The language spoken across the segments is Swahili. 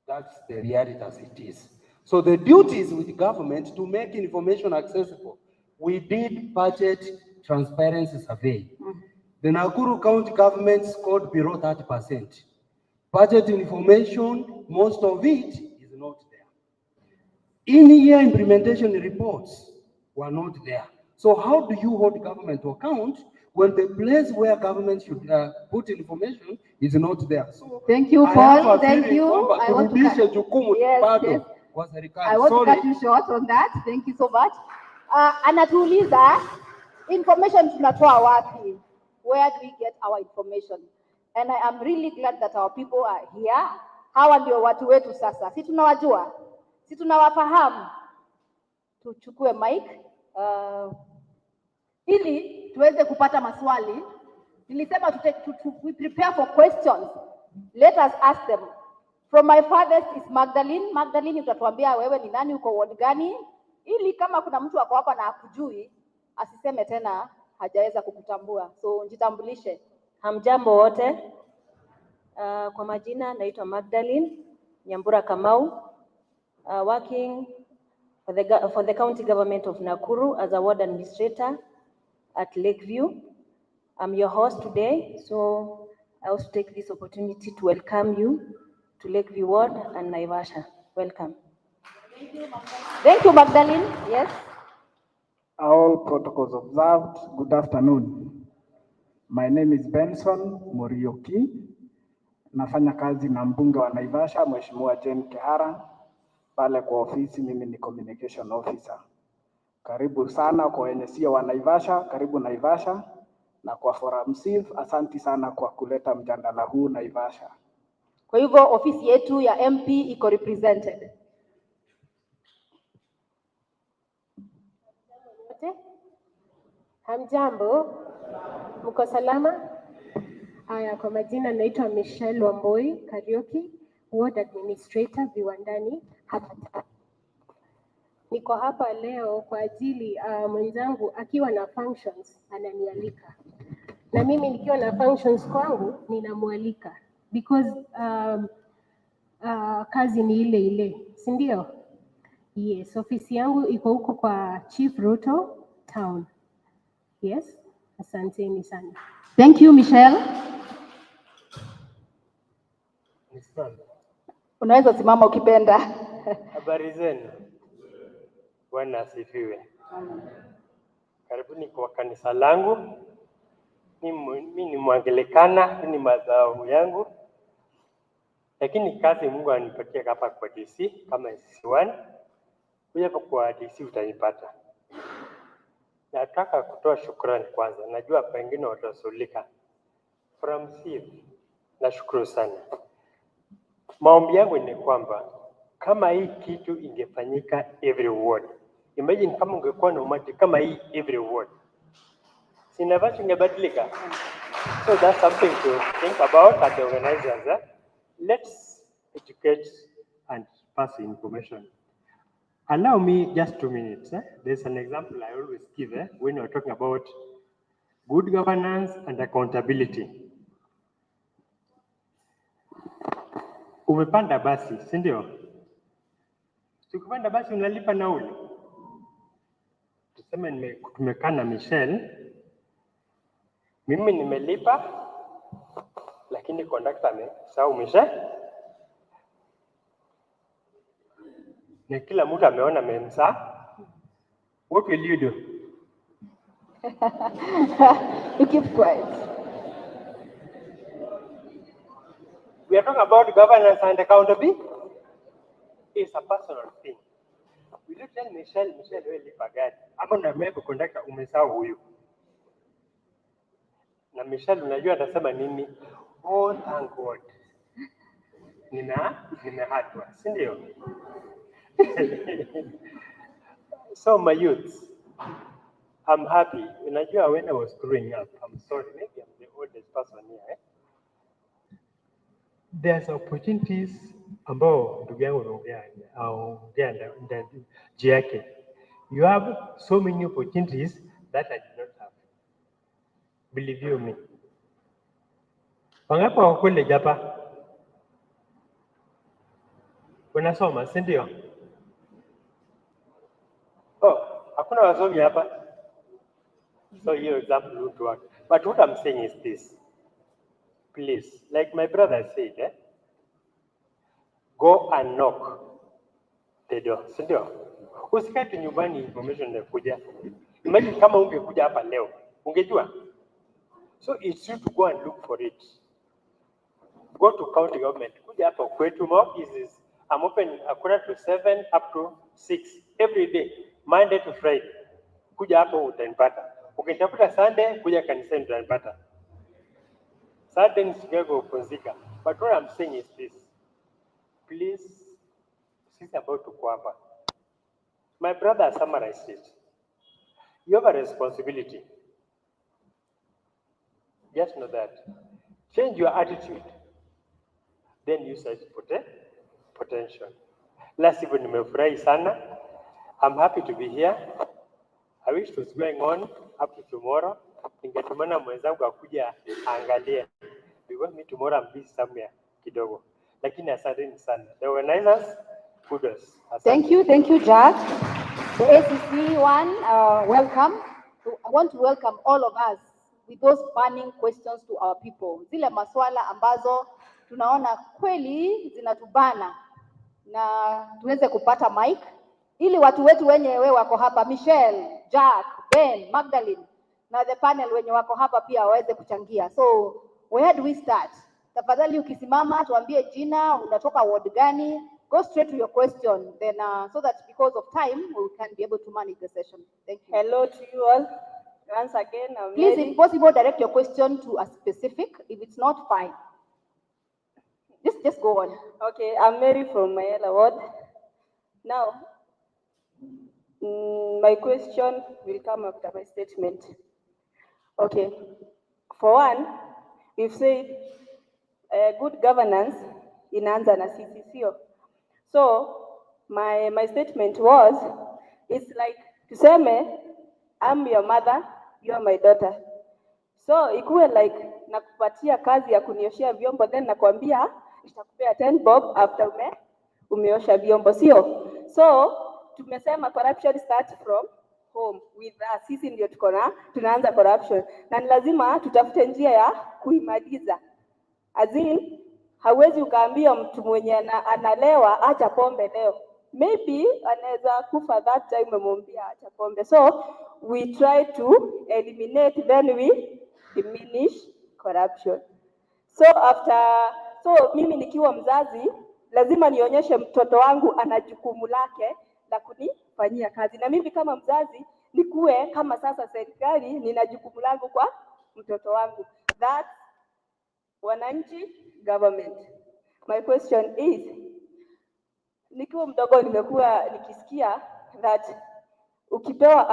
That's the reality as it is. So the duty is with the government to make information accessible. We did budget transparency survey. The Nakuru County government scored below 30%. Budget information, most of it is not there. In-year implementation reports were not there. So how do you hold government to account when the place where government should put information is not there? So thank you, Paul. Thank you. I want to cut you short on that. Thank you so much. Anatuuliza, information tunatoa wapi? Where do we get our information? And I am really glad that our people are here. Hawa ndio watu wetu sasa. Si tunawajua? Si tunawafahamu? Tuchukue mic ili tuweze kupata maswali. Nilisema we prepare for questions. Let us ask them. From my father's is Magdalene. Magdalene, utatuambia wewe ni nani, uko ward gani? Ili kama kuna mtu wako hapa na hakujui, asiseme tena hajaweza kukutambua. So jitambulishe. Hamjambo wote. Kwa majina naitwa Magdalene Nyambura Kamau, working for the county government of Nakuru as a ward administrator at Lakeview. I'm your host today, so I also take this opportunity to welcome you to Lakeview Ward and Naivasha. Welcome. Thank you, Magdalene. Yes. All protocols observed. Good afternoon. My name is Benson Morioki. Nafanya kazi na mbunge wa Naivasha, Mheshimiwa Jane Kehara. Pale kwa ofisi mimi ni communication officer. Karibu sana kwa wenye sio wa Naivasha, karibu Naivasha. Na kwa forum Steve, asanti sana kwa kuleta mjadala huu Naivasha. Kwa hivyo ofisi yetu ya MP iko represented. Hamjambo, mko salama? Haya, kwa majina naitwa Michelle Wamboi Karioki, ward administrator viwandani hapa. Niko hapa leo kwa ajili mwenzangu akiwa na functions ananialika. Na mimi nikiwa na functions kwangu ninamwalika because kazi ni ile ile, si ndio? Yes, ofisi yangu iko huko kwa Chief Ruto Town. Yes, asanteni sana. Thank you, Michelle. Unaweza simama ukipenda. Habari zenu. Bwana asifiwe. Karibuni kwa kanisa langu. Mimi ni Mwangelikana, ni madhabahu yangu. Lakini kazi Mungu anipatia hapa kwa DC kama SC1. Kuja kwa DC utanipata. Nataka kutoa shukrani kwanza. Najua pengine watasulika. From Steve, nashukuru sana. Maombi yangu ni kwamba kama hii kitu ingefanyika every ward. Imagine kama ungekuwa na umati kama hii every ward. Si Naivasha ingebadilika. So that's something to think about at the organizers. Let's educate and pass information. Allow me just 2 minutes. There's an example I always give when you're talking about good governance and accountability. Umepanda basi, si ndio? Ukipanda basi unalipa nauli. Tuseme tumekaa na Michelle. Mimi nimelipa lakini conductor amesahau Michelle. Na kila mtu ameona memsa. What will you do? You keep quiet. We are talking about governance and accountability. It's a personal thing. Will you tell Michelle wewe lipa gari? Hapo ndio mimi conductor umesahau huyu. Na Michelle unajua atasema nini? Oh, thank God. Nimehatwa, si ndio? So my youth, I'm happy. Unajua when I was growing up, I'm sorry, maybe I'm the oldest person here. There's opportunities ambao ndugu yangu anaongea au yake. You have so many opportunities that I did not have. Believe you me. Wangapi wako kule hapa? Unasoma, si ndio? Oh, hakuna wasomi hapa. So your example would work. But what I'm saying is this. Please, like my brother said, go and knock the door. Si ndio? Usikae tu nyumbani information inakuja. Imagine kama ungekuja hapa leo, ungejua. So it's you to go and look for it. Go to county government. Kuja hapa kwetu, my office is, I'm open according to 7 up to 6 every day, Monday to Friday. Kuja hapo utanipata. Ukitafuta Sunday, kuja kanisani utanipata. Sunday nisingeko kupumzika. But what I'm saying is this. Please, sisi about tuko hapa. My brother summarized it. You have a responsibility. Just know that. Change your attitude. Then use such potential. Last even nimefurahi sana. I'm happy to be here. I wish it was going on up to tomorrow. Ningetumana mwenzangu akuja angalie. Because me tomorrow I'm busy somewhere kidogo. Lakini asanteni sana. The organizers, kudos. Asante. Thank you, Jack. The ACC one, welcome. I want to welcome all of us with those burning questions to our people. Zile maswala ambazo tunaona kweli zinatubana na tuweze kupata mic ili watu wetu wenyewe wako hapa, Michelle, Jack, Ben, Magdalene na the panel wenye wako hapa pia waweze kuchangia. So where do we start? Tafadhali ukisimama tuambie jina, unatoka ward gani? Go straight to your question, then so that because of time we can be able to manage the session. Thank you. Hello to you all. Once again, I'm Please, Mary. if possible, direct your question to a specific. If it's not, fine. Just go on. Okay, I'm Mary from Mayela Ward. Now, my question will come after my statement. Okay, for one, we've said good governance inaanza na sisi, sio? So, my statement was, it's like tuseme, I'm your mother, you are my daughter. So, ikuwe like nakupatia kazi ya kunioshea vyombo, then nakwambia nitakupea 10 bob after umeosha vyombo, sio? So, tumesema corruption starts from home with us. Sisi ndio tunaanza corruption. Na ni lazima tutafute njia ya kuimaliza. As in, hawezi ukaambia mtu mwenye analewa acha pombe leo. Maybe anaweza kufa that time umemwambia acha pombe. So, we try to eliminate, then we diminish corruption. So mimi nikiwa mzazi lazima nionyeshe mtoto wangu ana jukumu lake la kunifanyia kazi, na mimi kama mzazi nikuwe kama sasa serikali nina jukumu langu kwa mtoto wangu. That wananchi government. My question is, nikiwa mdogo nimekuwa nikisikia that ukipewa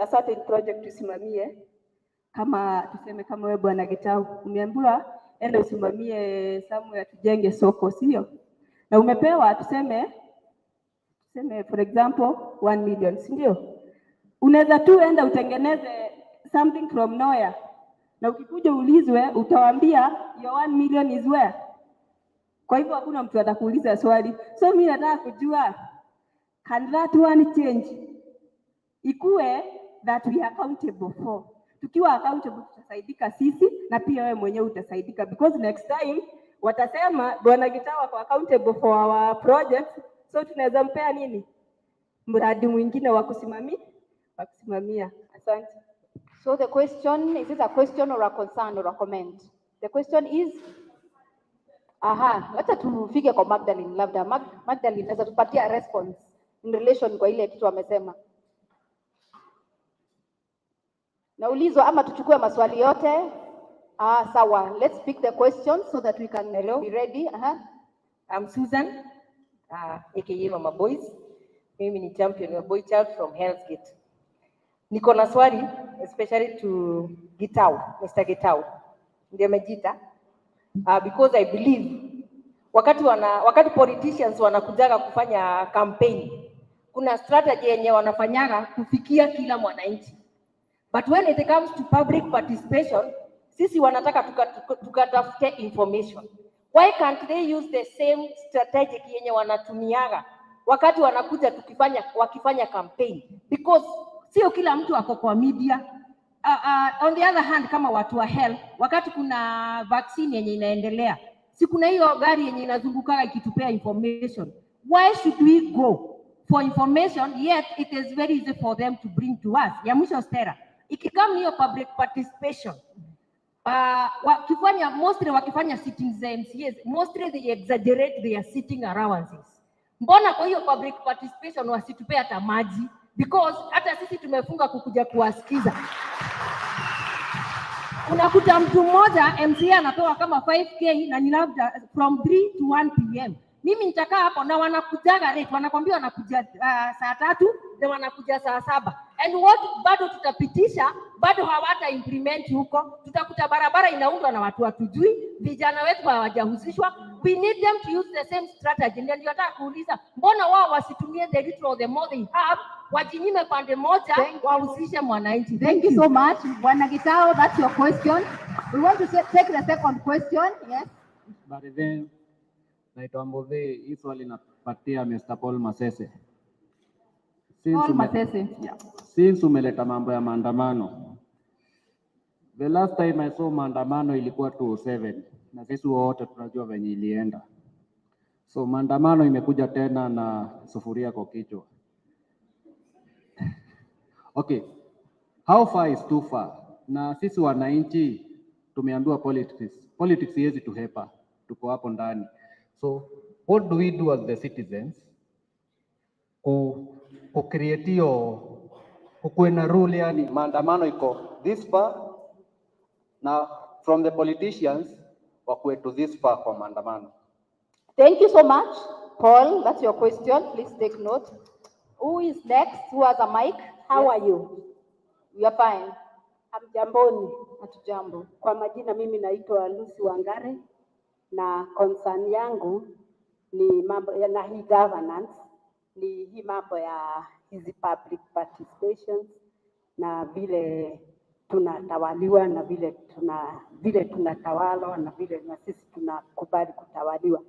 a certain project usimamie, kama tuseme kama wewe bwana Gitau umeambiwa enda usimamie somewhere tujenge soko, sio? Na umepewa tuseme for example 1 million, ndio? Unaweza tu enda utengeneze something from nowhere. Na ukikuja ulizwe utawaambia your 1 million is where? Kwa hivyo hakuna mtu atakuuliza swali. So mimi nataka kujua, can that one change? Ikuwe that we are accountable for. Tukiwa accountable tutasaidika sisi na pia wewe mwenyewe utasaidika, because next time watasema bwana Gitawa kwa accountable for our project, so tunaweza mpea nini? Mradi mwingine wa kusimamia. Asante. So the question, is it a question or a concern or a comment? The question is, wacha tufike kwa Magdalene labda. Magdalene naweza tupatia response in relation kwa ile kitu amesema. Naulizwa ama tuchukue maswali yote? Sawa. Let's pick the questions so that we can be ready. I'm Susan, aka Mama Boys. Mimi ni champion wa boy child from Hell's Gate. Niko na swali especially to Gitau, Mr. Gitau. Ndiye amejiita. Because I believe wakati politicians wanakujaga kufanya campaign, kuna strategy yenye wanafanyaga kufikia kila mwananchi. But when it comes to public participation, sisi wanataka tukatafute information. Why can't they use the same strategic yenye wanatumiaga wakati wanakuja wakifanya campaign? Because sio kila mtu ako kwa media. On the other hand, kama watu wa health, wakati kuna vaccine yenye inaendelea, si kuna hiyo gari yenye inazunguka ikitupea information. Why should we go for information yet it is very easy for them to bring to us? Ya mwisho Stella, ikikam hiyo public participation, wakifanya sitting MCAs, mostly they exaggerate their sitting allowances. Mbona kwa hiyo public participation wasitupea hata maji? Because hata sisi tumefunga kukuja kuwasikiza. Unakuta mtu mmoja MCA anapewa kama 5k na ni labda from 3 to 1 PM. Mimi nitakaa hapo na wanakujaga rate, wanakwambia wanakuja saa 3 na wanakuja saa 7. And what bado tutapitisha, bado hawata implement huko. Tutakuta barabara inaundwa na watu watujui, vijana wetu hawajahusishwa. We need them to use the same strategy. Ndio nataka kuuliza, mbona wao wasitumie the little the more they have, wajinyime pande moja, wahusishe mwananchi? Thank you so much. Bwana Gitao, that's your question. We want to take the second question. Yes. But then naitwa Mbodhe, hii swali napatia Mr. Paul Masese. Since umeleta mambo ya maandamano. The last time I saw maandamano ilikuwa 2007 na sisi wote tunajua venye ilienda. So maandamano imekuja tena na sufuria kwa kichwa. Okay. How far is too far? Na sisi wananchi tumeambiwa politics hizi tuhepa. Tuko hapo ndani. So what do we do as the citizens ku create hiyo kukuena rule, yani maandamano iko this far na from the politicians wakuwe to this far kwa maandamano? Thank you so much, Paul. That's your question. Please take note. Who is next? Who has a mic? How are you? We are fine. Hamjamboni. Hatujambo. Kwa majina mimi naitwa Lucy Wangare na concern yangu ni mambo ya na hii governance, ni hii mambo ya hizi public participations na vile tunatawaliwa na vile tunatawalwa na vile na sisi tunakubali kutawaliwa.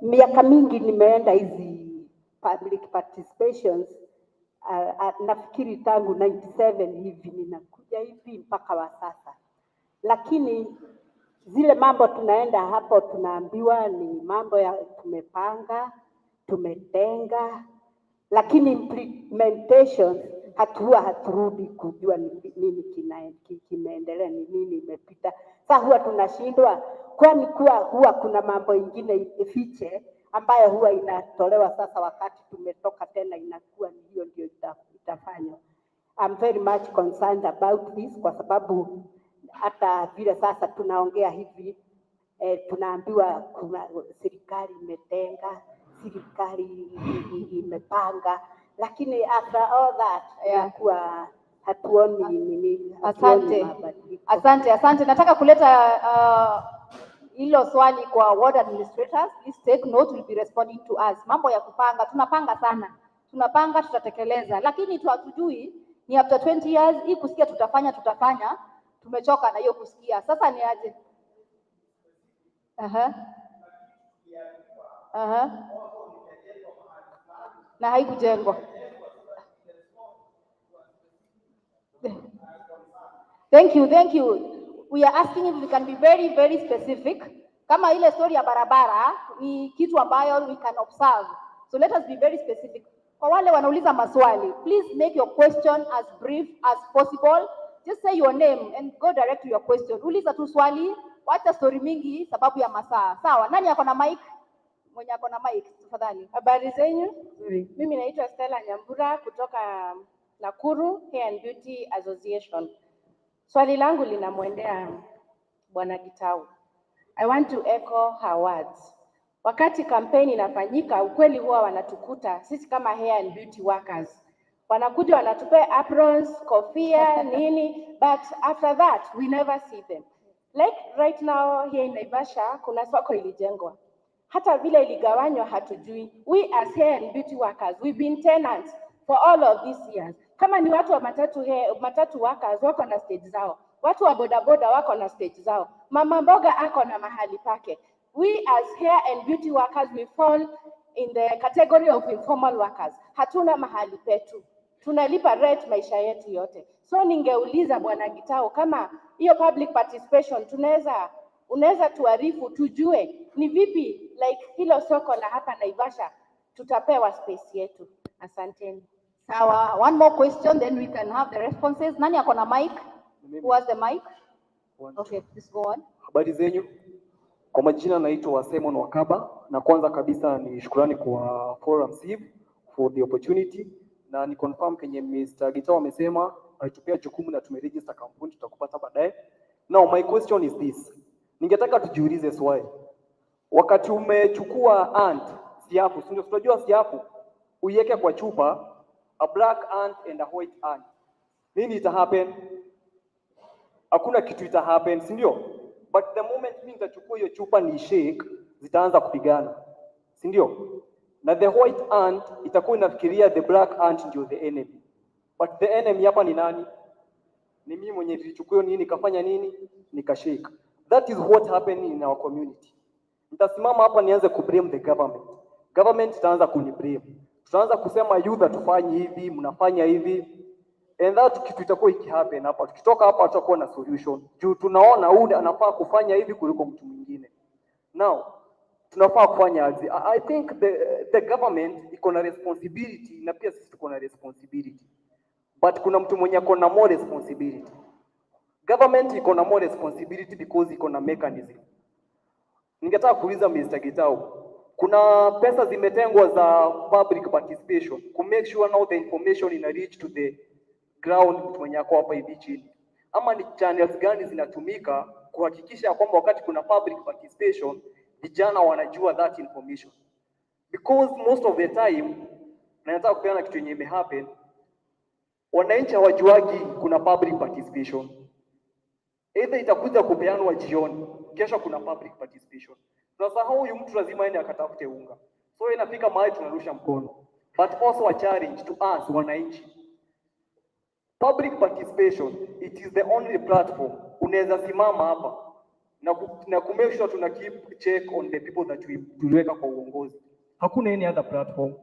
Miaka mingi nimeenda hizi public participations, nafikiri tangu 97 hivi ninakuja hivi mpaka wa sasa, lakini zile mambo tunaenda hapo tunaambiwa ni mambo ya tumepanga, tumetenga, lakini implementation haturudi kujua nini kimeendelea, ni nini imepita. Sasa huwa tunashindwa, kwani huwa kuna mambo ingine ifiche ambayo huwa inatolewa sasa wakati tumetoka tena inakuwa hiyo ndio itafanywa. I'm very much concerned about this kwa sababu hata vile sasa tunaongea hivi tunaambiwa kuna serikali imetenga, serikali imepanga, lakini after all that inakuwa hatuoni nini. Asante. Nataka kuleta hilo swali kwa ward administrators. Please take note, will be responding to us. Mambo ya kupanga, tunapanga sana. Tunapanga, tutatekeleza, lakini hatujui ni after 20 years hii kusikia tutafanya. Tumechoka na hiyo kusikia. Sasa ni aje? Na haikujengwa. Thank you. We are asking if we can be very, very specific. Kama ile story ya barabara ni kitu ambayo we can observe. So let us be very specific. Kwa wale wanauliza maswali, please make your question as brief as possible. Just say your name and go direct to your question. Uliza tu swali, wacha story mingi sababu ya masaa. Sawa, nani ako na mic? Mwenye ako na mic, tafadhali. Habari zenyu? Mimi naitwa Stella Nyambura kutoka Nakuru Hair and Beauty Association. Swali langu linamwendea Bwana Gitau. I want to echo her words. Wakati kampeni inafanyika, ukweli huwa wanatukuta sisi kama hair and beauty workers. Wanakuja wanatupea aprons, kofia, nini, but after that we never see them. Like right now here in Naivasha kuna soko ilijengwa. Hata vile iligawanywa hatujui. We as hair and beauty workers, we've been tenants for all of these years. Kama ni watu wa matatu workers wako na stage zao. watu wa bodaboda wako na stage zao, mama mboga ako na mahali pake. We as hair and beauty workers, we fall in the category of informal workers. Hatuna mahali petu, tunalipa rent maisha yetu yote. So ningeuliza Bwana Gitau, kama hiyo public participation unaweza tuarifu tujue ni vipi like hilo soko la hapa Naivasha tutapewa space yetu. Asanteni. Sawa, one more question then we can have the responses. Nani ako na mic? Who has the mic? Okay, please go on. Habari zenyu. Kwa majina naitwa Simon Wakaba, na kwanza kabisa ni shukrani kwa Forum Civ for the opportunity, na ni confirm kenye Mr. Gitau amesema alitupea jukumu na tumeregister kampuni, tutakupata baadaye. Now my question is this. Ningetaka tujiulize swali. Wakati umechukua ant, siafu, si ndio tunajua siafu, uiweke kwa chupa, a black ant and a white ant. Nini ita happen? Hakuna kitu ita happen, si ndio? But the moment mimi nitachukua hiyo chupa ni shake, zitaanza kupigana. Si ndio? Na the white ant itakuwa inafikiria the black ant ndio the enemy. But the enemy hapa ni nani? Ni mimi mwenye nilichukua nini, nikafanya nini? Nikashake. That is what happened in our community. Nitasimama hapa nianze kublame the government. Government itaanza kuniblame. Tutaanza kusema youth atufanye hivi, mnafanya hivi. And that kitu itakuwa ikihappen hapa. Tukitoka hapa tutakuwa na solution. Juu tunaona huyu anafaa kufanya hivi kuliko mtu mwingine. Now, tunafaa kufanya aje? I think the government iko na responsibility na pia sisi tuko na responsibility. But kuna mtu mwenye ako na more responsibility. Government iko na more responsibility because iko na mechanism. Ningetaka kuuliza Mr. Gitau, kuna pesa zimetengwa za public participation to make sure now the information ina reach to the ground mtu mwenye ako hapa hivi chini, ama ni channels gani zinatumika kuhakikisha kwamba wakati kuna public participation vijana wanajua that information? Because most of the time, na nataka kupeana kitu yenye imehappen, wananchi hawajuagi kuna public participation. Either itakuja kupeanwa jioni, kesho kuna public participation. Tunasahau huyu mtu lazima aende akatafute unga. So inafika mahali tunarusha mkono. But also a challenge to us wananchi. Public participation, it is the only platform unaweza simama hapa na kumake sure tuna keep check on the people that tuliweka kwa uongozi. Hakuna any other platform.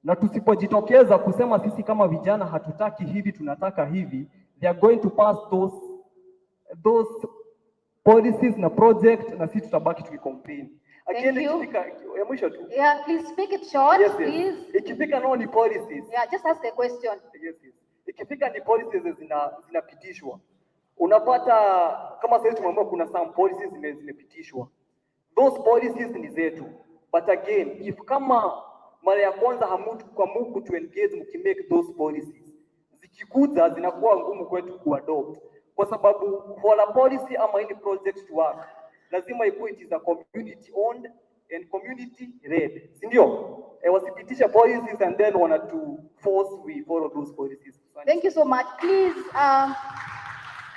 Na tusipojitokeza kusema sisi kama vijana hatutaki hivi, tunataka hivi, they are going to pass those policies na project na sisi tutabaki tukicomplain. Thank you. Ikifika mwisho tu. Yeah, please speak it short, Yes. please. Ikifika nao ni policies. Yeah, just ask the question. Yes. Ikifika ni policies zinapitishwa. Unapata kama sasa tumeamua kuna some policies zimepitishwa. Those policies ni zetu. But again, if kama mara ya kwanza hamuku to engage mkimake those policies, zikikuja zinakuwa ngumu kwetu kuadopt. Kwa sababu for a policy ama any project to work, lazima ikuwe it is a community owned and community led. Si ndio? Wasipitisha policies and then wanna to force we follow those policies. Thank you so much. Please,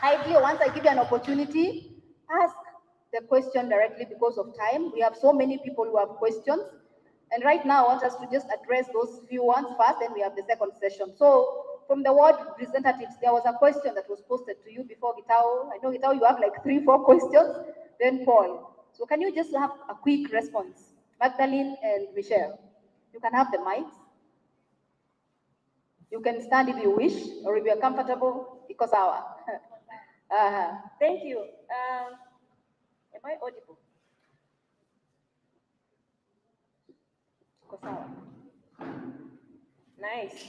kindly, once I give you an opportunity, ask the question directly because of time. We have so many people who have questions. And right now, I want us to just address those few ones first, then we have the second session. So, from the ward representatives, there was a question that was posted to you before Gitau. I know Gitau, you have like 3-4 questions. Then Paul. So can you just have a quick response? Magdalene and Michelle, you can have the mics. You can stand if you wish, or if you're comfortable, because our. Thank you. Am I audible? Nice.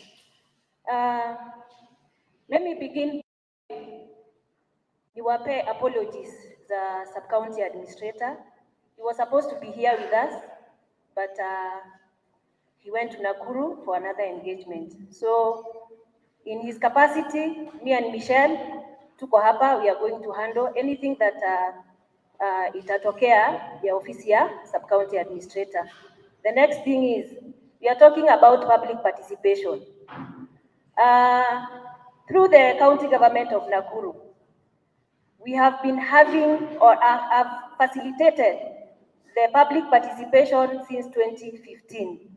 Let me begin. You were pay apologies, the sub-county administrator. He was supposed to be here with us, but he went to Nakuru for another engagement. So, in his capacity, me and Michelle, tuko hapa, we are going to handle anything that itatokea ya ofisi ya sub-county administrator. The next thing is, we are talking about public participation. Through the county government of Nakuru, we have been having or have facilitated the public participation since 2015.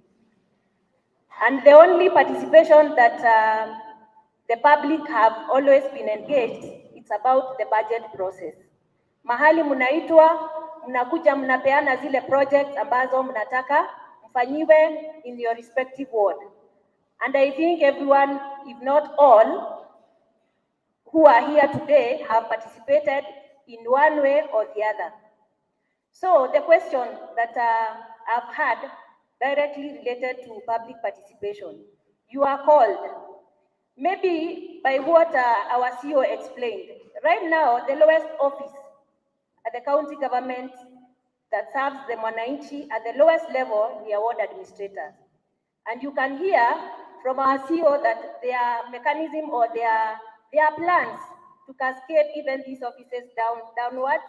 And the only participation that the public have always been engaged it's about the budget process. Mahali mnaitwa, mnakuja mnapeana zile projects ambazo mnataka mfanyiwe in your respective ward. And I think everyone, if not all, who are here today have participated in one way or the other. So the question that I've had directly related to public participation, you are called, maybe by what our CEO explained. Right now, the lowest office at the county government that serves the mwananchi at the lowest level, the ward administrators. And you can hear from our CEO that their mechanism or their plans to cascade even these offices downwards,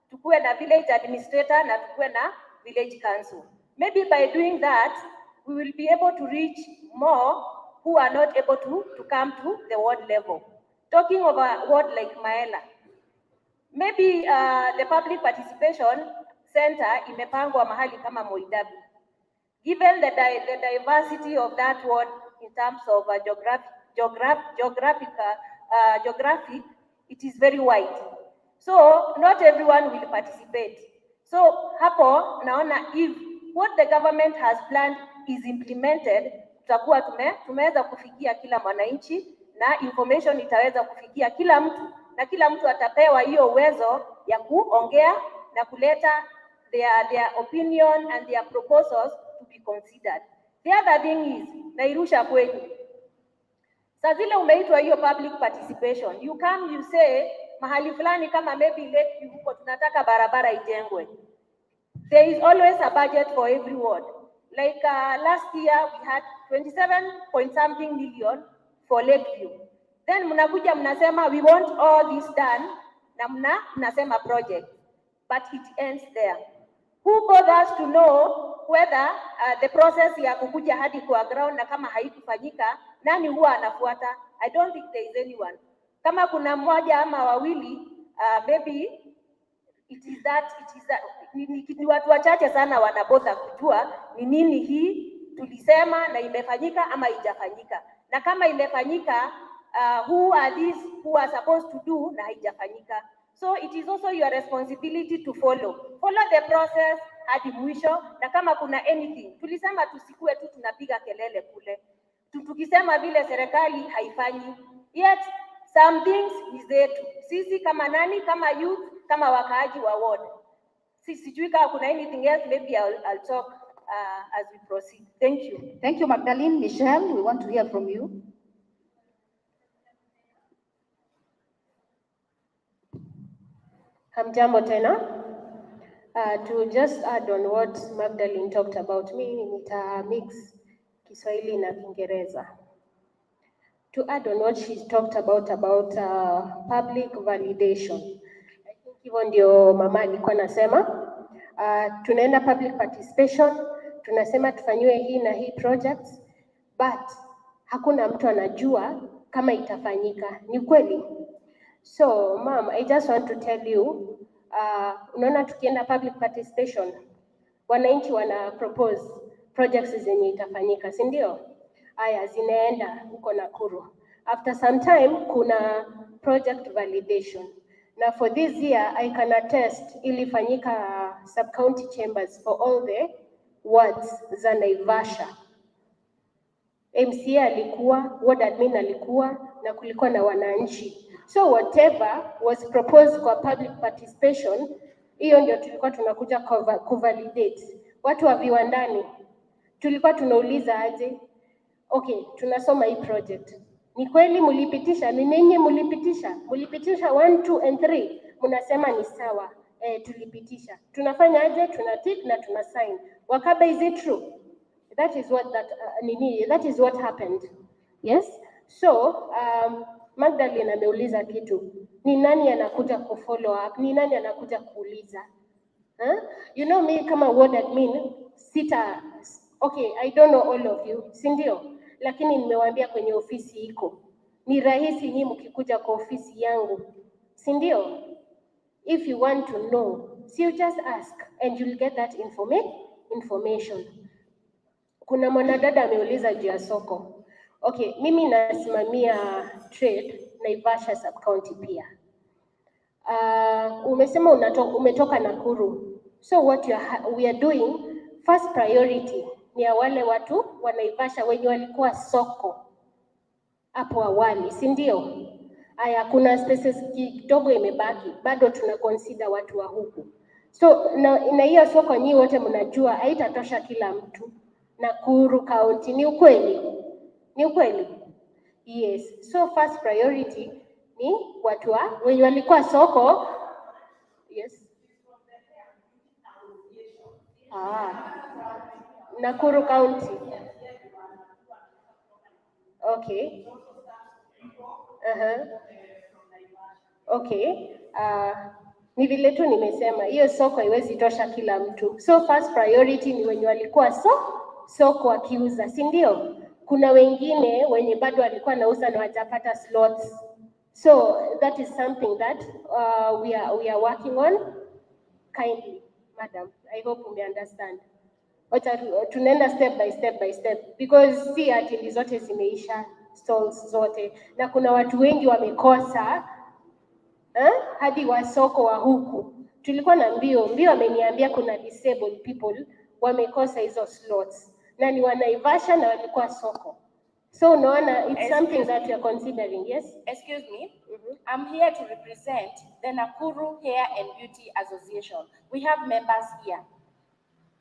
tukuwe na village administrator na tukuwe na village council. Maybe by doing that, we will be able to reach more who are not able to come to the ward level. Talking of a ward like Maela, maybe the public participation center imepangwa mahali kama Moidabi. Given the diversity of that ward in terms of geographic, it is very wide. So not everyone will participate. So hapo naona if what the government has planned is implemented, tutakuwa tumeweza kufikia kila mwananchi na information itaweza kufikia kila mtu, na kila mtu atapewa hiyo uwezo ya kuongea na kuleta their opinion and their proposals to be considered. The other thing is, nairusha kwenu. Saa zile umeitwa hiyo public participation, you come, you say, mahali fulani kama maybe Lakeview huko tunataka barabara ijengwe. There is always a budget for every ward. Like last year we had 27 million for Lakeview. Then mnakuja mnasema we want all this done na mnasema project. But it ends there. Who bothers to know whether the process ya kukuja hadi kwa ground na kama haikufanyika, nani huwa anafuata? I don't think there is anyone. Kama kuna mmoja ama wawili, maybe ni watu wachache sana wanabotha kujua ni nini hii tulisema na imefanyika ama haijafanyika. Na kama imefanyika, who are these who are supposed to do na haijafanyika. So it is also your responsibility to follow the process hadi mwisho, na kama kuna anything, tulisema tusikue tu tunapiga kelele kule. Tukisema vile serikali haifanyi, yet some things ni zetu. Sisi kama nani, kama youth, kama wakaaji wa ward. Sijui kama kuna anything else, maybe I'll talk as we proceed. Thank you. Thank you, Magdalene. Michelle, we want to hear from you. Hamjambo tena. To just add on what Magdalene talked about, me nita mix Kiswahili na Kiingereza. To add on what she talked about public validation. I think hivyo ndio mama alikuwa anasema. Tunaenda public participation, tunasema tufanyiwe hii na hii projects, but hakuna mtu anajua kama itafanyika. Ni kweli? So, ma'am, I just want to tell you, unaona tukienda public participation, wananchi wana propose projects zenye itafanyika, si ndio? Aya, zinaenda huko Nakuru. After some time, kuna project validation. Now for this year, I can attest ilifanyika sub-county chambers for all the wards za Naivasha. MCA alikuwa, ward admin alikuwa, na kulikuwa na wananchi. So whatever was proposed kwa public participation, hiyo ndio tulikuwa tunakuja kuvalidate. Watu wa viwandani, tulikuwa tunauliza aje, okay, tunasoma hii project. Ni kweli mulipitisha? Ni nini mulipitisha? Mulipitisha 1, 2 and 3. Mnasema ni sawa. Tulipitisha. Tunafanya aje? Tunatik na tunasign. Wakaba, is it true? That is what happened. Yes? So, Magdalene ameuliza kitu. Ni nani anakuja kufollow up? Ni nani anakuja kuuliza? You know me kama ward admin, okay, I don't know all of you, si ndio? Lakini nimewaambia kwenye ofisi iko. Ni rahisi nyinyi mkikuja kwa ofisi yangu, si ndio? If you want to know, so you just ask and you'll get that information. Kuna mwanadada ameuliza juu ya soko. Okay, mimi nasimamia trade Naivasha sub-county pia. Umesema umetoka Nakuru. So what we are doing, first priority ni ya wale watu wa Naivasha wenye walikuwa soko hapo awali, si ndio? Haya, kuna spaces kidogo imebaki, bado tuna consider watu wa huku. So na hiyo soko nyinyi wote mnajua haitatosha kila mtu. Nakuru County, ni ukweli? Ni ukweli? Yes. So first priority ni watu wenye walikuwa soko. Yes. Nakuru County. Okay. Okay. Ni vile tu nimesema hiyo soko haiwezi tosha kila mtu. So first priority ni wenye walikuwa soko wakiuza, si ndio? Kuna wengine wenye bado walikuwa nauza na wajapata slots. So that is something that we are working on kindly, madam. I hope you understand. Tunaenda step by step because si ati zote zimeisha stalls zote, na kuna watu wengi wamekosa hadi wa soko wa huku. Tulikuwa na mbio ameniambia kuna disabled people wamekosa hizo slots na ni Wanaivasha na walikuwa soko. So unaona, it's something that we are considering. Yes, excuse me. I'm here to represent the Nakuru Hair and Beauty Association. We have members here,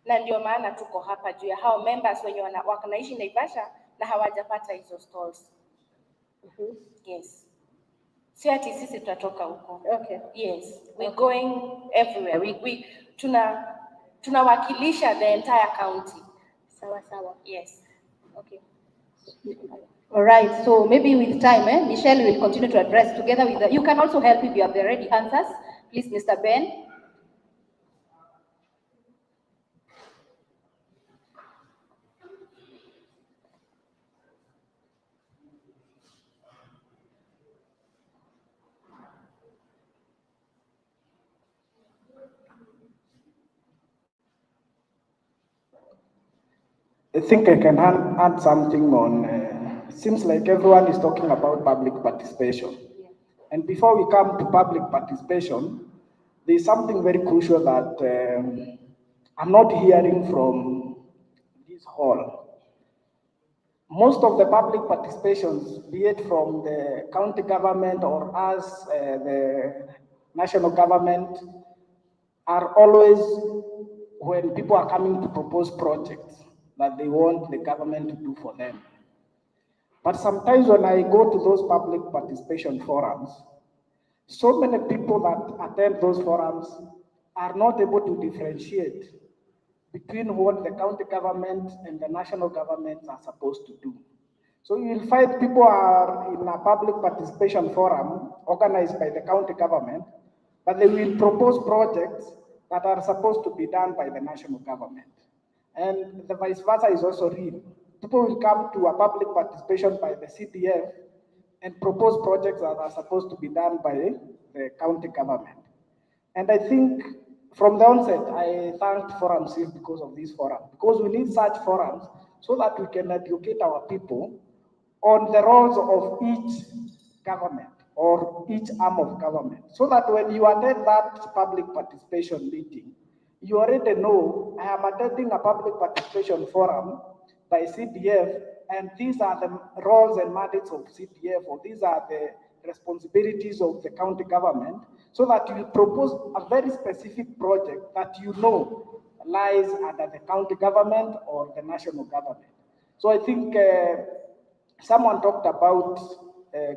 na ndio maana tuko hapa juu ya hao members wenye wanaishi Naivasha na hawajapata hizo stalls. Yes. Si ati sisi tutatoka huko. Okay. Yes, we're going everywhere. Tunawakilisha the entire county. Sawa. Yes. Okay. All right, so maybe with time, Michelle will continue to address together with you can also help if you have the ready answers. Please, Mr. Ben. I think I can add something on, seems like everyone is talking about public participation. And before we come to public participation, there's something very crucial that I'm not hearing from this hall. Most of the public participations, be it from the county government or us, the national government, are always when people are coming to propose projects that they want the government to do for them. But sometimes when I go to those public participation forums, so many people that attend those forums are not able to differentiate between what the county government and the national government are supposed to do. So you will find people are in a public participation forum organized by the county government, but they will propose projects that are supposed to be done by the national government. And the vice versa is also real. People will come to a public participation by the CDF and propose projects that are supposed to be done by the county government. And I think from the onset, I thanked Forum CIF because of this forum, because we need such forums so that we can educate our people on the roles of each government or each arm of government, so that when you attend that public participation meeting, you already know, I am attending a public participation forum by CDF, and these are the roles and mandates of CDF, or these are the responsibilities of the county government, so that you propose a very specific project that you know lies under the county government or the national government. So I think someone talked about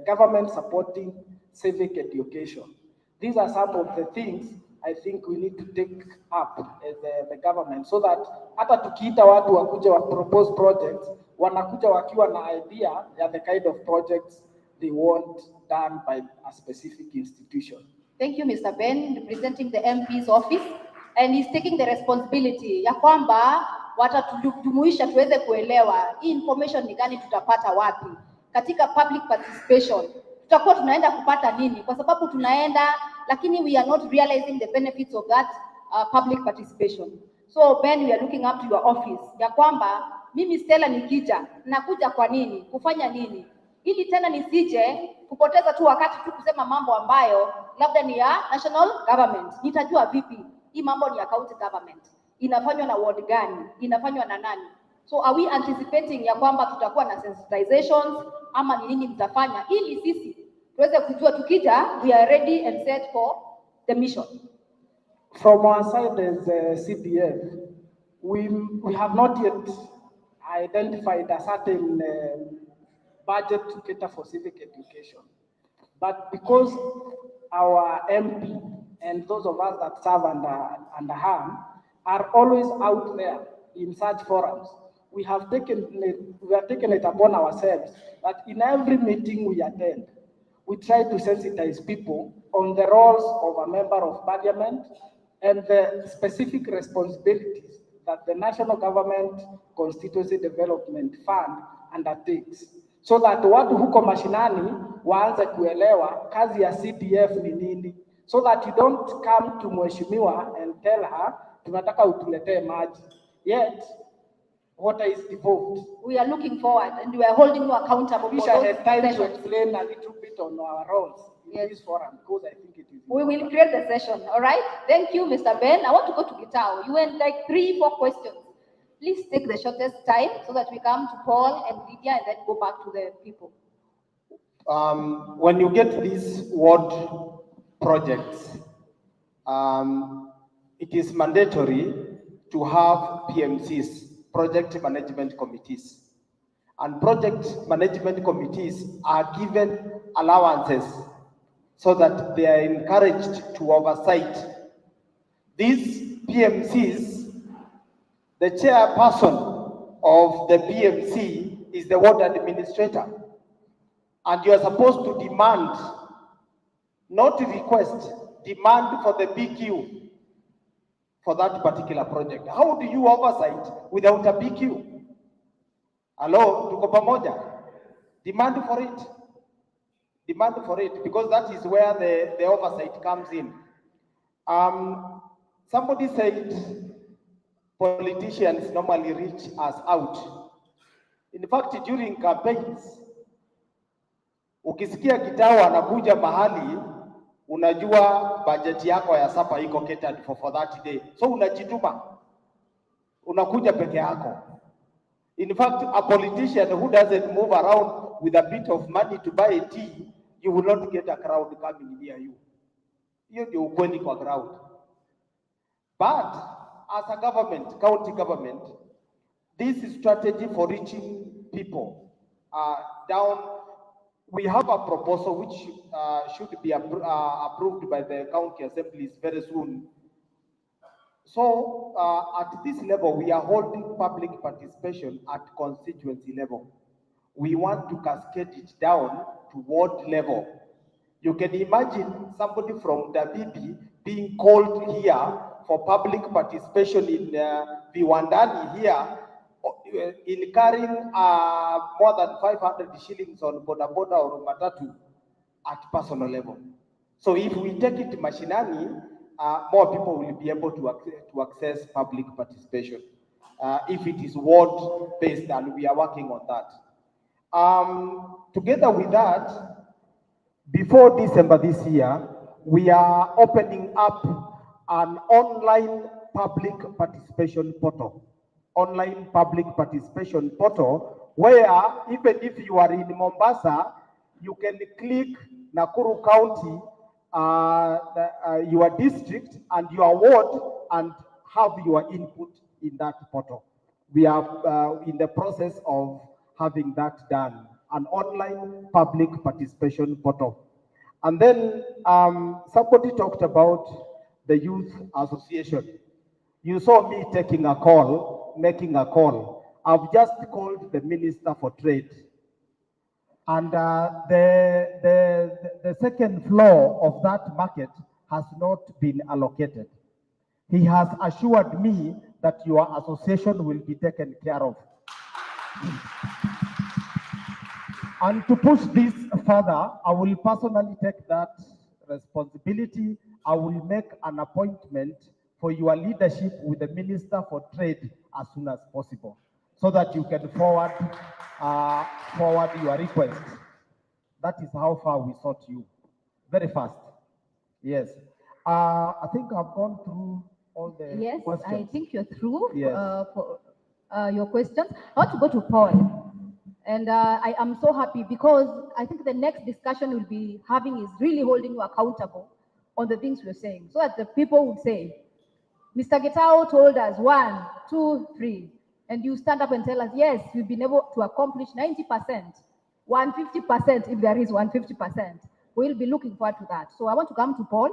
government supporting civic education. These are some of the things I think we need to take up as the government, so that hata tukiita watu wakuja wa propose projects, wanakuja wakiwa na idea ya the kind of projects they want done by a specific institution. Thank you, Mr. Ben, representing the MP's office, and he's taking the responsibility ya kwamba watatujumuisha tuweze kuelewa hii information ni gani, tutapata wapi katika public participation, tutakuwa tunaenda kupata nini, kwa sababu tunaenda lakini we are not realizing the benefits of that public participation. So Ben, we are looking up to your office ya kwamba mimi Stella nikija, nakuja kwa nini, kufanya nini, ili tena nisije kupoteza tu wakati tu kusema mambo ambayo labda ni ya national government. Nitajua vipi hii mambo ni ya county government? Inafanywa na ward gani? Inafanywa na nani? So are we anticipating ya kwamba tutakuwa na sensitizations ama ni nini mtafanya ili sisi tuweze kujua tukija we are ready and set for the mission? From our side as CDF, we have not yet identified a certain budget to cater for civic education. But because our MP and those of us that serve under HAM are always out there in such forums, we have taken it upon ourselves that in every meeting we attend, we try to sensitize people on the roles of a member of parliament and the specific responsibilities that the national government constituency development fund undertakes, so that watu huko mashinani waanze kuelewa kazi ya CDF ni nini, so that you don't come to mheshimiwa and tell her tunataka utuletee maji, yet water is devolved. We are looking forward and we are holding you accountable. We shall have time to explain a little bit on our roles in this forum, because I think it is. We will create the session, all right? Thank you, Mr. Ben. I want to go to Gitao. You went like 3-4 questions. Please take the shortest time so that we come to Paul and Lydia and then go back to the people. When you get these ward projects, it is mandatory to have PMCs, project management committees. And project management committees are given allowances so that they are encouraged to oversight. These PMCs, the chairperson of the PMC is the ward administrator. And you are supposed to demand, not request, demand for the BQ for that particular project. How do you oversight without a BQ? Hello, tuko pamoja? Demand for it. Demand for it, because that is where the oversight comes in. Somebody said politicians normally reach us out. In fact, during campaigns, ukisikia Gitao anakuja mahali, unajua budget yako ya sapa iko catered for that day. So unajituma. Unakuja peke yako. In fact, a politician who doesn't move around with a bit of money to buy a tea, you will not get a crowd coming near you. Hiyo ndio ukweli kwa crowd. But as a government, county government, this strategy for reaching people down, we have a proposal which should be approved by the county assemblies very soon. So at this level, we are holding public participation at constituency level. We want to cascade it down to ward level. You can imagine somebody from Dabibi being called here for public participation in Viwandani here, in carrying more than 500 shillings on boda boda or matatu at personal level. So if we take it mashinani, more people will be able to access public participation. If it is ward based, and we are working on that. Together with that, before December this year, we are opening up an online public participation portal. Online public participation portal, where even if you are in Mombasa, you can click Nakuru County, your district and your ward, and have your input in that portal. We are in the process of having that done, an online public participation portal. And then somebody talked about the youth association. You saw me making a call. I've just called the Minister for Trade. And the second floor of that market has not been allocated. He has assured me that your association will be taken care of. And to push this further, I will personally take that responsibility. I will make an appointment for your leadership with the Minister for Trade as soon as possible, so that you can forward your request. That is how far we sought you. Very fast. Yes. I think I've gone through all the Yes, questions. I think you're through Yes. for your questions. I want to go to Paul. And I am so happy because I think the next discussion we'll be having is really holding you accountable on the things we're saying. So that the people would say, Mr. Getao told us 1, 2, 3. And you stand up and tell us, yes, we've been able to accomplish 90%, 150% if there is 150%. We'll be looking forward to that. So I want to come to Paul.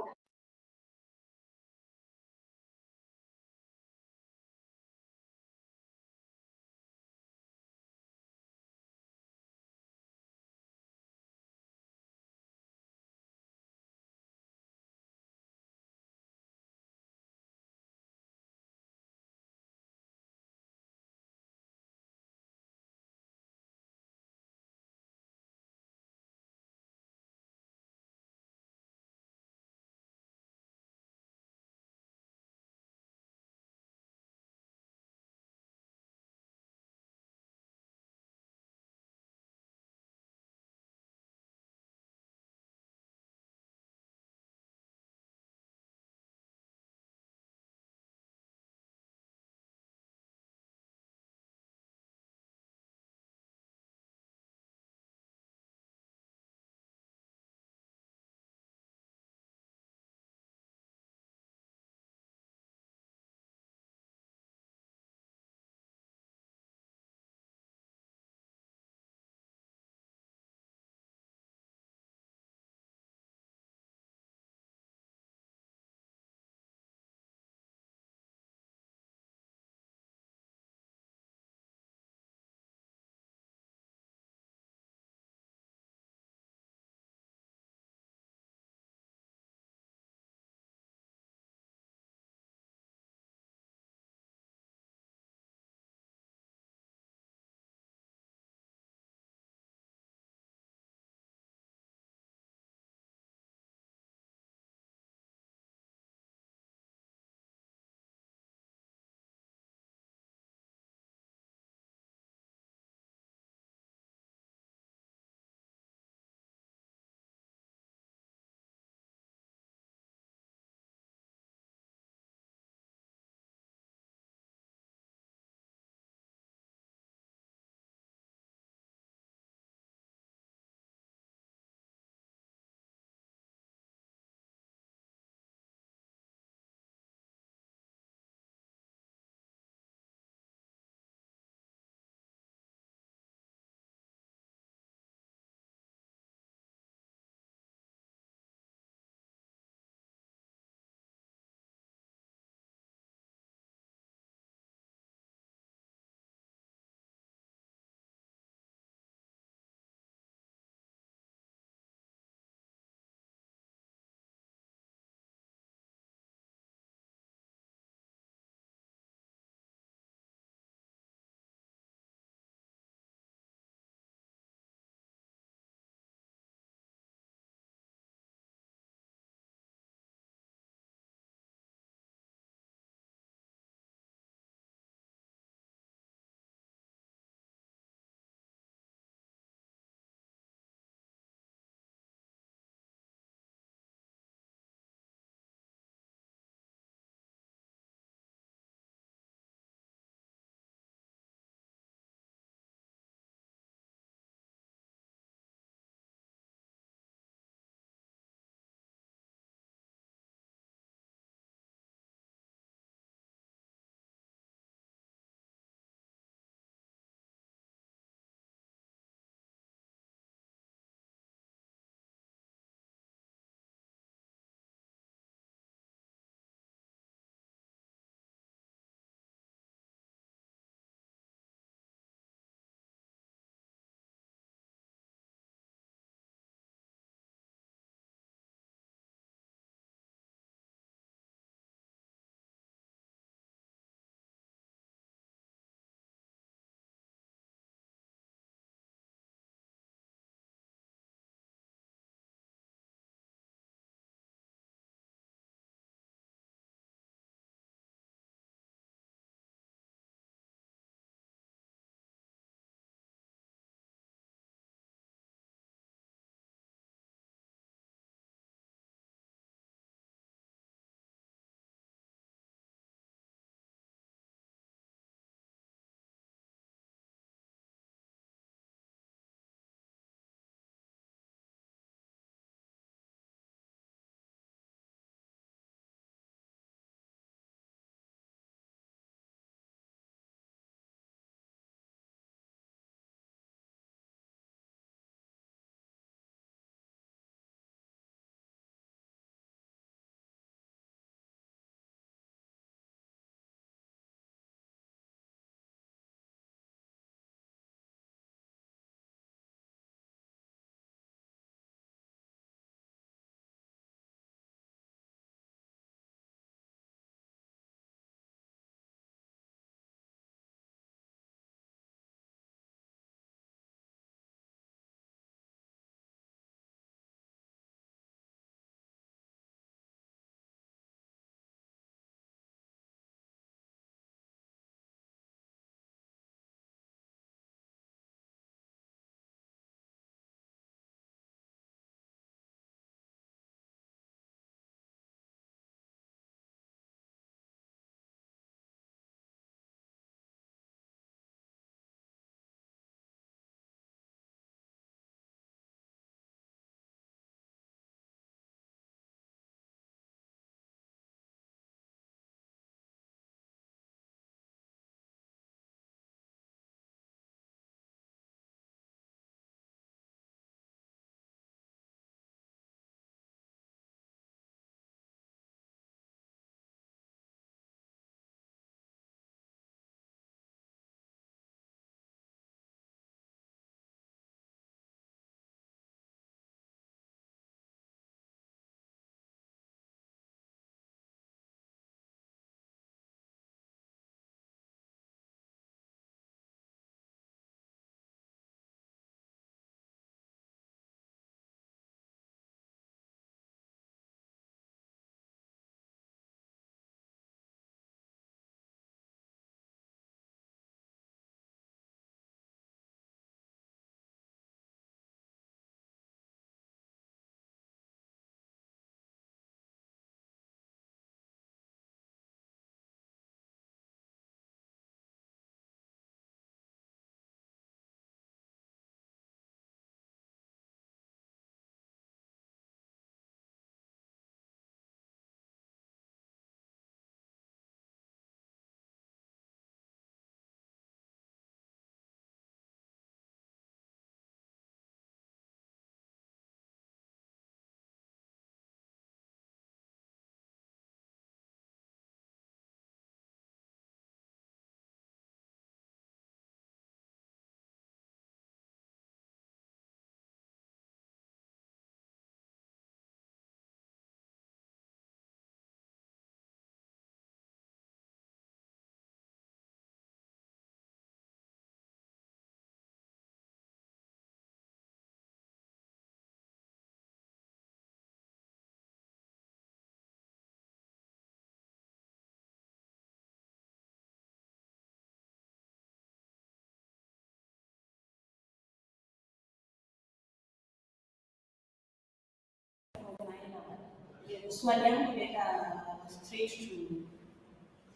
swali yangu inaenda straight to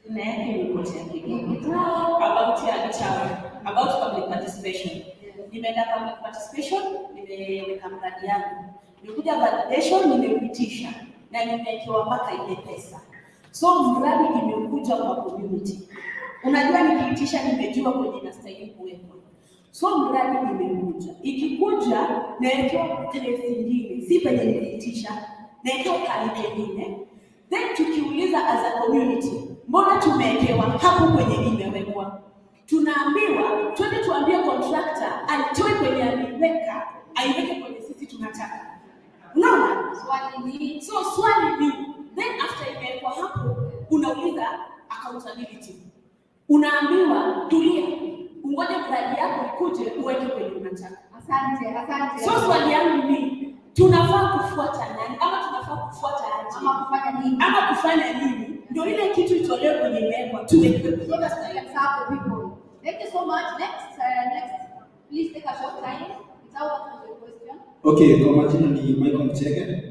na yake report yake about public participation. Nimeenda public participation, nimeweka mradi yangu. Nikuja validation, nimepitisha na nimewekewa mpaka ile pesa. So mradi imekuja kwa community. Unajua nikiitisha nimejua kwenye nastahili kuwekwa. So mradi imekuja. Ikikuja nawekewa place nyingine, si penye niliitisha, nawekewa kali nyingine. Then tukiuliza as a community, mbona tumewekewa hapo kwenye imewekwa? Tunaambiwa, twende tuambie contractor alitoe kwenye aliweka, aiweke kwenye sisi tunataka. Unaona? Swali ni, then after imewekwa hapo, unauliza accountability. Unaambiwa, tulia, ungoje mradi yako ikuje uweke kwenye unataka. Asante. So swali yangu ni, tunafaa kufuata nani? Ama tunafaa kufuata aje? Ama kufanya nini? Ndio ile kitu itolewe kwenye imewekwa, tuweke. Thank you so much. Next, please take a short time. It's our question. Okay, kwa majina ni Michael Mchege.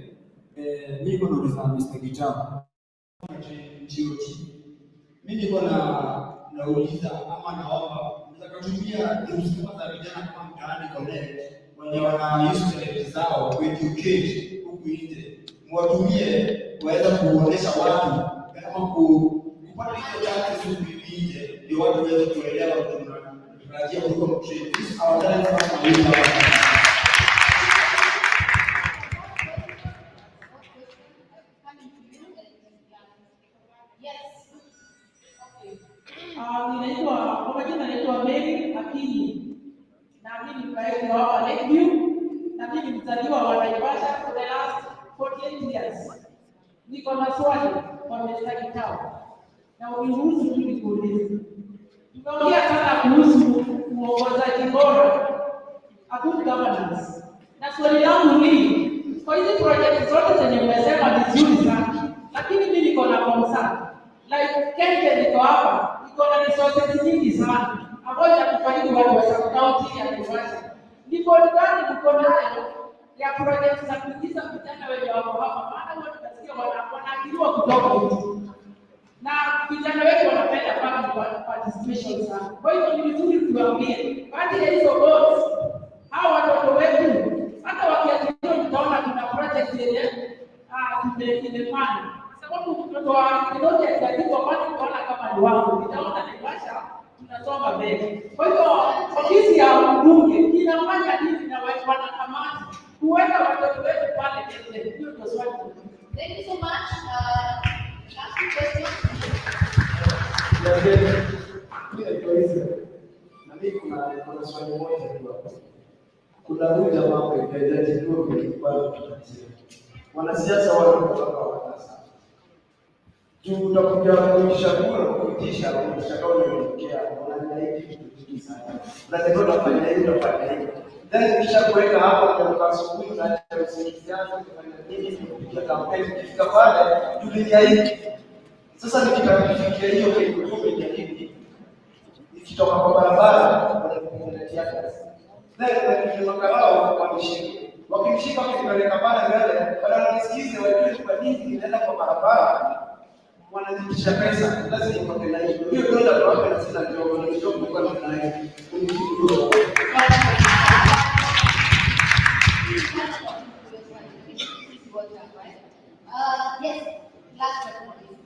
Mimi niko nauliza Mr. Gitao. Mimi niko nauliza ama naomba mtakatumia groups za vijana kama Mtaani Connect wenye wana use talent zao ku educate huku nje. Mwatumie waweza kuonesha watu kama kupata hizo chances huku nje ndio watu waweze kuelewa tunarajia kutoka mtrade. This our talent kama hiyo. Kwa majina naitwa Mary Akini. Na mimi ni mkazi wa hapa Lakeview. Na mimi ni mzaliwa wa Naivasha for the last 48 years. Niko na swali kwa Mr. Gitao. Na uniruhusu tu nikuulize. Tumeongea sana kuhusu uongozaji bora, good governance. Na swali langu ni, kwa hizi project zote zenye mmesema ni nzuri sana, lakini mimi niko na concern. Like Kenya niko hapa, niko na resources nyingi sana ambayo ya kufaidi watu wa County ya Naivasha. Ndipo gani niko nayo ya project za kuingiza vijana wenye wako hapa, maana watu tunasikia wanaajiriwa kutoka nje. Na vijana wetu wanapenda participation sana. Kwa hiyo ni vizuri tuambie, kati ya hizo goals, hao watoto wetu, hata wakiajiriwa tutaona kuna project yenye imefanya. Sababu mtoto wa kidogo akiajiriwa kwani tunaona kama ni wangu, nitaona Naivasha tunasonga mbele. Kwa hiyo ofisi ya mbunge inafanya nini na wanakamati kuweka watoto wetu pale mbele? Hiyo ndio swali. Thank you so much. Last question. Na mimi kuna swali moja tu hapa. Kuna huyu jamaa hapa itajadiliwa kwenye kibao tunatia. Wanasiasa wale kutoka watasa. Juu utakuja kuitisha kura, kuitisha kama umetokea, unadai kitu sana. Unataka kufanya hivi, unafanya hivi. Then kisha kuweka hapo kwa asubuhi na usingizi yako kufanya nini kupitia kampeni kifika pale dunia hii. Sasa nikitafikia hiyo kwa hivi nikitoka kwa barabara wanakuletea kazi. Then ni makarao wakimshika wakipeleka pale mbele wananisikize wajue kwa nini ninaenda kwa barabara wanazitisha pesa lazima ipate na hiyo. Hiyo dola kwa wapi na sina kidogo na kidogo kwa nayo. Yes, last question.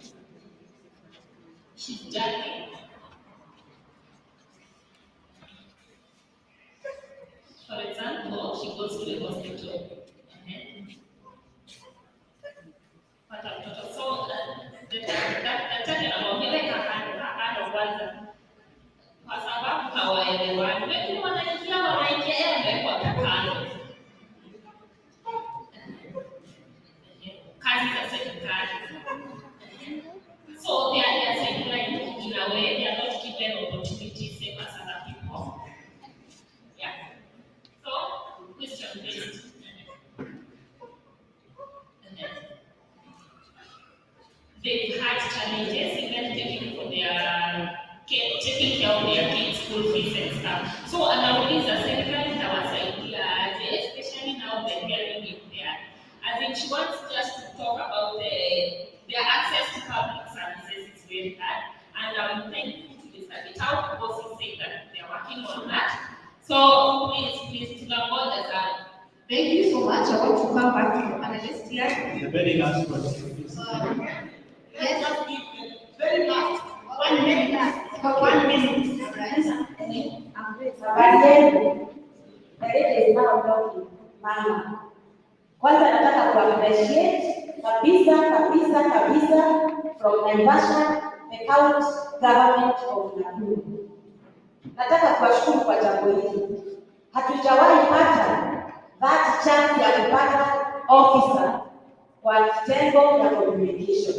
She's Jackie. For example, she goes to the hospital. So daktari anaongelea kakano kwanza. Kwa sababu hawaelewani. Wewe wanaingia kwa kakano. Kazi za serikali. So they are sidelined in a way, they are not given opportunities same as other people. Yeah. So, question based. They've had challenges even taking care of their kids' school fees and stuff. So, anauliza serikali itawasaidia aje, especially now the hearing is there. As in, she wants just to talk about their access to public services is very bad. And I'm thankful to Mr. Gitau because he said that they're working on that. So please, to the board as Thank you so much. I want to come back to the panelists here. The very last one. Let's just give the very last 1 minute. For 1 minute. Habari yenu. Is now talking. Mama. Kwanza nataka kuappreciate kabisa from Naivasha, the county government of Nakuru. Nataka kuwashukuru kwa jambo hili. Hatujawahi pata that chance ya kupata officer kwa kitengo ya communication.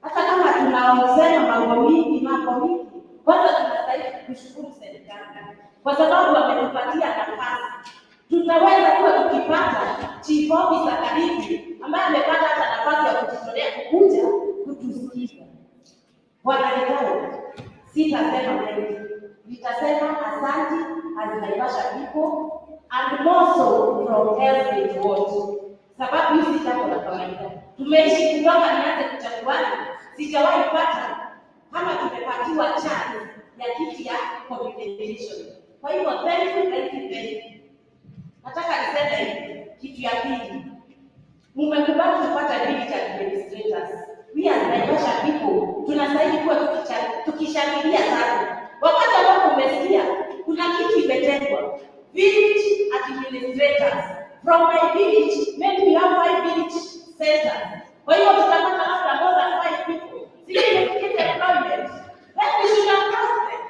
Hata kama tunaosema mambo mingi, kwanza tunastahili kushukuru serikali kwa sababu wametupatia nafasi. Tutaweza kuwa tukipata chief officer karibu ambaye amepata hata nafasi ya kujitolea kukuja kutusikiza. Bwana Gitau, sitasema mengi. Nitasema asante as Naivasha people and more so from Hell's Ward. Sababu hii si jambo la kawaida. Tumeishi kutoka nianze kuchaguana, sijawahi pata kama tumepatiwa chance ya kiti ya communication. Kwa hivyo thank you. Nataka niseme kitu ya pili. Mmekubali kupata village administrators. We as Naivasha people tunastahili kuwa tukishangilia sana. Wakati ambapo umesikia kuna kitu imetengwa, village administrators from my village, maybe we have 5 village centers. Kwa hiyo tutapata labda more than 5 people. Significant employment. Then we should approach them.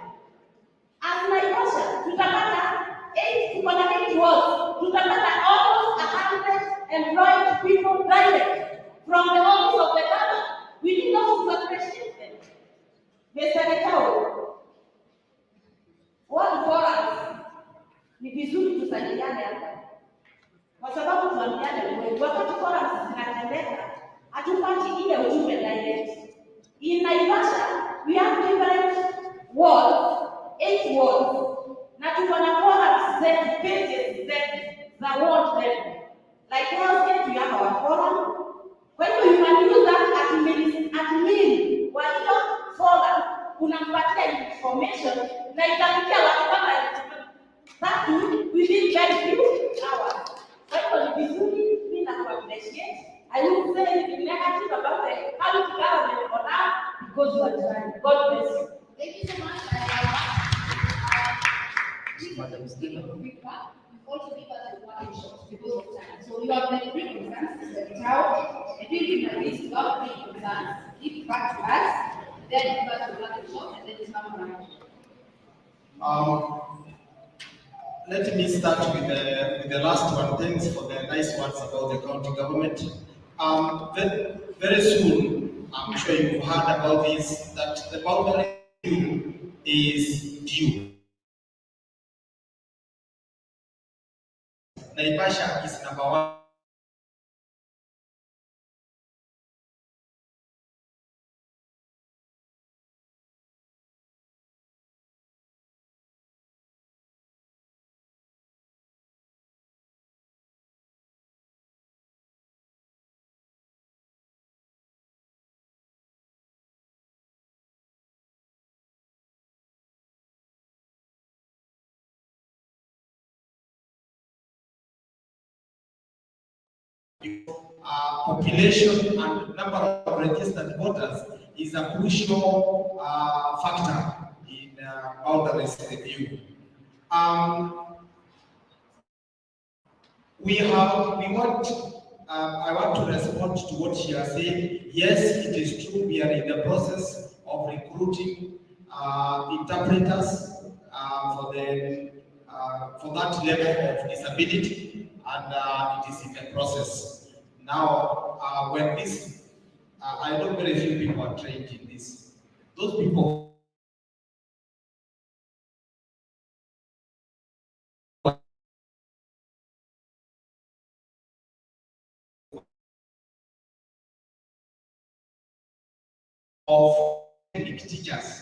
As Naivasha, tutapata 8 to 8 wards. Tutapata almost 100 employed people direct from the office of the government. We need also to appreciate them. Mr. Gitau, World Forum ni vizuri tusaidiane hapa, kwa sababu tuambiane ukweli. Wakati forum zinatendeka, hatupati ile ujumbe direct. In Naivasha, we have different wards, 8 wards, na tuko na forums zetu, pages zetu za ward level. Like Hell's we have our forum. Kwa hiyo you can use that admin wa hiyo forum, unampatia information na itafikia watu kama that within very few hours. Kwa hiyo ni vizuri mimi na kuappreciate. I will say anything negative about the county government for now because you are trying. God bless you. Thank you so much. Madam Stella. Also because of workshops, because of time. So you have been three concerns, Mr. Gitau. If you give a list, you have 3 concerns. Give it back to us, then you go to workshop, and then you come around. Let me start with the last one. Thanks for the nice ones about the county government. Very soon, I'm sure you've heard about this, that the boundary is due. Naivasha is number 1. Population and number of registered voters is a crucial factor in boundaries review. I want to respond to what she has said. Yes, it is true. We are in the process of recruiting interpreters for that level of disability, and it is in the process. Now, when this, I know very few people are trained in this. Those people of teachers,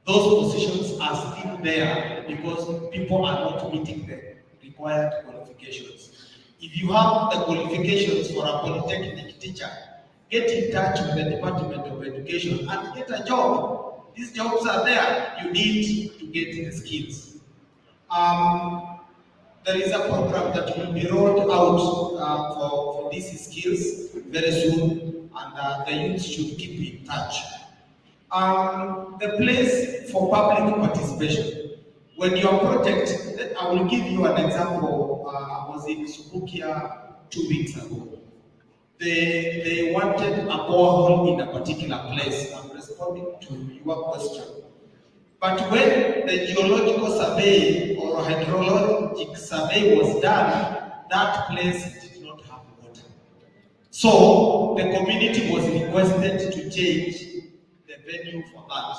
those positions are still there because people are not meeting the required qualifications. If you have the qualifications for a polytechnic teacher, get in touch with the Department of Education and get a job. These jobs are there. You need to get the skills. There is a program that will be rolled out for these skills very soon, and the youth should keep in touch. The place for public participation. When your project, I will give you an example. I was in Subukia 2 weeks ago. They wanted a borehole in a particular place. I'm responding to your question. But when the geological survey or hydrologic survey was done, that place did not have water. So the community was requested to change the venue for that.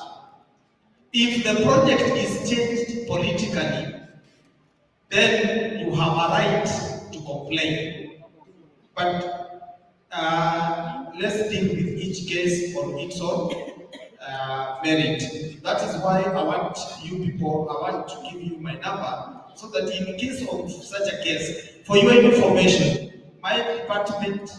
If the project is changed politically, then you have a right to complain. But let's deal with each case on its own merit. That is why I want to give you my number, so that in case of such a case, for your information, my department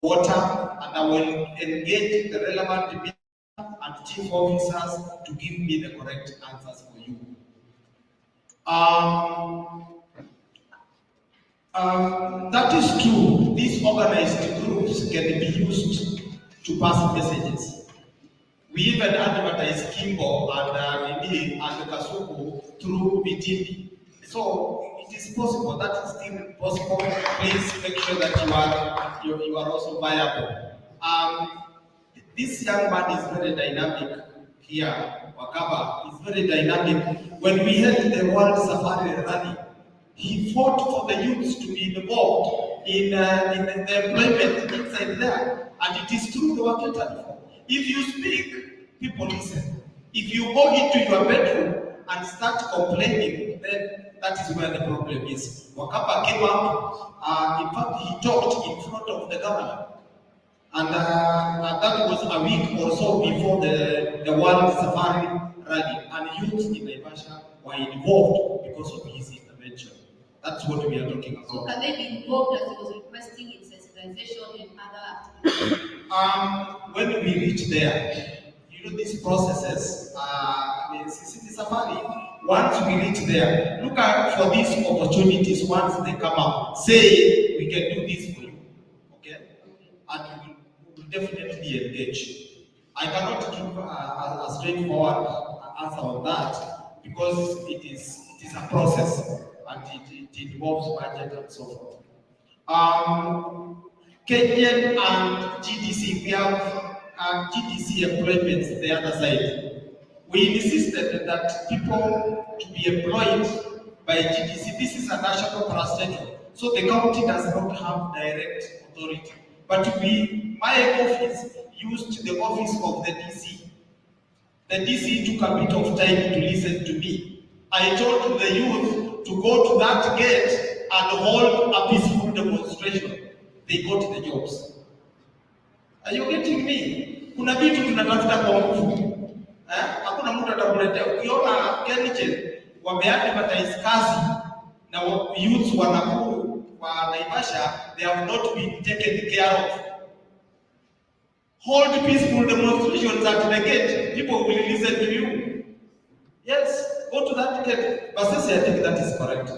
water, and I will engage the relevant minister and chief officers to give me the correct answers for you. That is true. These organized groups can be used to pass messages. We even advertise Kimbo and Kasuku through BTP. So it is possible. That is still possible. Please make sure that you are also viable. This young man is very dynamic here. Wakaba is very dynamic. When we held the World Safari Rally, he fought for the youths to be involved in the employment inside there. And it is true they were catered for. If you speak, people listen. If you go into your bedroom and start complaining, then that is where the problem is. Wakapa came up, in fact, he talked in front of the governor. And that was a week or so before the World Safari Rally. And youth in Naivasha were involved because of his intervention. That's what we are talking about. So can they be involved as he was requesting in sensitization and other activities? When we reach there, you know these processes, city safari, once we reach there, look out for these opportunities once they come up. Say, we can do this for you, okay? And we will definitely engage. I cannot give a straightforward answer on that because it is a process and it involves budget and so forth. Kenyan and GDC, we have GDC employments the other side. We insisted that people to be employed by GDC, this is a national parastatal, so the county does not have direct authority. But my office used the office of the DC. The DC took a bit of time to listen to me. I told the youth to go to that gate and hold a peaceful demonstration. They got the jobs. Are you getting me? Kuna vitu tunatafuta kwa nguvu. Hakuna mtu atakuletea. Ukiona Kenichen wameadvertise kazi na youths wa Nakuru wa Naivasha, they have not been taken care of. Hold peaceful demonstrations at the gate. People will listen to you. Yes, go to that gate. But I think that is correct.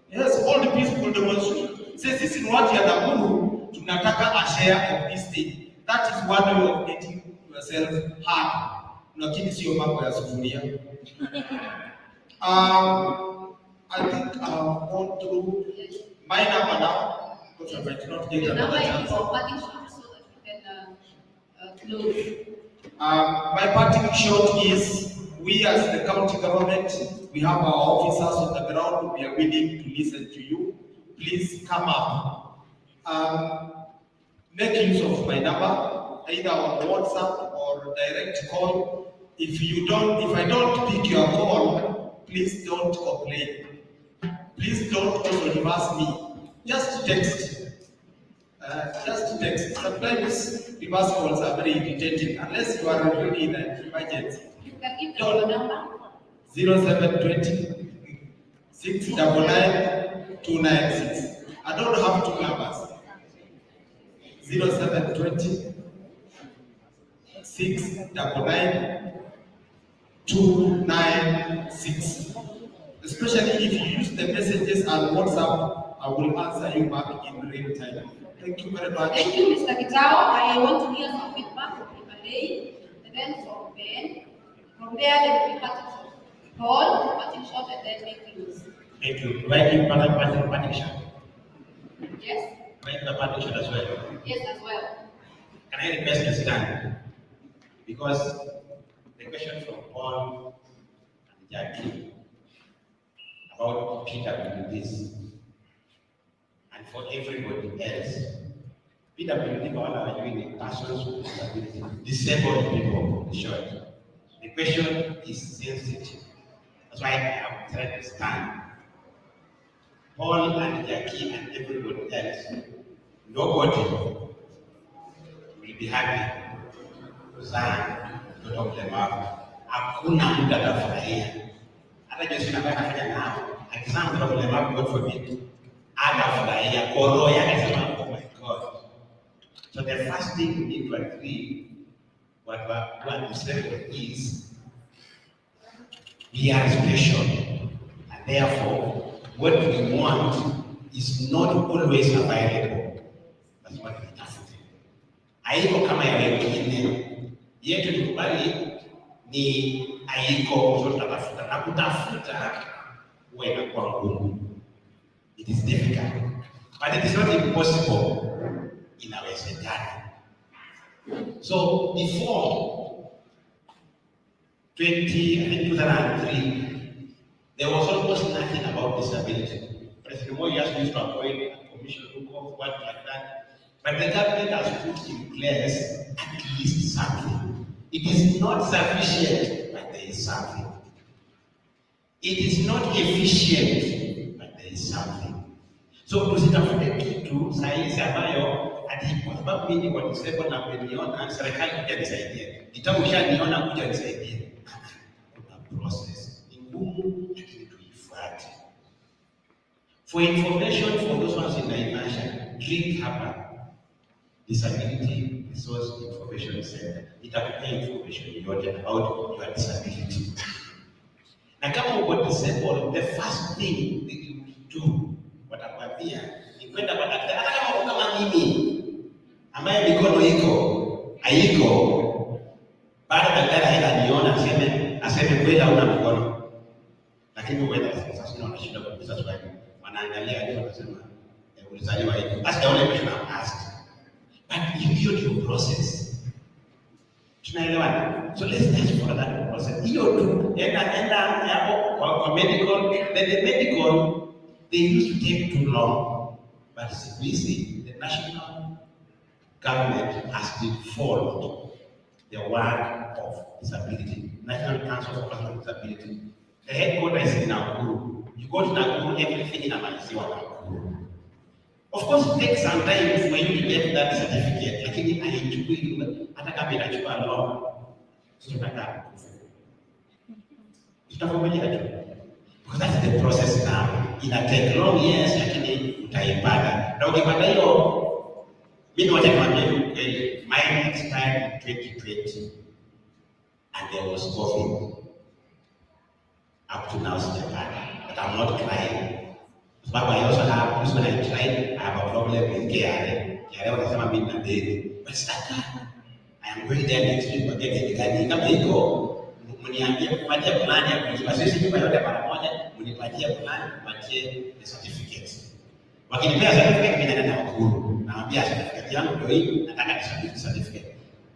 Yes, hold peaceful demonstrations. Say this is what you are Nakuru, tunataka a share of this thing. That is one way of getting yourself hard. Lakini sio mambo ya sufuria. I think I've gone through my number now because I might not get another chance. My parting shot is, we as the county government, we have our officers on the ground, we are willing to listen to you. Please come up. Make use of my number, either on WhatsApp or direct call. If I don't pick your call, please don't complain. Please don't also reverse me. Just text. sometimes reverse calls are very irritating unless you are really in an emergency. You can give the phone number. 0720 699 296. I don't have two numbers. 0720 699 296. Especially if you use the messages and WhatsApp, I will answer you back in real time. Thank you very much. Thank you, Mr. Gitao. I want to hear some feedback from Ibalei, and then from Ben. From there, there will be Paul, parting shot, and then make use. Thank you. Do I give parting shot? Yes? Do I give a parting shot as well? Yes, as well. Can I request to stand? Because the question from Paul and Jackie about PWDs and for everybody else, PWD are doing persons with disability, disabled people, in short. The question is sensitive. That's why I have tried to stand. Paul and Jackie and everybody else, nobody will be happy kuzaa mtoto mlemavu. Hakuna mtu atafurahia. Hata Yesu anafanya nao. Akizaa mtoto mlemavu, God forbid, atafurahia. Koro yake sema, oh my God. So the first thing we need to agree what disabled is, we are special, and therefore what we want is not always available. That's what we have to do. Haiko kama ya wengine. Yetu tukubali ni haiko, so tutatafuta. Na kutafuta huwa inakuwa ngumu. It is difficult, but it is not impossible. Inawezekana. So before 2003, there was almost nothing about disability. President Moi used to appoint a commission to go what like that. But the government has put in place at least something. It is not sufficient, but there is something. It is not efficient, but there is something. So tusitafute kitu sahizi ambayo ati kwa sababu mimi niko disabled na mmeniona serikali kuja nisaidie. Nitamshaniona kuja nisaidie. Kuna process. Ni ngumu lakini tuifuate. For information for those ones in Naivasha, drink hapa. Disability Resource Information Center. Itakupea information yote about your disability. Na kama uko disabled, the first thing that you do, watakwambia ni kwenda kwa daktari. Hata kama uko kama mimi ambaye mikono iko haiko, baada daktari aenda niona aseme kweli hauna mikono, lakini wewe sasa unashinda kuuliza swali, wanaangalia ndio wanasema ulizaliwa hivi. That's the only question I'm asked. But hiyo ndio process. Tunaelewana? So let's just follow that process. Hiyo tu enda hapo kwa medical, then the medical they used to take too long. But we see the national government has defaulted the work of disability. National Council for Persons with Disability. The headquarters is in Nakuru. You go to Nakuru, everything in Amaliziwa Nakuru. Of course, it takes some time for you to get that certificate. Lakini haichukui hata kama inachukua long. Sio nataka. Tutavumilia tu. Because that's the process now. Ina take long years lakini utaipata. Na ukipata hiyo, mimi wacha niwaambie kweli, mine expired in 2020 and there was COVID. Up to now sijapata. But I'm not crying. But I also have, when I tried, I have a problem with KRA. KRA wanasema mimi na deni. But sitaka. I am going there next week kwa gani gani. Kama iko, mniambie kupatia plan ya kulipa. Sisi nyumba yote mara moja, mnipatie plan, kupatie the certificate. Wakinipea certificate mimi naenda Nakuru. Naambia certificate yangu ndio hii, nataka disability certificate.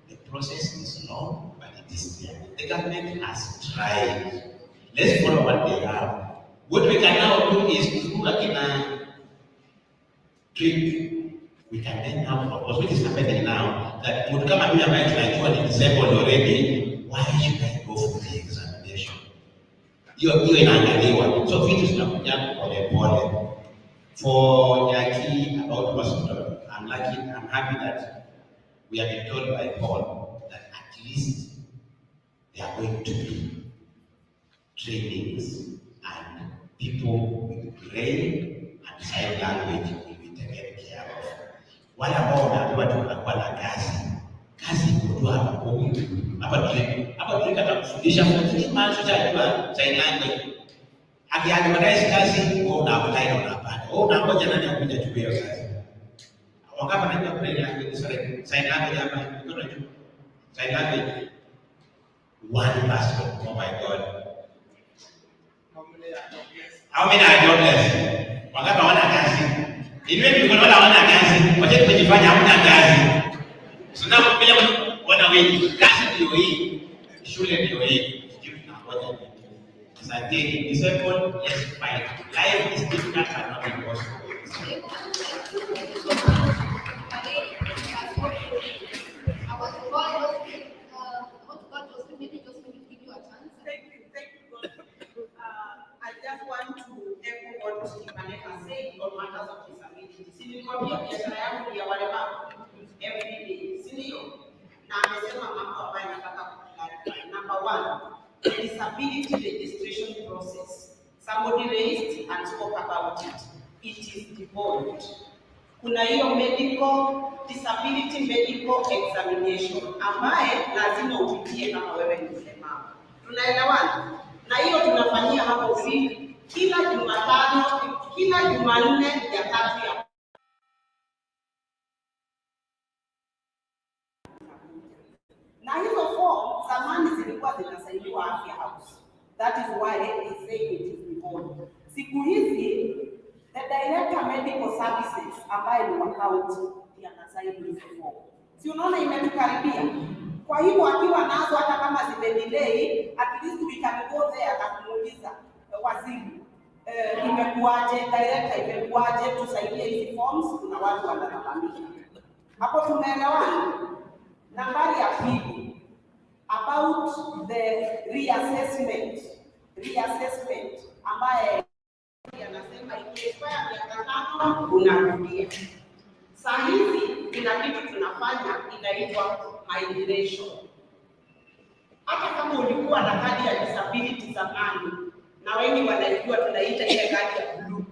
The process is long, but it is there. The government has tried. Let's follow what they have. What we can now do is through a trick, we can then now propose, which is happening now, that would come and be like disabled already, why should I go for the examination? You're inaangaliwa. So vitu zinakuja pole. For Jackie about hospital, I'm happy that we have been told by Paul that at least there are going to be trainings and people with brain and sign language will be taken care of. Wale ambao wanaambiwa tunakuwa na kazi iko tu hapa kwa huyu. Hapa tulika kufundisha for 3 months utajua sign language. Akiadvertise kazi wewe una-apply na unapata. Wewe unangoja nani akuja chukue hiyo kazi. Wangapi wanajua brain language, sorry, sign language hapa? Niko najua. Sign language. 1%. Oh my God. How many are jobless? Wangapi hawana kazi? Niwe niko naona hawana kazi. Wacha tujifanye hamna kazi. Sina kupia wana wengi. Kazi ndio hii. Shule ndio hii. Sijui tunangoja nini. Asanteni. Disciple, let's fight. Life is difficult and not impossible. I just want to echo what Jumuika said on matters of disability. Sinikwambia biashara yangu ya walemavu every day, si ndio? Na amesema mambo ambayo nataka kuclarify. Number 1, the disability registration process. Somebody raised and spoke about it. It is devolved. Kuna hiyo disability medical examination ambaye lazima upitie kama wewe ni mlemavu. Tunaelewana? Na hiyo tunafanyia hapo free kila Jumatano, kila Jumanne ya tatu ya na hizo form zamani zilikuwa zinasainiwa afya house. That is why they say it is involved. Siku hizi the director medical services ambaye ni wa county ndiye anasaini hizo form. Si unaona imetukaribia? Kwa hivyo akiwa nazo hata kama zimedelay, at least we can go there na kumuuliza waziri, imekuaje, director imekuaje, tusaidie hizi forms, kuna watu wanalalamika. Hapo tumeelewana. Nambari ya pili, about the reassessment ambaye anasema ikiexpire miaka 5 unarudia. Saa hizi kuna kitu tunafanya inaitwa migration. Hata kama ulikuwa na kadi ya disability zamani, na wengi wanaijua tunaita ile kadi ya blue.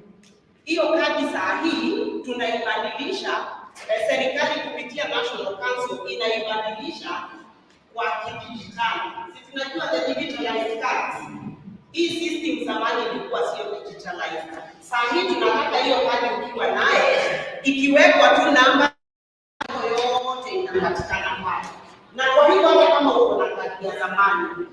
Hiyo kadi saa hii tunaibadilisha, serikali kupitia National Council inaibadilisha kwa kidijitali. Sisi tunajua the digitalized cards. Hii system zamani ilikuwa sio digitalized. Saa hii tunataka hiyo kadi ukiwa naye, ikiwekwa tu namba yote inapatikana pale. Na kwa hivyo hata kama uko na kadi ya zamani,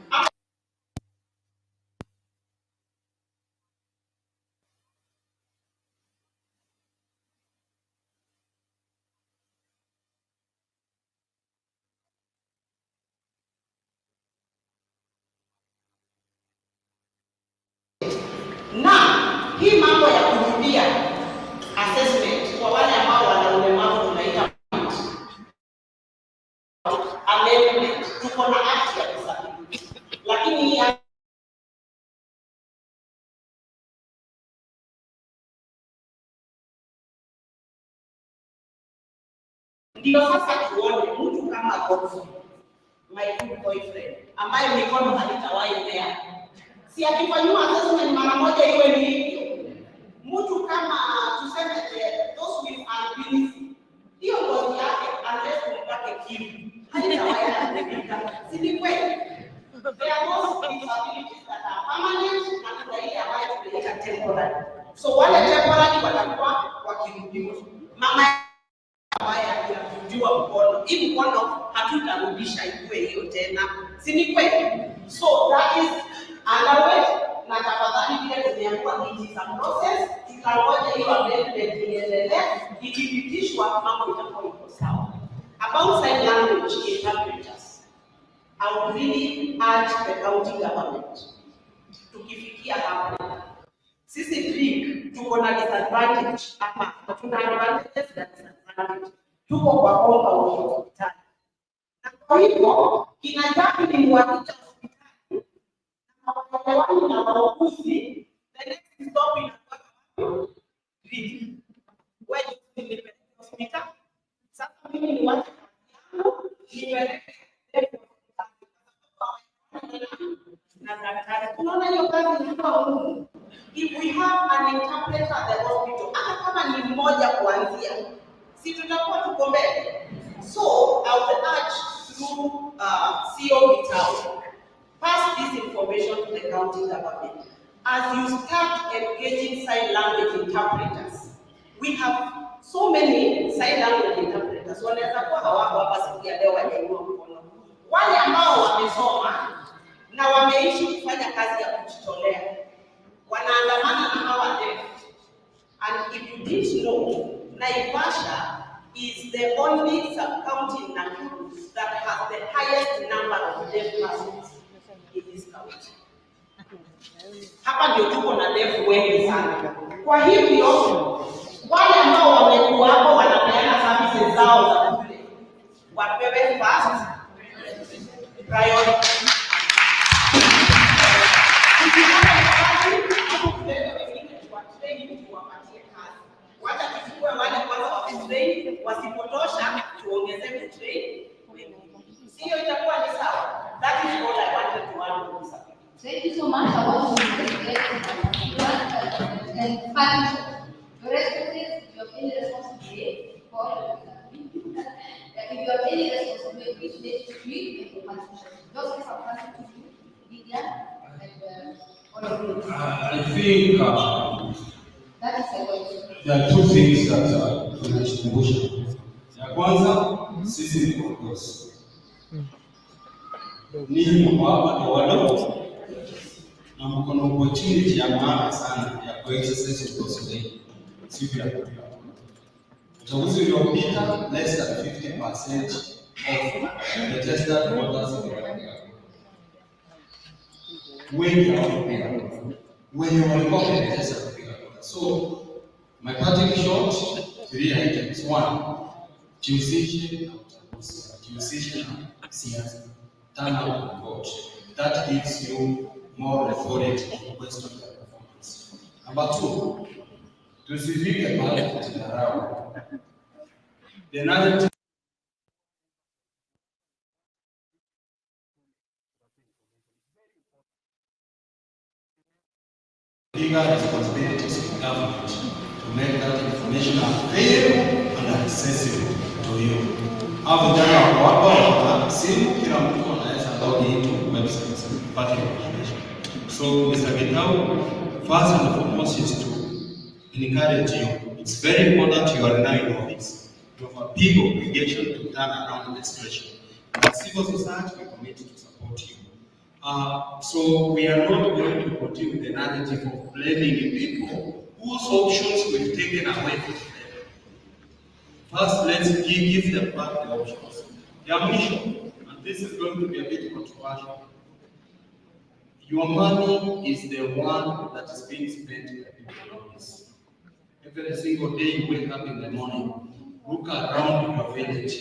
na hii mambo ya kurudia assessment kwa wale ambao wana ulemavu tunaita amendment, tuko na act ya disability, lakini hii ndio sasa tuone mtu kama Godfrey, my good boyfriend, ambaye mikono halitawahi mea, si akifanywa assessment mara moja iwe ni hivyo. Mtu kama tuseme those with albinism, hiyo ngozi yake unless umpake kitu haitawahi kurekebika. Si ni kweli? There are those disabilities that are permanent na kuna ile ambayo tunaita temporary. So wale temporary watakuwa wakirudiwa. Mama ambaye anarudiwa mkono, hii mkono hatutarudisha iwe hiyo tena. Si ni kweli? So that is underway, na tafadhali vile tumeambiwa it is a process, tutangoja hiyo amendment iendelee, ikipitishwa mambo itakuwa iko sawa. About sign language interpreters, I would really urge the county government, tukifikia hapo, sisi drink tuko na disadvantage hapa, tuna advantages na disadvantage. Tuko kwa compound ya hospitali. Na kwa hivyo inataka ni muhakikisha hospitali na wale na wauguzi, the next stop inakuwa drink. Wewe ni hospitali. Sasa mimi ni watu na daktari. Tunaona hiyo kazi inakuwa ngumu. If we have an interpreter at the hospital, hata kama ni mmoja kuanzia, si tutakuwa tuko mbele. So I would urge through CEO Gitau, pass this information to the county government. As you start engaging sign language interpreters, we have so many sign language interpreters. Wanaweza kuwa hawako hapa siku ya leo wanyanyua mkono. Wale ambao wamesoma na wameishi kufanya kazi ya kujitolea wanaandamana na hawa deaf. And if you didn't know, Naivasha is the only sub-county in Nakuru that has the highest number of deaf persons in this county. Hapa ndio tuko na deaf wengi sana. Kwa hivyo wale ambao wamekuwa hapo wanapeana services zao za bure wapewe first priority. Wacha tuchukue wale kwanza wa kutrain, wasipotosha tuongeze kutrain. Sio itakuwa ni sawa. That is all I wanted to add. Thank you so much. I want to and partnership. Your responsibility, if you have any responsibility for if you have any responsibility, which they should be in partnership. Just say some partnership to you, Lydia, and all of you. I think That is the way. there are two things that tunajikumbusha. Ya kwanza, sisi ni viongozi. Ninyi mko hapa ni wadogo na mko na opportunity ya maana sana ya kuexercise responsibility. Siku ya kupiga kura. Uchaguzi uliopita, less than 50% of the registered voters walipiga kura. Wengi hawakupiga kura. Wenye walikuwa wameregister kupiga kura. So my parting shot, 3 items. 1, jihusishe na uchaguzi. Jihusishe na siasa. Turn out and vote. That gives you more authority to question their performance. Number 2, tusifike mahali kujidharau. The narrative bigger responsibilities of the government to make that information available and accessible to you. Hapo jana wako hapa na simu, kila mtu anaweza log into websites kupata information. So Mr. Gitau, first and foremost is to encourage you. It's very important you are now in office. You have a big obligation to turn around the situation. As civil society, we commit to support you. So we are not going to continue the narrative of blaming people whose options we've taken away from them. First, let's give them back the options. Their mission, and this is going to be a bit controversial. Your money is the one that is being spent by people in office. Every single day you wake up in the morning, look around your village,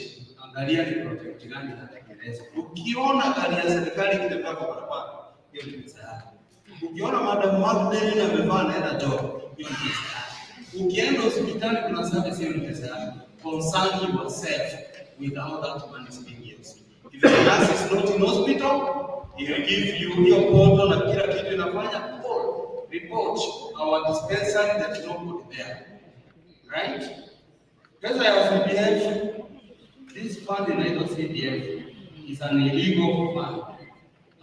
angalia ni project gani inatekelezwa. Ukiona gari ya serikali ikitembea kwa barabara, hiyo ni pesa yako. Ukiona Madam Magdalene amevaa naenda job, hiyo ni pesa yako. Ukienda hospitali kuna service, hiyo ni pesa yako. Concern yourself with how that money is being used. If the nurse is not in hospital, he will give you your portal na kila kitu inafanya call, report our dispensary that is not put there. Right? Pesa ya CDF, this fund inaitwa CDF is an illegal fund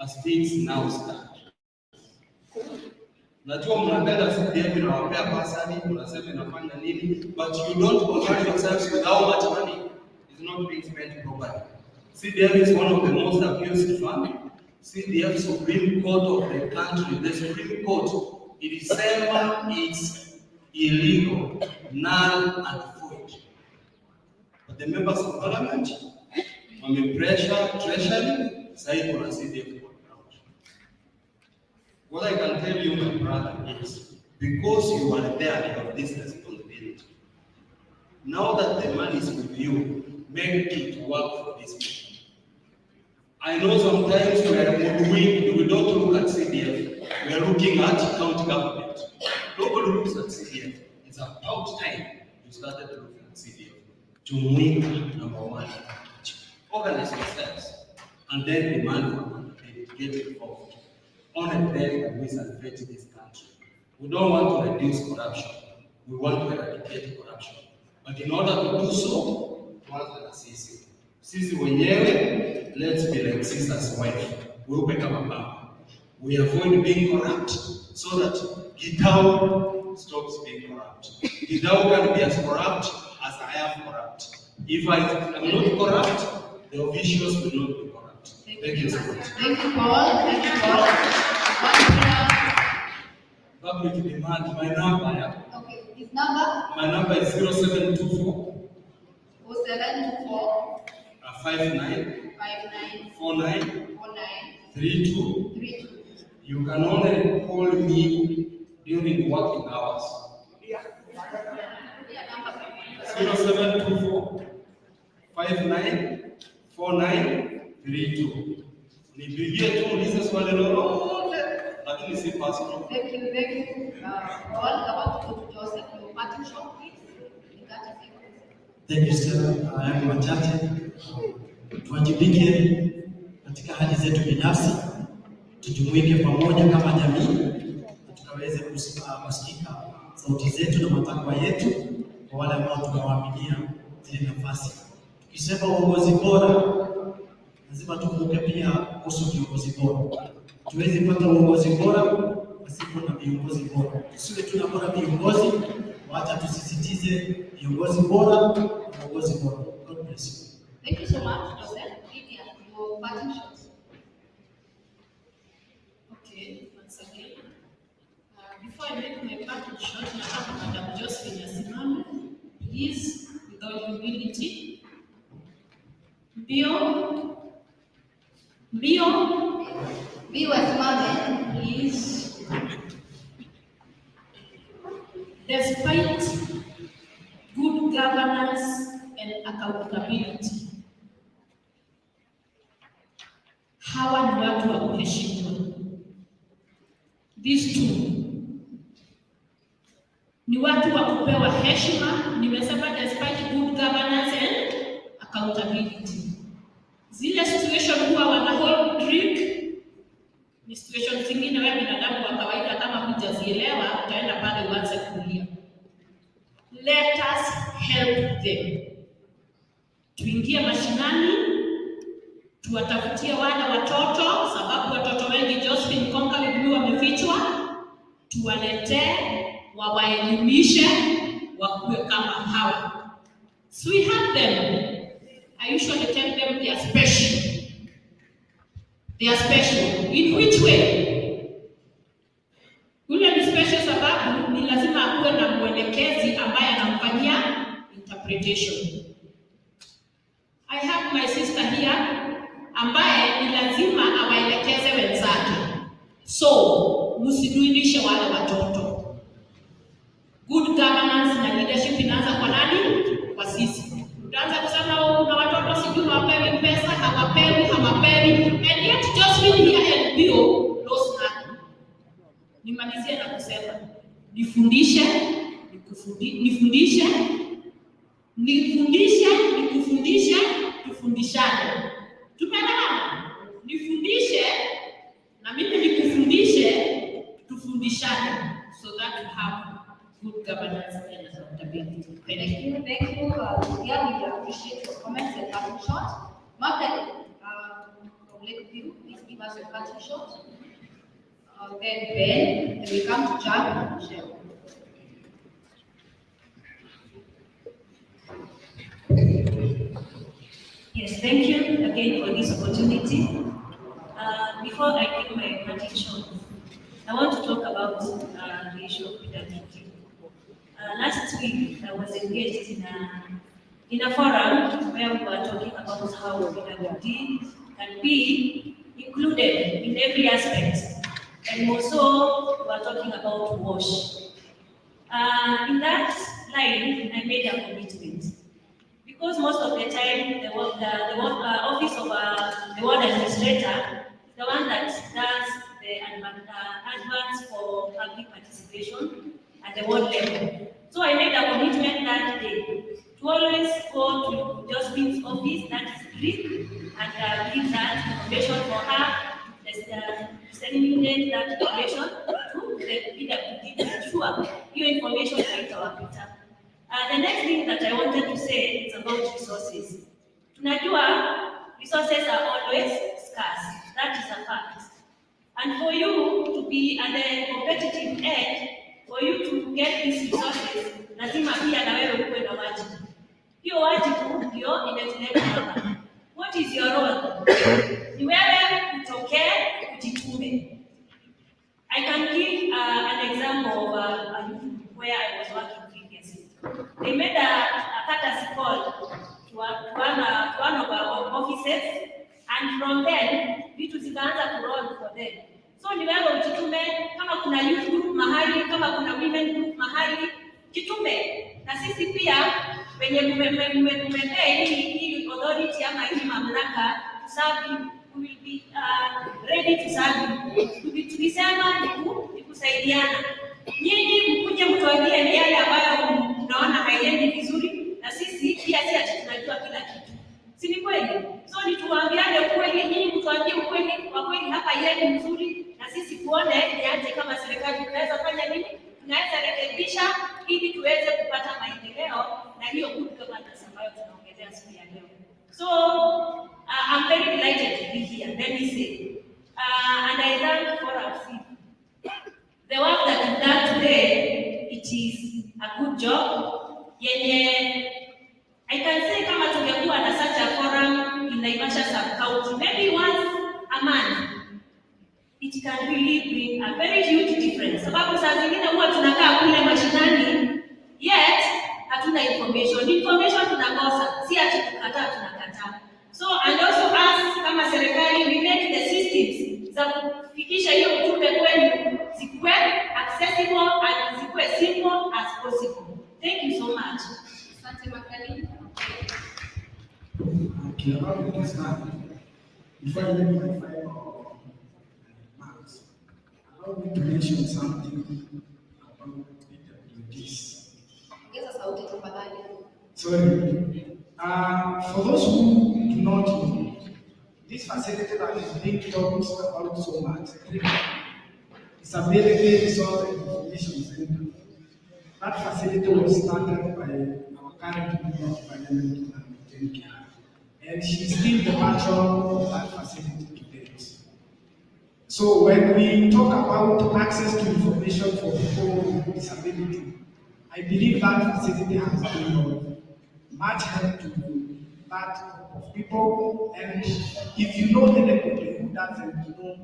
as things now stand. Najua mnapenda CDF inawapea basari, mnasema inafanya nini, but you don't concern yourselves with how much money is not being spent properly. CDF is one of the most abused funds. CDF Supreme Court of the country, the Supreme Court, it is it's illegal, null and void. But the members of parliament, pressure treasury, say for a CDF. What I can tell you, my brother, is because you are there, you have this responsibility. Now that the money is with you, make it work for this people. I know sometimes we don't look at CDF, we are looking at county government. Nobody looks at CDF. It's about time you started looking at CDF. Jumuika, number 1. organize yourselves, and then demand for accountability, get involved. On a day that we celebrate this country. We don't want to reduce corruption. We want to eradicate corruption. But in order to do so, tuanze na sisi. Sisi wenyewe, let's be like Caesar's wife. Weupe kama mama. We avoid being corrupt so that Gitau stops being corrupt. Gitau can be as corrupt as I am corrupt. If I am not corrupt, the officials will not be corrupt. Thank you so much. Thank you, Paul. Thank you, Paul. Public demand, my number, yeah? Okay, his number? My number is 0724 0724 59 59 49 49 32. 32. You can only call me during working hours. 0724 59 49 32. Nipigie tu ulize swali lolote, lakini si personal. Thank you, thank you. Paul, I want to go to Joseph. Your parting shot, please. In 30 seconds. Thank you, Stella. Yangu machache, tuwajibike katika hali zetu binafsi, tujumuike pamoja kama jamii, na tukaweze kusikika sauti zetu na matakwa yetu kwa wale ambao tunawaaminia zile nafasi. Tukisema uongozi bora, lazima tukumbuke pia kuhusu viongozi bora. Tuwezi pata uongozi bora pasipo na viongozi bora. Tusiwe tuna bora viongozi, wacha tusisitize viongozi bora na uongozi bora. God bless you. Thank you so much, Joseph. Lydia, your parting shots. Okay, once again. Before I make my parting shot, nataka Madam Josephine asimame. Please, without humility. Mbio asimame. Please. Despite good governance and accountability, hawa ni watu wa kuheshimiwa. These two ni watu wa kupewa heshima. Nimesema despite good governance and accountability. Zile situation huwa wana hold trick ni situation zingine wewe binadamu wa kawaida kama hujazielewa utaenda pale uanze kulia. Let us help them. Tuingie mashinani, tuwatafutie wale watoto, sababu watoto wengi Josephine Konka Wigulu wamefichwa, tuwaletee, wawaelimishe, wakuwe kama hawa. So we have them. I usually tell them they are special. They are special. In which way? Ule ni special sababu ni lazima akuwe na mwelekezi ambaye anamfanyia interpretation. I have my sister here ambaye ni lazima awaelekeze wenzake. So, msiduinishe wale watoto. Good governance na leadership inaanza kwa nani? Kwa sisi. Utaanza kusema kuna watoto sijui hawapewi pesa, hawapewi. And yet Josephine here and Bio knows nothing. Nimalizie na kusema nifundishe, tufundishane. Tumeelewana? Nifundishe na mimi nikufundishe, tufundishane so that we have good governance and accountability. Thank you. Thank you. Yeah, we appreciate your comments and parting shot. Magdalene, from Lakeview, please give us your parting shot. Then Ben, and we come to Chapte and Michelle. Yes, thank you again for this opportunity. Before I give my parting shot, I want to talk about the issue of pedagogy. Last week, I was engaged in a forum where we were talking about how pedagogy can be included in every aspect, and also we were talking about WASH. In that line, I made a commitment. Because most of the time, the office of the ward administrator is the one that does the advance for public participation at the ward level. So I made a commitment that day to always go to Joseph's office, that is Greek, and give that information for her, disseminate that information to the PWD to ensure your information is our Peter. The next thing that I wanted to say is about resources. Tunajua resources are always scarce. That is a fact. And for you to be at the competitive edge, for you to get these resources, lazima pia na wewe uwe na wajibu. Hiyo wajibu ndio imetuleta hapa. What is your role? Ni wewe utokee, ujitume. I can give an example of where I was working previously. They made a courtesy call to one of our offices, and from then, vitu zikaanza kuroll for them. So ni wewe ujitume, kama kuna youth group mahali, kama kuna women group mahali, jitume. Na sisi pia, wenye mmepea hii authority ama hii mamlaka, to serve you, we will be ready to serve you. Tukisema ni kusaidiana. Nyinyi mkuje mtuambie ni yale ambayo mnaona haiendi vizuri, na sisi pia si ati tunajua kila kitu. Si ni kweli? So ni tuambiane kweli, nyinyi mtuambie ukweli, kwa kweli hapa haiendi mzuri, na sisi tuone niaje kama serikali tunaweza fanya nini? Tunaweza rekebisha ili tuweze kupata maendeleo na hiyo good governance ambayo tunaongelea siku ya leo. So I'm very delighted to be here. Let me say, and I thank for our seat. The work that you've done today, it is a good job. Yenye, I can say kama tungekuwa na such a forum in Naivasha sub-county, maybe once a month, it can really bring a very huge difference. Sababu saa zingine huwa tunakaa kule mashinani, yet hatuna information. Information tunakosa, si ati tunakataa. So, and also us kama serikali, we make the systems za kufikisha hiyo ujumbe kwenu zikuwe accessible and zikuwe simple as possible. Thank you so much. Asante Magdalene. Okay, about this now, before I make my final remarks, allow me to mention something about PWDs. Ongeza sauti tafadhali. Sorry. For those who do not know, this facility that is being talked about so much, it's a very resource information center. That facility was started by our current member of parliament, and she's still the patron of that facility to date. So when we talk about access to information for people with disability, I believe that facility has been much help to that group of people. And if you know anybody who doesn't know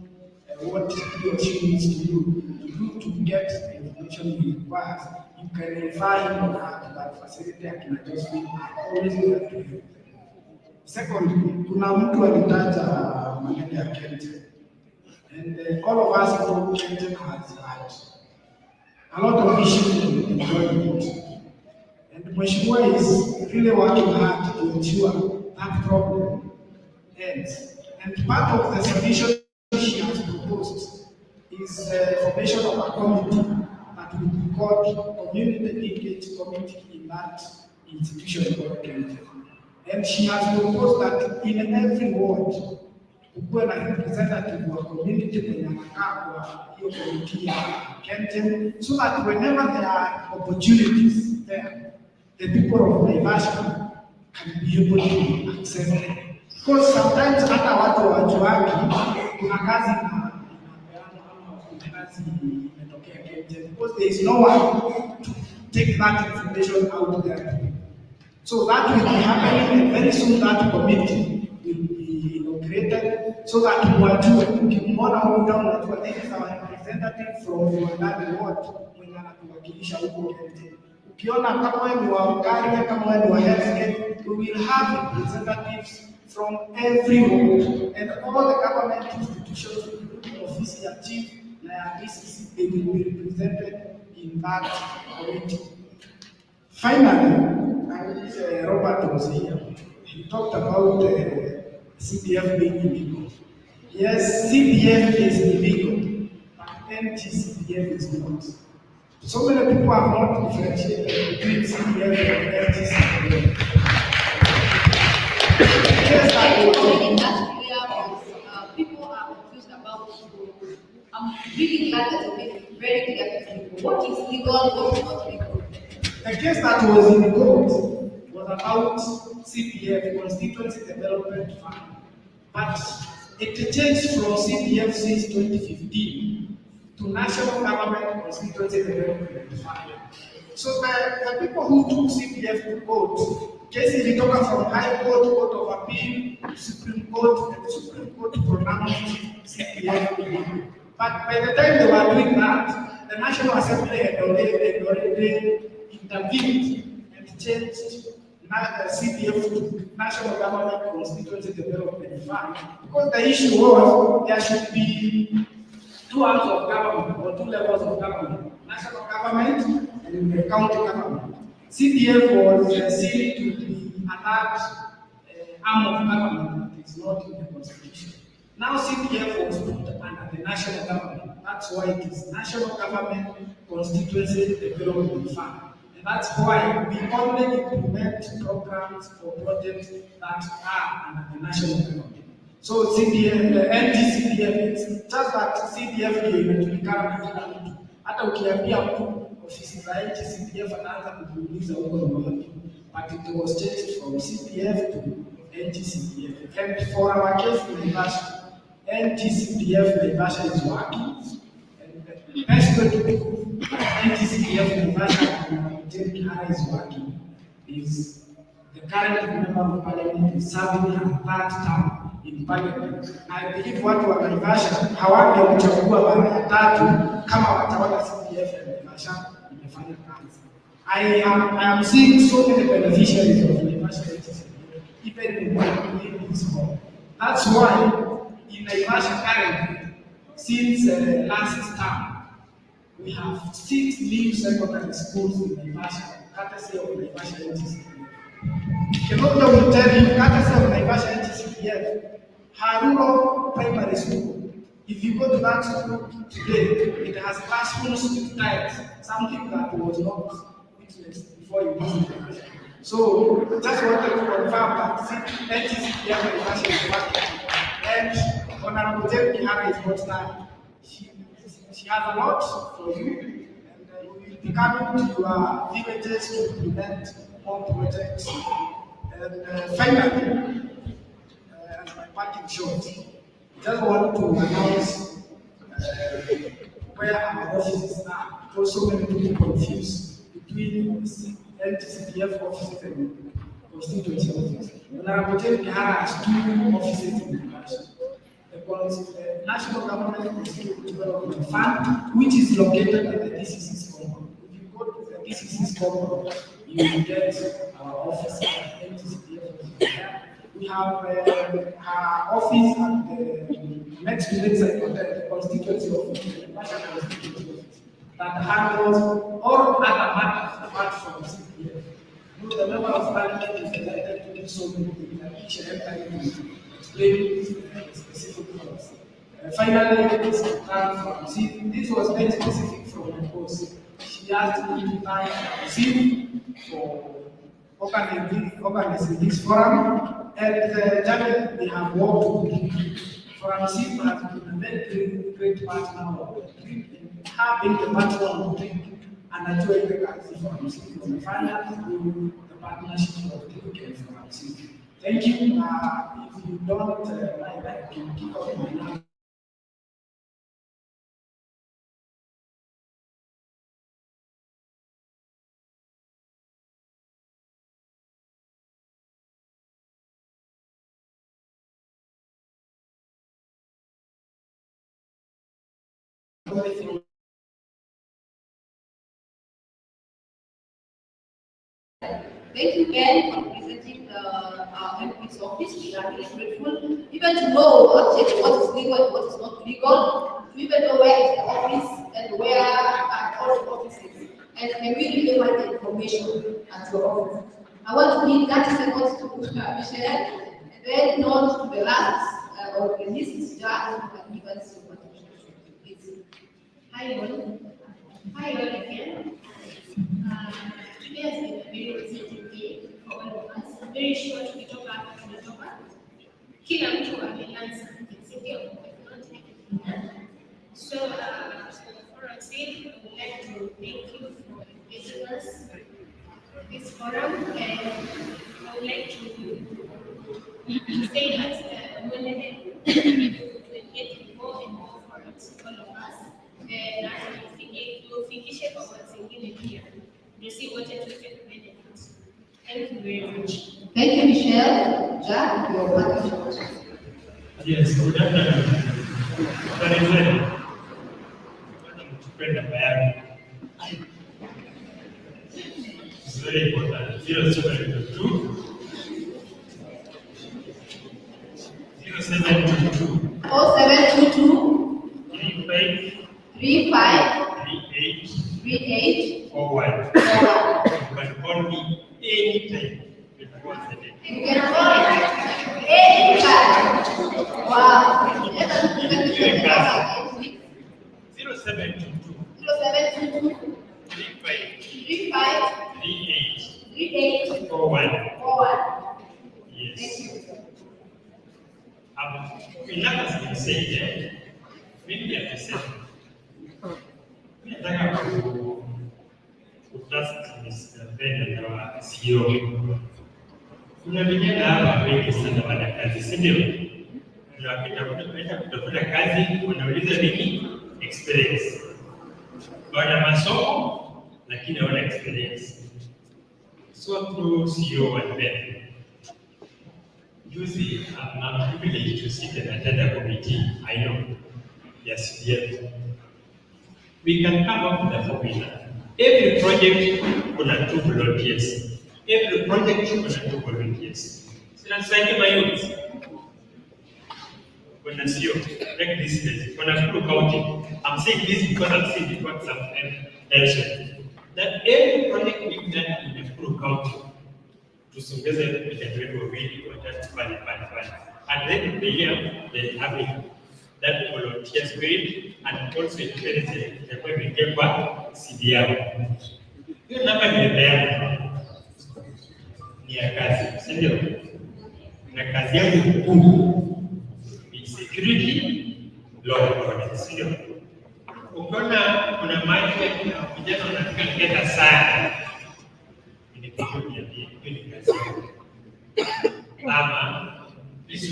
what he or she needs to do to get the information he requires, you can refer him or her to that facility. I can just be always there to help them. Secondly, kuna mtu alitaja maneno ya Chapte, and all of us know Chapte has had a lot of issues with employment, and Mheshimiwa is really working hard to ensure that problem ends. And part of the solution she has proposed is the formation of a committee that will be called Community Engaged Committee in that institution called Chapte. And she has proposed that in every ward, kukuwe na representative wa community mwenye anakaa kwa hiyo committee ya Chapte, so that whenever there are opportunities there, the people of Naivasha can be able to access them. Because sometimes hata watu wajuaki kuna kazi na kazi imetokea Chapte, because there is no one to take that information out there. So that will be happening, and very soon that committee will be inaugurated, so that wajue, ukimwona huyu unajua this is our representative from Wandani ward mwenye anatuwakilisha huko Chapte. Ukiona kama wewe ni wa Ukaria, kama wewe ni wa Healthcare, we will have representatives from every ward, and all the government institutions, including office ya chief na ya DCC, they will be represented in that committee. Finally, I wish Robert was here. He talked about CDF being illegal. Yes, CDF is illegal, but NGCDF is not. So many people have not differentiated between CDF and NTCDF. Yes, people are confused about. I'm really glad that you made it very clear to people. What is legal, what is not legal? The case that was in court was about CPF, Constituency Development Fund, but it changed from CPF since 2015 to National Government Constituency Development Fund. So the people who took CPF to court, case ilitoka from High Court, Court of Appeal, Supreme Court, and Supreme Court pronounced CPF illegal. But by the time they were doing that, the National Assembly had already intervened and changed the CPF to National Government Constituency Development Fund, because the issue was there should be two arms of government or two levels of government, national government and the county government. CPF was seen to be another arm of government that is not in the constitution. Now CPF was put under the national government. That's why it is National Government Constituency Development Fund. And that's why we only implement programs or projects that are under the national government. So CDF, NTCDF, it's just that CDF ndio inajulikana na kila mtu. Hata ukiambia mtu ofisi za NTCDF anaanza kujiuliza huko ni wapi. But it was changed from CDF to NTCDF. And for our case in Naivasha, NTCDF Naivasha is working. And best way to prove NTCDF Naivasha is working is the current member of parliament is serving her third term in parliament. I believe watu wa Naivasha hawangemchagua mara ya tatu kama watawala CDF ya Naivasha imefanya kazi. I am seeing so many beneficiaries of Naivasha even in this hall. That's why in Naivasha currently, since last term, we have 6 new secondary schools in Naivasha, courtesy of Naivasha NTCDF. Kenodia will tell you, courtesy of Naivasha NTCDF, Harulo Primary School. If you go to that school today, it has classrooms with tiles, something that was not witnessed before you visit Naivasha. So, just wanted to confirm that NTCDF Naivasha is working. And Honorable Jen Kihara is not there. She has a lot for you, and we will be coming to your villages to implement more projects. And finally, as my parting shot, just want to announce where our offices are, because so many people confused between NTCDF offices and constituency offices. Honorable Jen Kihara has 2 offices in the country. The National Government Constituency Development Fund, which is located at the DCC's compound. If you go to the DCC's compound, you will get our office at NTCDF. We have our office at the next to Lakeside Hotel, the constituency office, the national constituency office, that handles all other matters apart from CPF. The member of parliament is elected to do so many things, and each and every time explain specific things. Finally, this was very specific from my boss. She asked me to thank Steve for organizing this forum, and the journey they have worked with. Forum Steve has been a very great partner of the drink, and having the partner of the drink, and I joined the country Forum Steve from the finance through the partnership of drink and Forum Steve. Thank you. If you don't mind, I can keep up my number. Thank you, Ben, for presenting our MP's office. We are really grateful, even to know actually what is legal and what is not legal, to even know where is the office and where are all the offices, and can we really find the information at your office. I want to give 30 seconds to Michelle, and then not to the last or the least judge who can give us your contribution. Please. Hi, everyone. Hi all again. Today has been a very exciting day for all of us. I'm very sure tukitoka hapa tunatoka kila mtu amelearn something, si ndio? So for us here, I would like to thank you for inviting us for this forum, and I would like to say that when we get more and more forums, all of us, na tufikishe kwa watu wengine pia, ndio si wote tuweze kubenefit. Thank you very much. Thank you, Michelle. Jack, your partnership. Yes, good afternoon. Karibuni. Kwanza mchukue namba yangu. It's very important. 0722 0722 38 41. You can call me anytime. You can call me anytime. Wow. 0722 35 38 41. 41. Yes. Enough has been said there. Maybe I can say. Nataka kutasa Mr. Ben na CEO. Kuna vijana hapa wengi sana wana kazi, si ndio? Tunapita kutafuta kazi, wanauliza nini? Experience. Wana masomo lakini hawana experience. So through CEO and Ben. Juzi, I'm privileged to sit and attend a committee, I know. Yes, yes. We can come up with a formula. Every project kuna 2 volunteers. Every project kuna 2 volunteers. Sinatusaidia mayouth. Kuna sio, like this case, kuna Nakuru County. I'm saying this because I've seen it work somewhere elsewhere. That every project we've done in Nakuru County, tusongeze vijana wetu wawili watatu pale. At the end of the year, they're having that volunteer spirit and also experience ya kwa vijana kwa CDR. Hiyo namba nimepeana ni ya kazi, si ndio? Na kazi yangu kuu ni security law enforcement, si ndio? Ukiona kuna mahali kuna vijana wanakeketa sana, ni kitu ya kazi. Ama this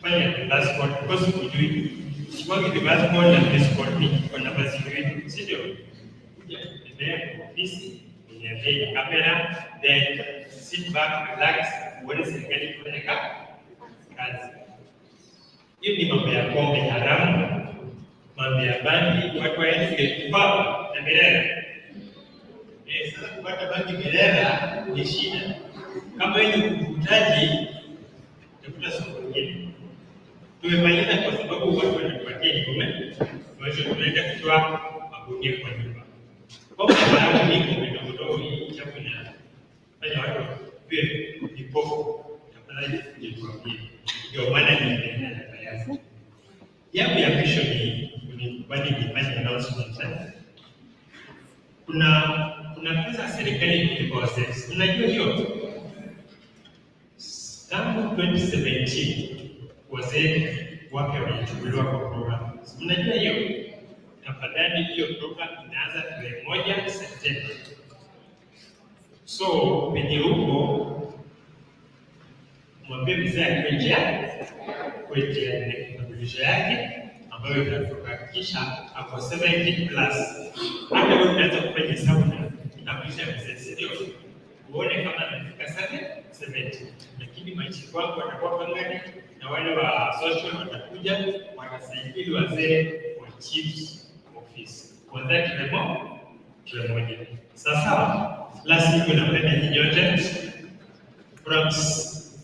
fanya passport because kujui siwangi the passport na passport ni kwa nafasi yetu, si ndio? Ndio ofisi ni kamera, then sit back, relax, uone serikali kufanya kazi. Hiyo ni mambo ya pombe haramu, mambo ya bangi, watu waende kupapa na milele. Sasa kupata bangi milele ni shida. Kama wewe ni mvutaji, utakuta soko nyingine. Tumemaliza kwa sababu watu wanatupatia document, tunaweza tunaenda kutoa magunia kwa nyumba. Kwa sababu ni kidogo hii chafu na fanya watu pia vipofu tafadhali nikuambie. Ndio maana ninaenda na tayari. Jambo ya mwisho ni bali nifanye announcement. Kuna pesa serikali ilipo assess. Unajua hiyo? Tangu 2017 wazee wake walichukuliwa kwa program. Unajua hiyo? Tafadhali hiyo program inaanza tarehe 1 Septemba. So penye huko mwambie mzee akija kwenye kitambulisho yake ambayo itahakikisha ako 70 plus. Hata wewe unaweza kufanya hesabu na kitambulisho ya mzee, sio? Uone kama anafika 70. Lakini maisha wako watakuwa pangani na wale wa social watakuja watasaidia wazee wa chiefs office. Kwa that tumemoja. Sasa last week napenda nyinyote from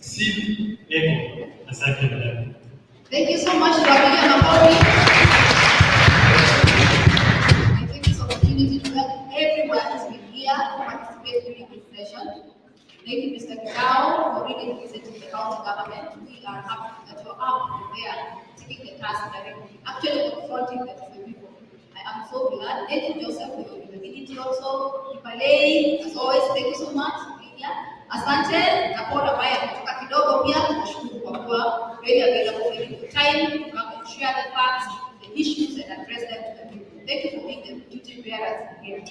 Steve Ego. Asante madam. Thank you so much, Rabia Napoli. I take this opportunity to thank everyone who's been here to participate during this session. Thank you, Mr. Kitao, for really representing the county government. We are happy that you're out there taking the task directly, actually confronting the people. I am so glad. Thank you, Joseph, for your availability also. Ipalei, as always, thank you so much. Lydia. Asante, na Paul ambaye ametoka kidogo pia, tunashukuru kwa kuwa very available, very good time, to come and share the facts, the issues, and address them to the people. Thank you for being the duty bearers here. To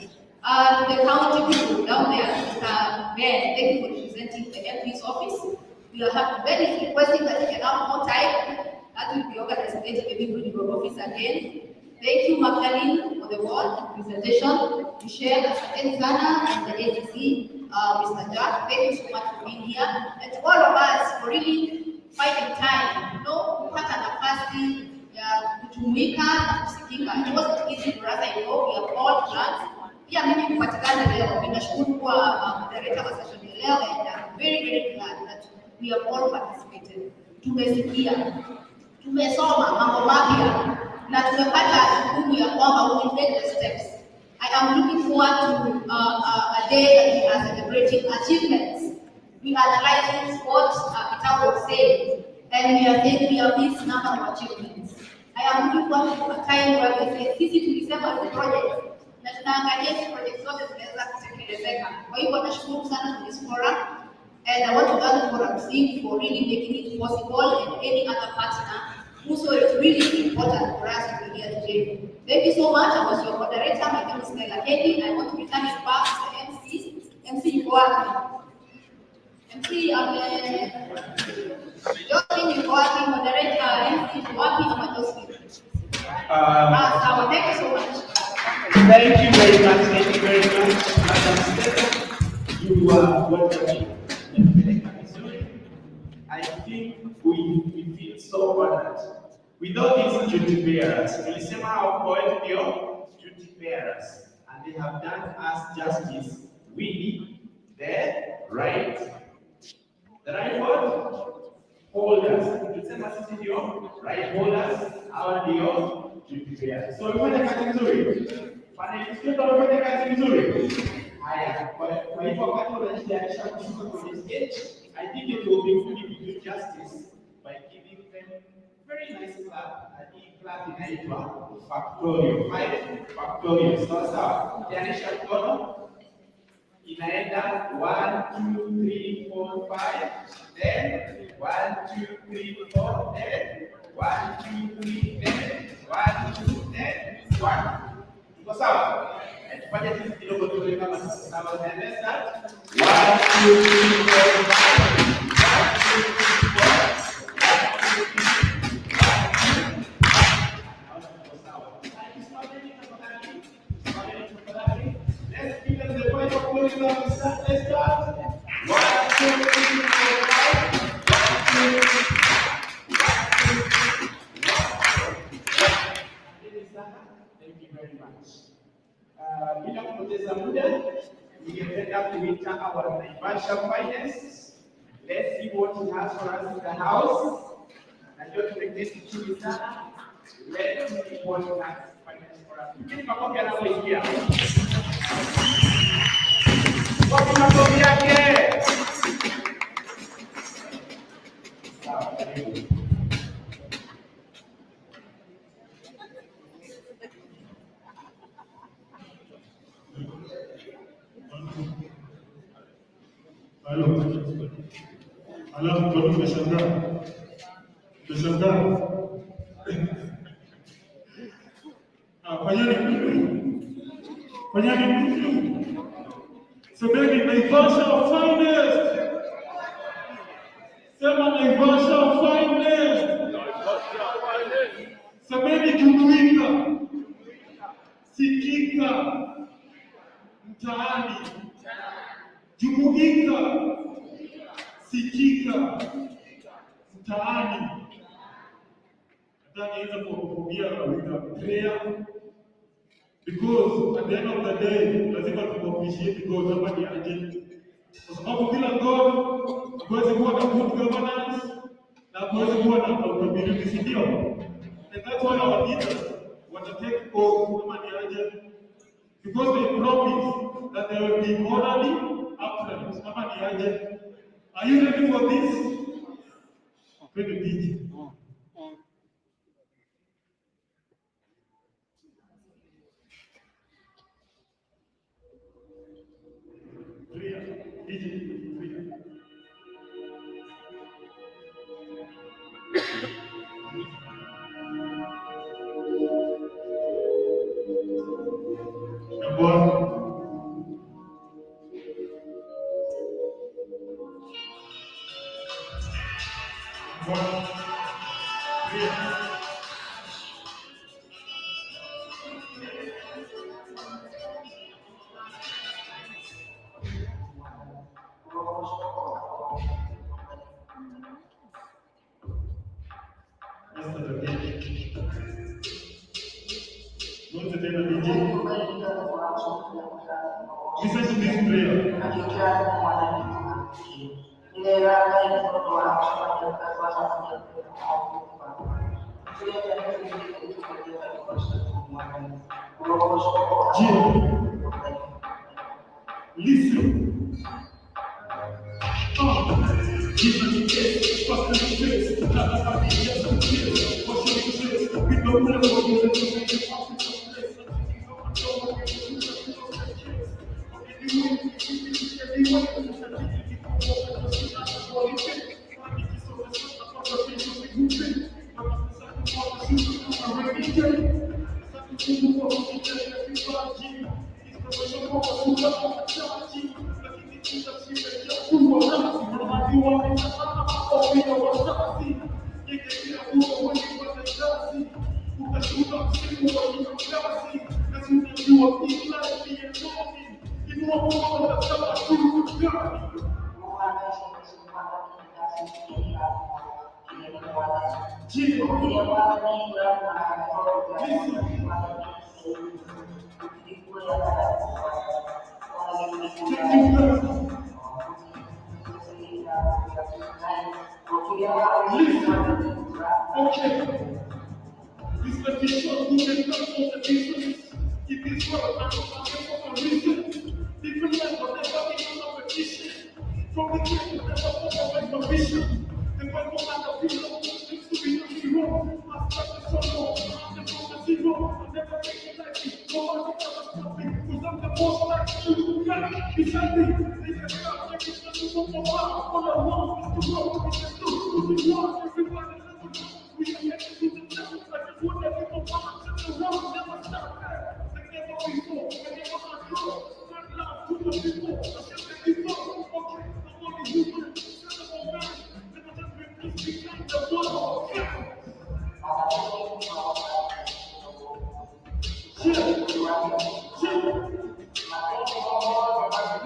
the county people down there, Mr. Ben, thank you for representing the MP's office. We are happy. Ben is requesting that he can have more time. That will be organized later, maybe bring your office again. Thank you, Magdalene, for the word presentation. Michelle, Asante Sana, and the ADC, Mr. Jack. Thank you so much for being here. And to all of us for really finding time. You know, kupata nafasi ya kujumuika na kusikika. It wasn't easy for us, I know, we have all plans. Pia mimi kupatikana leo, ninashukuru kwa moderator wa session ya leo, and I'm very, very glad that we have all participated. Tumesikia, tumesoma mambo mapya, na tumepata jukumu ya kwamba we will take the steps. I am looking forward to a day that we are celebrating achievements. We are analyzing what Itaú was saying, and we are saying we have this number of achievements. I am looking forward to a time where we say, sisi tulisema the project, na tunaangalia hizi project zote zinaweza kutekelezeka. Kwa hivyo nashukuru sana for this forum, and I want to thank Forum C for really making it possible, and any other partner who it's really important for us to be here today. Thank you so much. I was your moderator. My name is Stella Kedi. I want to return it back to the MC. MC, you go out. MC, Josephine, you go out. Moderator, MC, you go out. I'm Josephine. So thank you so much. Thank you very much. Thank you very much. Madam Stella, you are welcome. I think we feel so honored. Without these duty bearers, tulisema our poet ndio duty bearers, and they have done us justice. We, the right what? Holders. Tulisema sisi ndio right holders, our ndio duty bearers. So tumefanya kazi nzuri. Panelists wamefanya kazi nzuri. Haya, kwa hivyo wakati wanajitayarisha kushuka kwenye stage, I think it will be good to do justice by giving them very nice clap. Hii clap inaitwa factorial. 5 factorial. Sasa, tayarisha mkono. Inaenda 1, 2, 3, 4, 5. Then 1, 2, 3, 4. Then 1, 2, 3. Then 1, 2, then 1. Tuko sawa? Tufanye hizi kidogo tuwe kama sawa. Let's start. 1, 2, 3, 4, 5. 1, 2, 3, 4, 5. Let's give them the point of closing up. Let's start. 1, 2, 3, 4, 5. 1, 2, 3, 4, 5. Thank you very much. Bila kupoteza muda, ningependa kuita our Naivasha finest. Let's see what he has for us in the house. Najua tumeketi chini sana. Let's see what he has finest for us. Kini makofi anapoingia. Wapi makofi yake? Sawa, karibu. Alafu kwa tumeshangaa. Fanyani. Semeni Naivasha finest. Sema Naivasha finest. Semeni Jumuika Sikika Mtaani. Jumuika Sikika Mtaani. That is a phobia with a prayer. Because at the end of the day, lazima tu-appreciate God kama ni aje. Kwa sababu bila God, huwezi kuwa na good governance, na huwezi kuwa na accountability, si ndio? And that's why our leaders want to take oath kama ni aje. Because they promise that they will be morally upright kama ni aje. Are you ready for this? Pretty DJ. Listen to this prayer.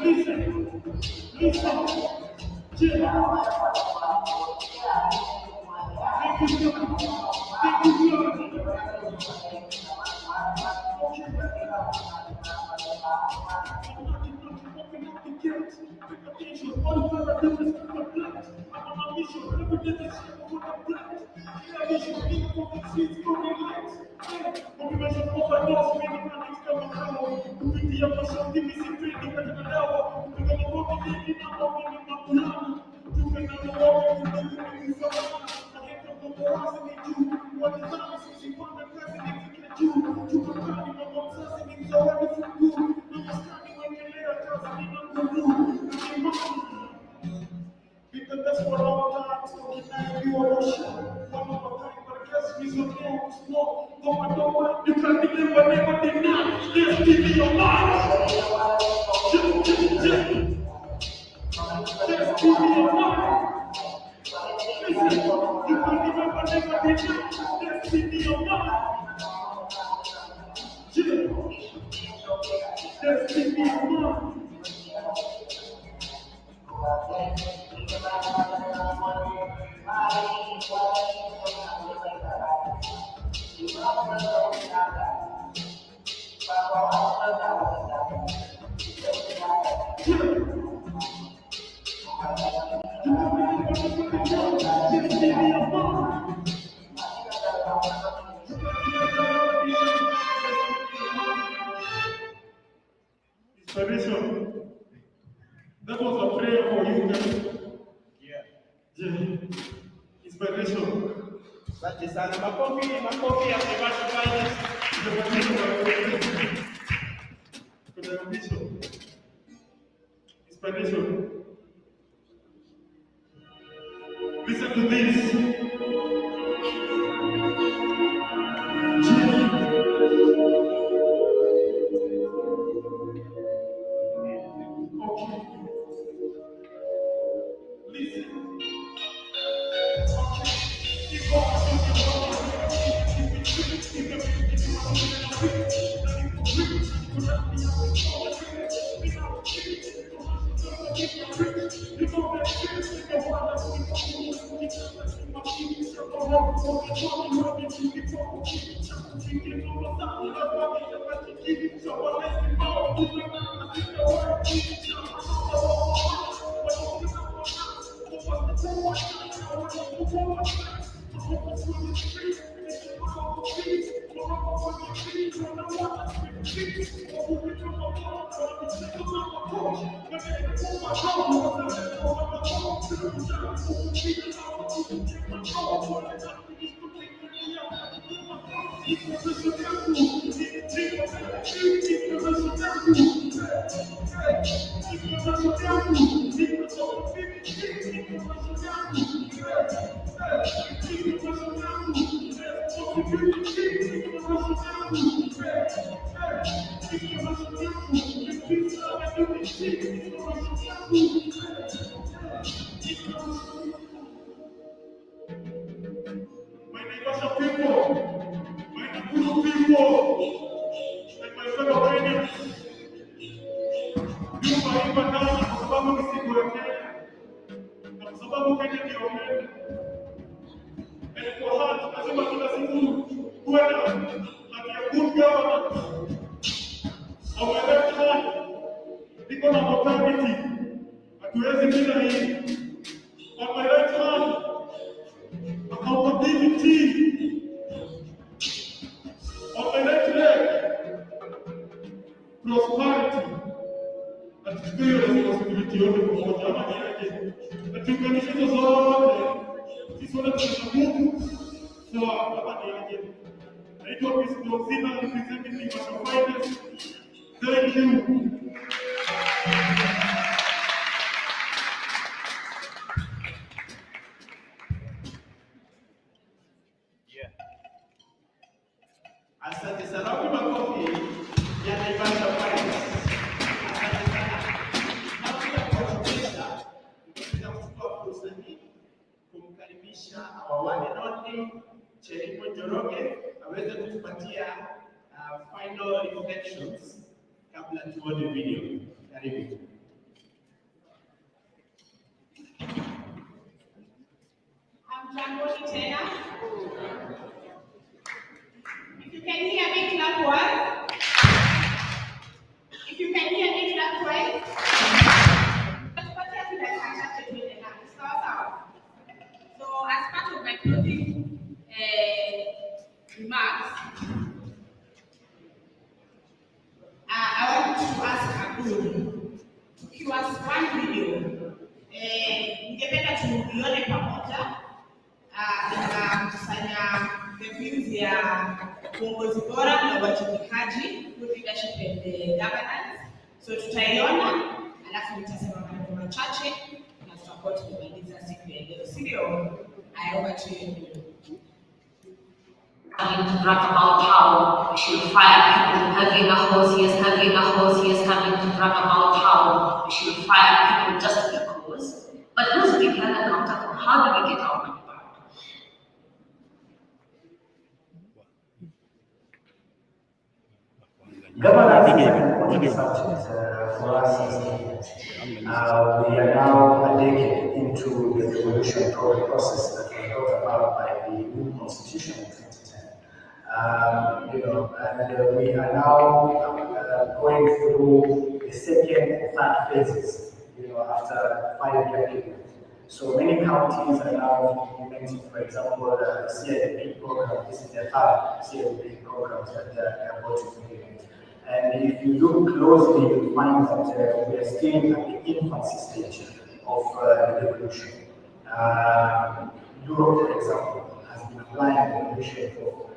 Listen. Inspiration. That was a prayer for you guys. Yeah. Inspiration. Asante sana. Makofi ya Sebastian Finance. Inspiration. Listen to this. Okay. Listen. Okay. Thank you. Asante sana. Wapi makofi ya Naivasha Finance? Asante sana. Nakuja kuwajulisha, nimekuja kuchukua fursa hii kumkaribisha our one and only Cherimo Njoroge aweze kutupatia final reflections kabla tuone video. Karibu. Hamjambo tena. If you can hear me, clap once. If you can hear me, clap twice. Tupatie tu dakika chache tuende na sawa sawa. So as part of my closing remarks, I want to ask Abdul to give us one video. Ningependa tuione pamoja kusanya reviews ya uongozi bora na uwajibikaji, good leadership and governance. So tutaiona, alafu nitasema maneno machache na tutakuwa tumemaliza siku ya leo. Sivyo? I over to you. To brag about how we should fire people, having a horse, coming to brag about how we should fire people just because. But who's being held accountable? How do we get our money back? Governance is an important subject for us. We are now a decade into the evolution process that was brought about by the new constitution in 2010. And we are now going through the second and third phases, after 5-year period. So many counties are now implementing, for example, the CIP program. This is the third CIP program that they are about to implement. And if you look closely, you'll find that we are still at the infancy stage of the revolution. Europe, for example, has been applying the revolution for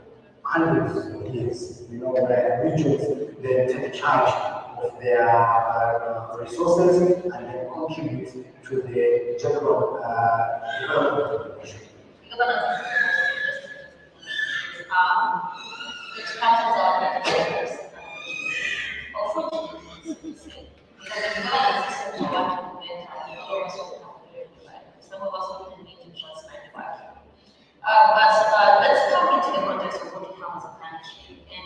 hundreds of years. Where regions they take charge of their resources and then contribute to the general development of the nation. Which countries are beneficiaries of which some of us will need to transplant back. But let's come into the context of what we have as a country and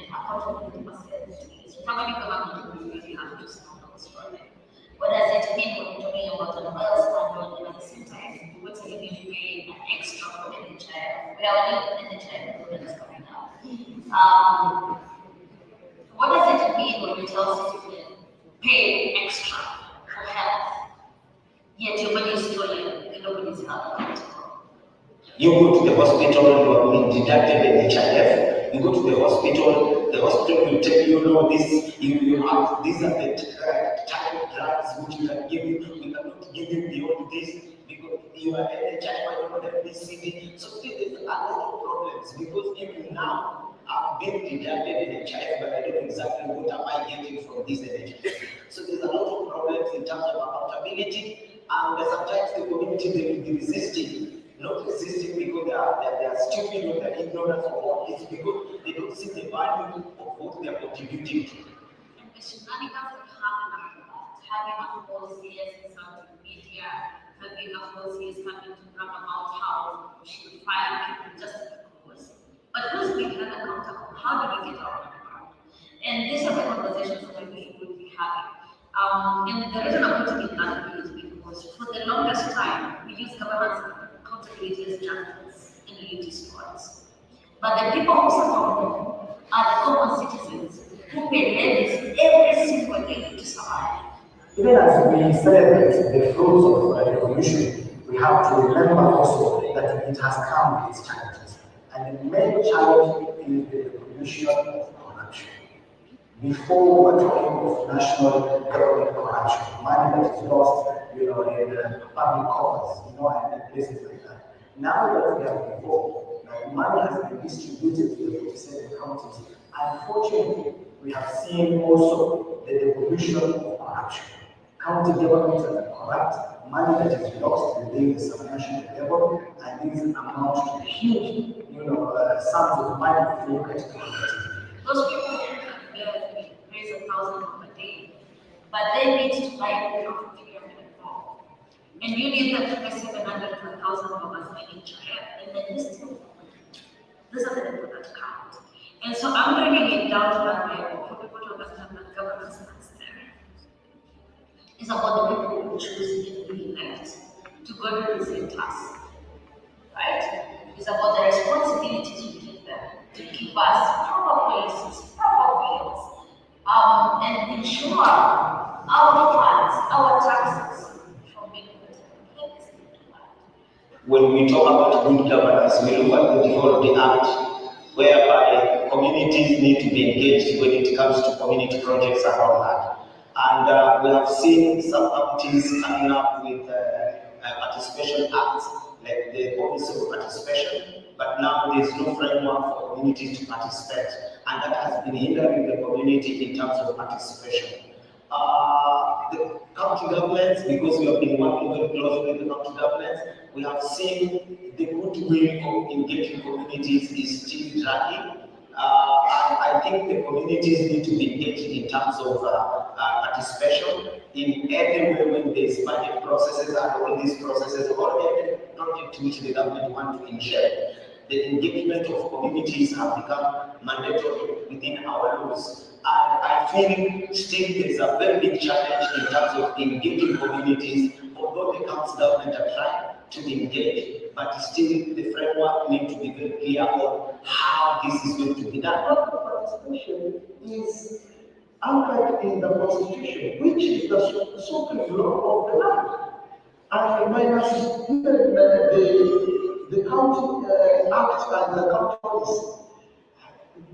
We have a new NHI that's coming up. What does it mean when you tell citizens pay extra for health, yet your money is stolen and nobody's held accountable? You go to the hospital, you are being deducted NHIF. You go to the hospital will tell you, no, this, you have, these are the type of drugs which you can give you. We cannot give you beyond this because you are NHIF, you don't have this CD. So there's a lot of problems because even now, I've been deducted NHIF, but I don't know exactly what am I getting from this NHIF. So there's a lot of problems in terms of accountability, and sometimes the community, they will be resisting. Not resisting because they are stupid or they're ignorant of what is, because they don't see the value of what they are contributing to. And the shenanigans that happen after that, having a whole series in social media, having a whole series coming to Grandma about how she fired people just because. But who's being held accountable? How do we get our money back? And these are the conversations that we will be having. And the reason I'm putting it that way is because for the longest time, we use governance accountability as judgments and unity squads. But the people who suffer more are the common citizens who pay levies every single day to survive. Even as we celebrate the fruits of the revolution, we have to remember also that it has come with its challenges. And the main challenge is the revolution of corruption. Before we were talking of national government corruption, money that is lost, in public coffers, and places like that. Now that we have evolved, money has been distributed to the 47 counties. Unfortunately, we have seen also the evolution of corruption. County governments are corrupt, money that is lost within the subnational level, and these amount to huge, sums of money if you look at it. Those people can raise 1,000 a day, but they need to buy the property. And you need them to pay 700 to 1,000 dollars by each year, and then you still this is the people that count. And so I'm bringing it down to that level for people to understand that governance is there. It's about the people who choose and we elect to go represent us, right? It's about the responsibilities we give them to give us proper policies, proper bills, and ensure our funds, our taxes from being When we talk about good governance, we look at the Development Act, whereby communities need to be engaged when it comes to community projects and all that. And we have seen some counties coming up with participation acts, like the Office of Participation, but now there is no framework for communities to participate, and that has been hindering the community in terms of participation. The county governments, because we have been working very closely with the county governments, we have seen the goodwill of engaging communities is still dragging. And I think the communities need to be engaged in terms of participation in every way when there is budget processes and all these processes, or every project which the government wants to initiate. The engagement of communities have become mandatory within our laws. And I feel still there is a very big challenge in terms of engaging communities, although the council government are trying to engage, but still the framework needs to be very clear on how this is going to be done. Participation is anchored in the Constitution, which is the supreme law of the land. And minus even the county act and the county policy,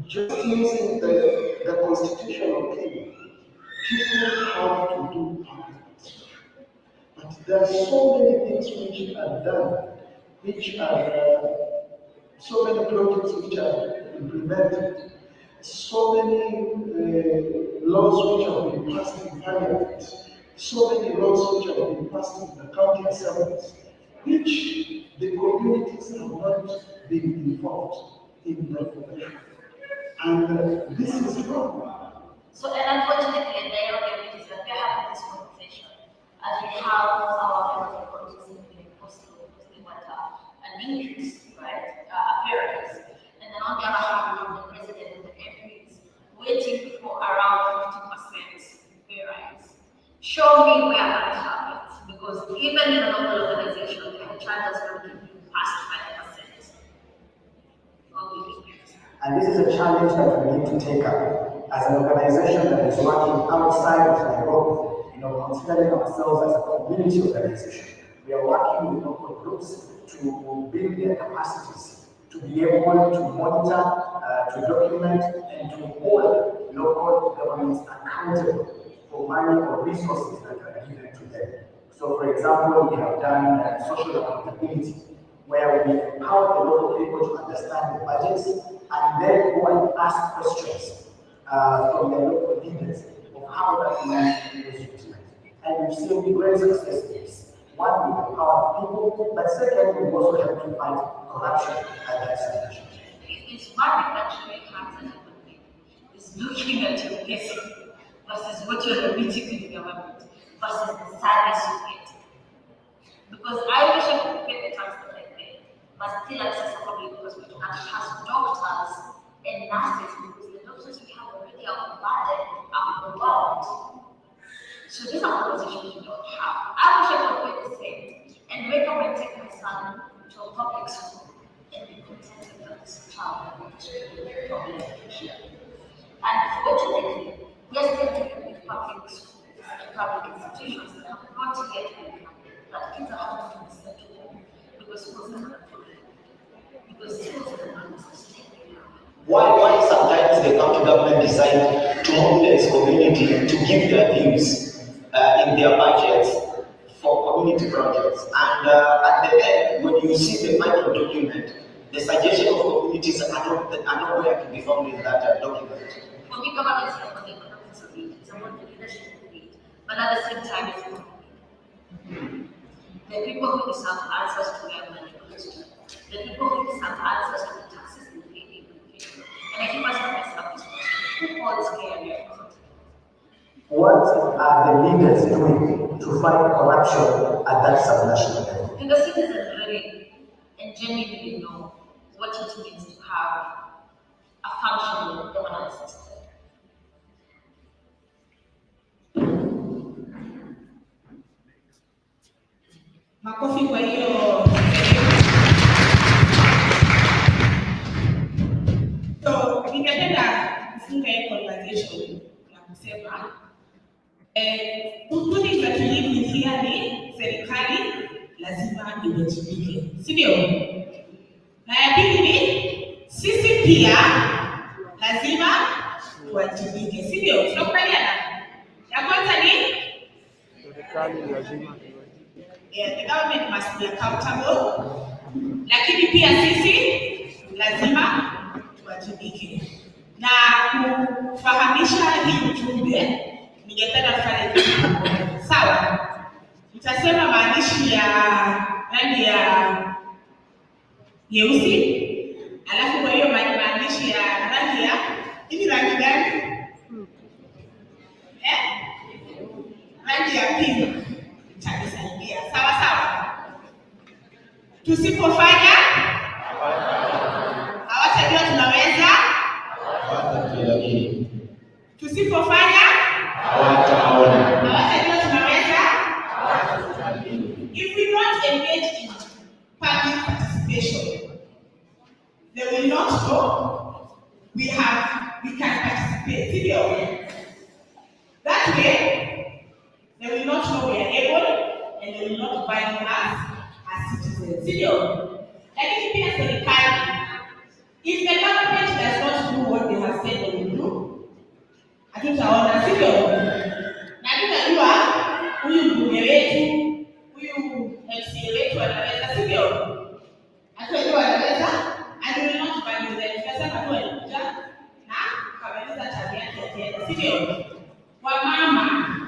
just using the Constitution of Kenya, people have to do participation. But there are so many things which are done, which are so many projects which are implemented, so many laws which have been passed in Parliament, so many laws which have been passed in the county assemblies, which the communities have not been involved in the implementation. And this is wrong. So, and unfortunately, in the area is that we are having this conversation as we have our political process in possible because they want an increase, right? Appearance. And then on the other hand, we have the president and the MPs waiting for around 50% pay rise. Show me where that happens, because even in a local organization, the charges will give you past 5%. And this is a challenge that we need to take up as an organization that is working outside of Nairobi, considering ourselves as a community organization. We are working with local groups to build their capacities, to be able to monitor, to document, and to hold local governments accountable for money or resources that are given to them. So, for example, we have done social accountability, where we empower the local people to understand the budgets and then go and ask questions from their local leaders of how that money is utilized. And we've seen great success in this. One, we empower people, but second, we also help to fight corruption at that stage. It's what it actually happens is looking at your blessing versus what you're remitting to the government versus the service you get. Because I wish I could pay the tax that I pay, but still accessible because we don't have doctors and nurses, because the doctors we have already are burdened, are overwhelmed. So these are conversations we don't have. I wish I could pay the same and wake up and take my son to a public school and be contented that this child will go to public education. Unfortunately, we are still dealing with public schools and public institutions that have not yet become that kids are having to be sent to home because schools are not fully, because schools are not sustainable. Why sometimes the county government decide to mobilize community to give their views in their budgets for community projects, and at the end, when you see the final document, the suggestion of communities are nowhere to be found in that document. For me, governance is about the economics of it, it's about the leadership of it, but at the same time, it's about the people who deserve answers to their money question, the people who deserve answers to the taxes they pay in the future. And I keep asking myself this question: who holds care? What are the leaders doing to fight corruption at that subnational level? And the citizens really and genuinely know what it means to have a functional governance system. Makofi kwa hiyo. So, ningependa kufunga hii conversation na kusema ukuni za tulivu here ni serikali lazima iwajibike, si ndio? Na ya pili ni sisi pia lazima tuwajibike, si ndio? Tunakubaliana? Ya kwanza ni serikali lazima the government must be accountable, lakini pia sisi lazima tuwajibike. Na kufahamisha hii ujumbe, ningependa kufanya kitu kimoja. Sawa? Nitasema maandishi ya rangi ya nyeusi, alafu kwa hiyo maandishi ya rangi ya hivi rangi gani? Rangi ya pink. Itanisaidia. Sawa sawa? Tusipofanya hawatajua tunaweza. Tusipofanya hawatajua tunaweza. If we don't engage in public participation, they will not know we can participate. That way, they will not know we are able, and they will not value us as citizens. Lakini pia serikali, if the government does not do what they have said they will do, hatutaona, sivyo? Na tunajua huyu mbunge wetu, huyu MCA wetu anaweza, sivyo? Hatujua anaweza, and we will not value them. Tunasema tu alikuja na kamaliza tabia yake tena, sivyo? Wamama,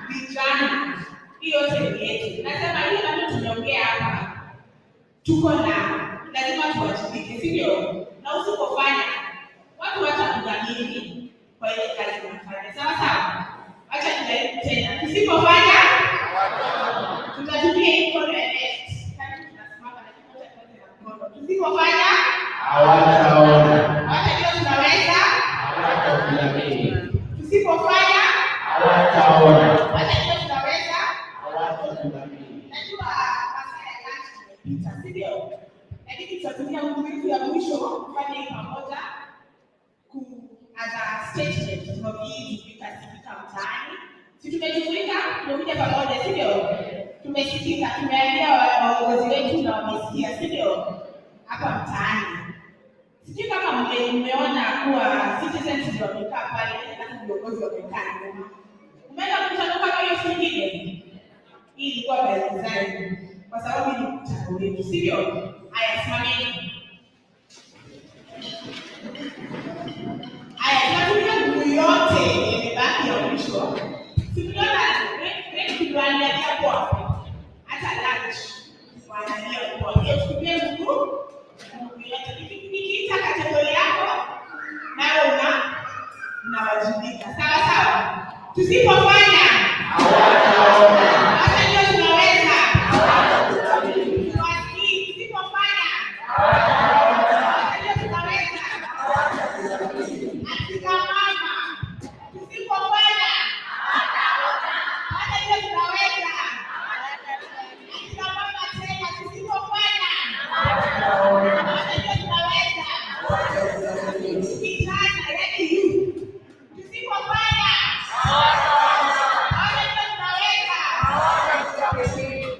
vijana, hiyo yote ni yetu. Nasema hii kama tumeongea hapa, tuko na lazima tuwajibike, sivyo? Na usipofanya watu watakudhamini kwa ile kazi unafanya. Sawa sawa? Acha tujaribu tena. Tusipofanya tutatumia hii mkono ya left. Kama tunasimama na kimoja kwa mkono. Tusipofanya hawataona. Watajua tunaweza. Hawatakudhamini. Tusipofanya hawataona. Watajua tunaweza. Hawatakudhamini. Najua masaa ya lunch tumepita, sivyo? Lakini tutatumia nguvu ya mwisho kufanya hii pamoja. as a statement from hii Jumuika Sikika Mtaani. Si tumejumuika, tumekuja pamoja, si ndio? Tumesikika, tumeambia waongozi wetu na wamesikia, si ndio? Hapa mtaani. Sijui kama mmeona kuwa citizens ndio wamekaa pale na viongozi wamekaa nyuma. Umeenda mkutano kama hiyo mwingine? Hii ilikuwa design kwa sababu ni mkutano wetu, si ndio? Haya, simameni. Haya, tunatumia nguvu yote imebaki ya mwisho. Tuliona tuliangalia kwa hata lunch wanaangalia kwa tutumie nguvu yote. Nikiita kategori yako nawe unawajibika. Sawa sawa? Tusipofanya hata ndio tunaweza. Tusipofanya hata ndio tunaweza. Akina mama tusipofanya hata ndio tunaweza. Akina mama tena tusipofanya hata ndio tunaweza. Kijana yaani you tusipofanya hata ndio tunaweza.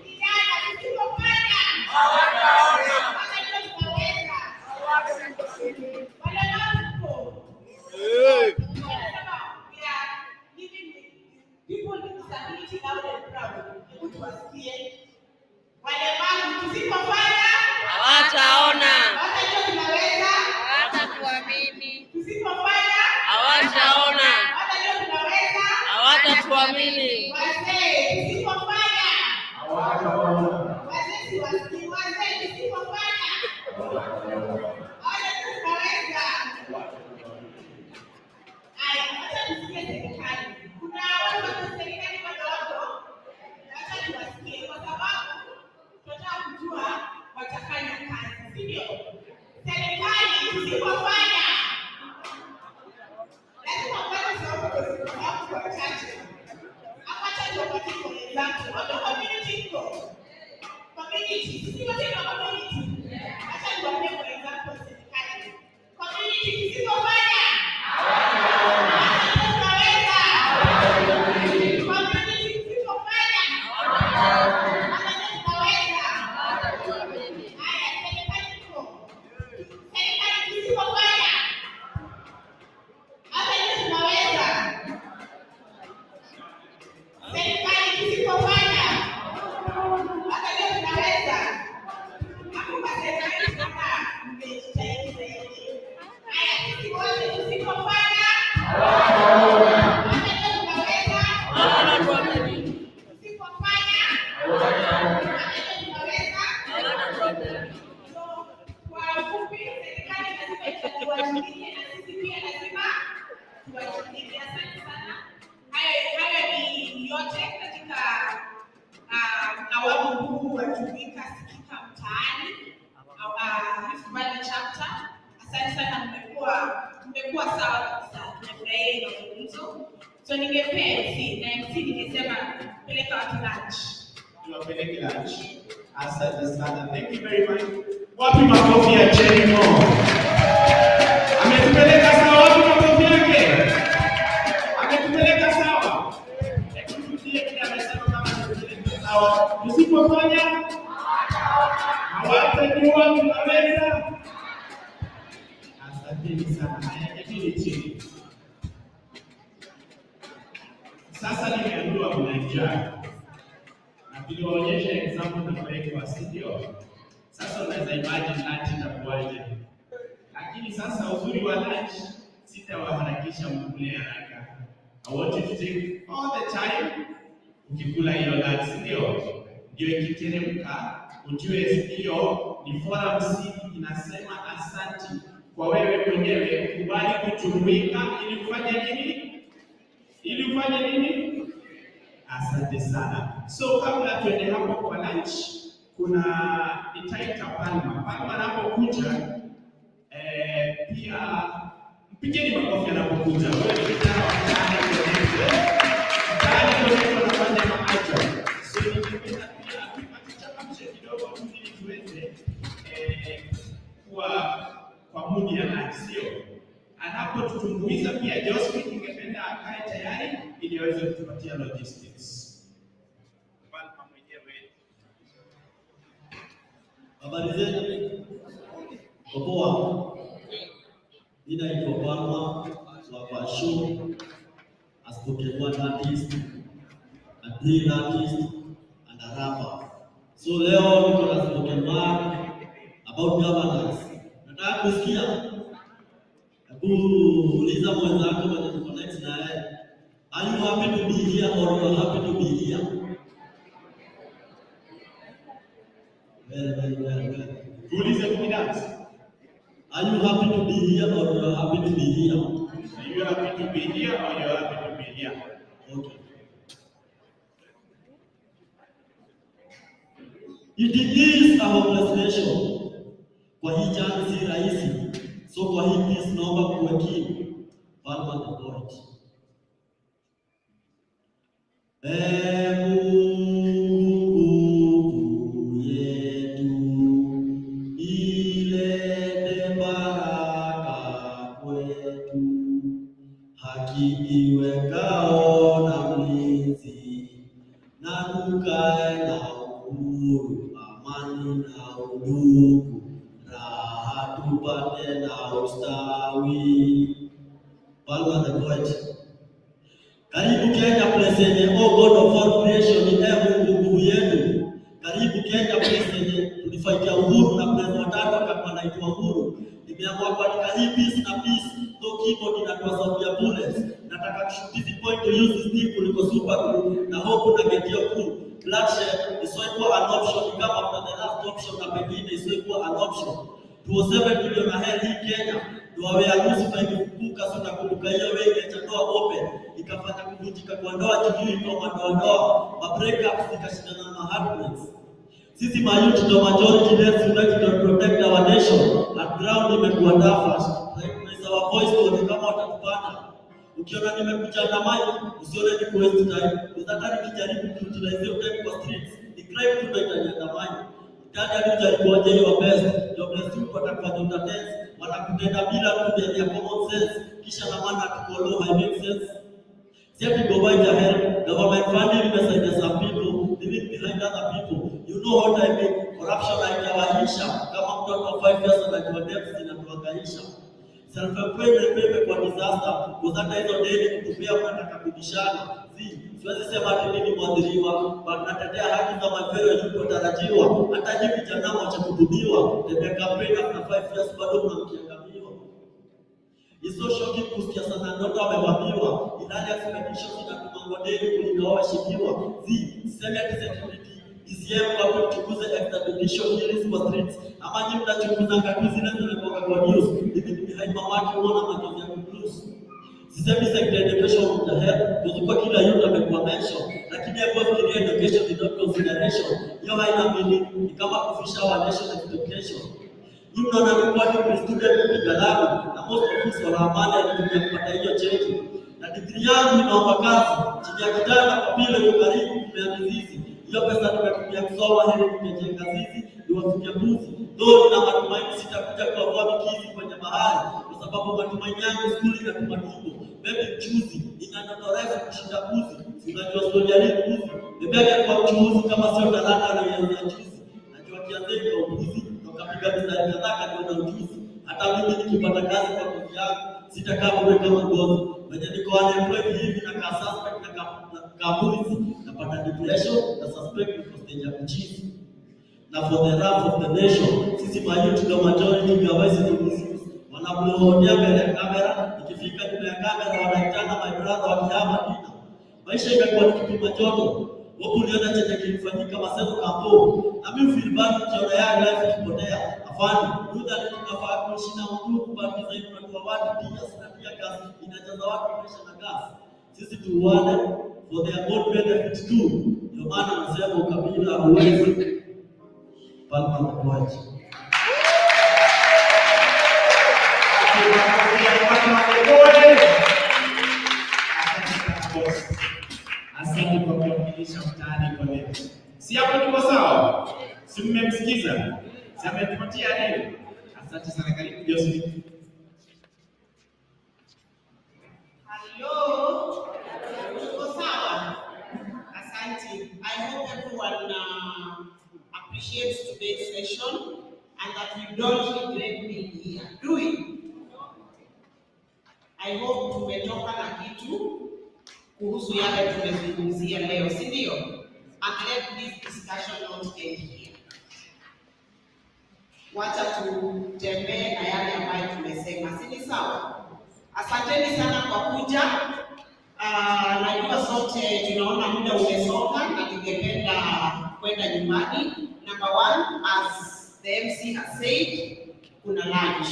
Kijana tusipofanya hata ndio tunaweza. Wale wako people with disability loud and proud. Hebu tuwasikie. Walemavu tusipofanya hawataona. Hawatajua tunaweza. Hawatatuamini. Tusipofanya hawataona. Hawatajua tunaweza. Hawatatuamini. Wazee tusipofanya hawataona. Wazee siwasikii. Wazee tusipofanya hawatajua tunaweza. Haya, acha tusikie serikali. Kuna watu wa serikali wadogo, acha tuwasikie kwa sababu tunataka kujua watafanya kazi, si ndio? Serikali tusipofanya lazima kwanza sababu kwa wachache. Acha tuwapatie kwa example. Watu community iko. Community, sisi wote kama community. Acha tuwapatie kwa example serikali. Community tusipofanya awamu huu wa Jumuika Sikika Mtaani, Rift Valley Chapter. Asante sana, mmekuwa sawa kabisa. Tumefurahia hilo mazungumzo. So ningepea MC ningesema peleka watu lunch. Tuwapeleke lunch. Asante sana. Thank you very much. Wapi makofi ya Cherry Mo? Ametupeleka sawa, wapi makofi yake? Ametupeleka sawa. Tusikie kile amesema kama tutapeleka sawa. Tusipofanya hawatajua tunaweza. Asante sana. Hayajabili chini. Sasa nimeambiwa kuna njaa. Na tuliwaonyesha example na kuweka studio. Sasa unaweza imagine lunch itakuwaje. Lakini sasa uzuri wa lunch sitawaharakisha mkule haraka. I want you to take all the time ukikula hiyo lunch, ndio ikiteremka ujue hiyo ni forum siku inasema asante kwa wewe mwenyewe kubali kujumuika ili ufanye nini? Asante sana. So kabla tuende hapo kwa lunch, kuna itaita Palma. Palma anapokuja pia mpigeni makofi anapokuja. Wewe ni kijana wa mtaani ndio unafanya maajabu. So ningependa pia tuchapamshe kidogo ili tuweze kwa mudi ya lunch, sio? anapotutumbuiza pia Josephine, ningependa akae tayari ili aweze kutupatia logistics. Habari zenu? Poa. Mimi naitwa Palma wa show as spoken word artist, a drill artist and a rapper. So leo niko na spoken word about governance. Nataka kusikia. Hebu uliza mwenzako mwenye tuko next na yeye. Are you happy to be here or you are happy to be here? Well. Tuulize kibinafsi. Are you happy to be here or you are happy to be here? Are you happy to be here or you are happy to be here? Okay. It is a hopeless nation. Kwa hii jani si rahisi. So kwa hii peace naomba kuwekini. Palma the poet. Iwekao na mlinzi na tukae na uhuru, amani na udugu, raha tupate na ustawi. Palma the poet. Karibu Kenya place yenye oh God of all creation ni Mungu yetu. Karibu Kenya place yenye tulifaitia uhuru na place watatu kama naitwa uhuru. Nimeamua kuandika hii peace na peace, no keyboard inatoa sauti ya bullets. Nataka kushoot this point to use this thing kuliko super glue na hope na get your cool. Bloodshed is so an option, come after the last option na pengine is so an option. 207 million ahead hii Kenya. Ndoa ya Lucifer ikifukuka sasa kumbuka hiyo wengi cha ndoa open ikafanya kuvunjika kwa ndoa kijui kwa ndoa ma breakups ikashindana na heartbreaks. Sisi mayouth ndo majority let's unite to protect our nation. At ground imekuwa dafash. Raise our voice to kama watatupata. Ukiona nimekuja na mic usione ni waste time. Unataka nikijaribu kuutilize time kwa streets. Ni crime tunaitania na mic. Dada ndio aje your best. Your best upata kwa dance. Wanakutenda bila kutumia common sense. Kisha na maana tukolo I make sense. Siati go by the help. Government funding message some people living behind other people. You know what I mean? Corruption haitawaisha. Kama mtoto 5 years anajua debts zinatuhangaisha. Self-employment pepe kwa disaster. Kuzata hizo deni kutupia unataka kubishana. Siwezi sema ati mimi mwadhiriwa, but natetea haki za mafero yaliyotarajiwa. Hata hivi vijana wacha kutubiwa. The campaign after 5 years bado mnamkiangamiwa. It's so shocking kusikia sana ndoto wamevamiwa. Ilani expectations inatuma modeli kulinda waheshimiwa. Senate security DCM kwa kuchunguza extradition hearings kwa streets. Ama nyinyi mnachunguza ngati zile zilizotoka kwa news. Hivi behind mawaki unaona machozi ya blues. Sisemi sector education with the help. Kwa kila youth amekuwa mention. Lakini hapo fikiria education is not consideration. Hiyo haina meaning. Ni kama kufisha wa nation education. You know na kwa student mpigalani na most of us wana amani ya kupata hiyo cheti. Na degree yangu inaomba kazi chini ya kijana kwa pile yuko karibu kumea mizizi. Hiyo pesa tumetumia kusoma hili kujenga zizi niwafikia mbuzi. Ndio na matumaini sitakuja kuokoa mikizi kwenye bahari kwa sababu matumaini yangu skuli na kumatumbo. Baby mchuzi inanotoreza kushinda mbuzi. Unajua story ya mbuzi. Bebe kwa mchuzi kama sio talanta anayeanza chuzi. Najua kianzeni kwa mbuzi kapiga mstari kadhaa ndio na ujuzi. Hata mimi nikipata kazi kwa kazi yangu sitakaa bure kama ngozi. Wenye niko unemployed hivi na ka suspect na kabuzi napata depression na suspect kwa stage ya kuchizi. Na for the wrath of the nation sisi mayouth ndio majority gavasi to misuse. Wanabloodia mbele ya kamera ikifika nyuma ya kamera wanaitana my brother wakihama dina. Maisha imekuwa ni kipima joto. Wapo uliona chenye kilifanyika Maseno Kampo. Na mimi feel bad ukiona ya life ikipotea. Afani, muda tunafaa kuishi na Mungu kubaki zaidi kwa watu pia na pia gas inajaza watu maisha na gas. Sisi tuone for their own benefit too. Ndio maana nasema ukabila huwezi. Palma mkwaji. Asante kwa kuwakilisha mtaani kwa leo. Si hapo tuko sawa? Si mmemsikiza? Si ametupatia nini? Asante sana, karibu Josephine. appreciate today's session and that we don't regret being here. Do we? I hope tumetoka na kitu kuhusu yale tumezungumzia leo, si ndio? And let this discussion not end here. Wacha tutembee na yale ambayo tumesema, si ni sawa? Asanteni sana kwa kuja. Najua sote tunaona muda umesonga na tungependa kwenda nyumbani. Number one, as the MC has said, kuna lunch.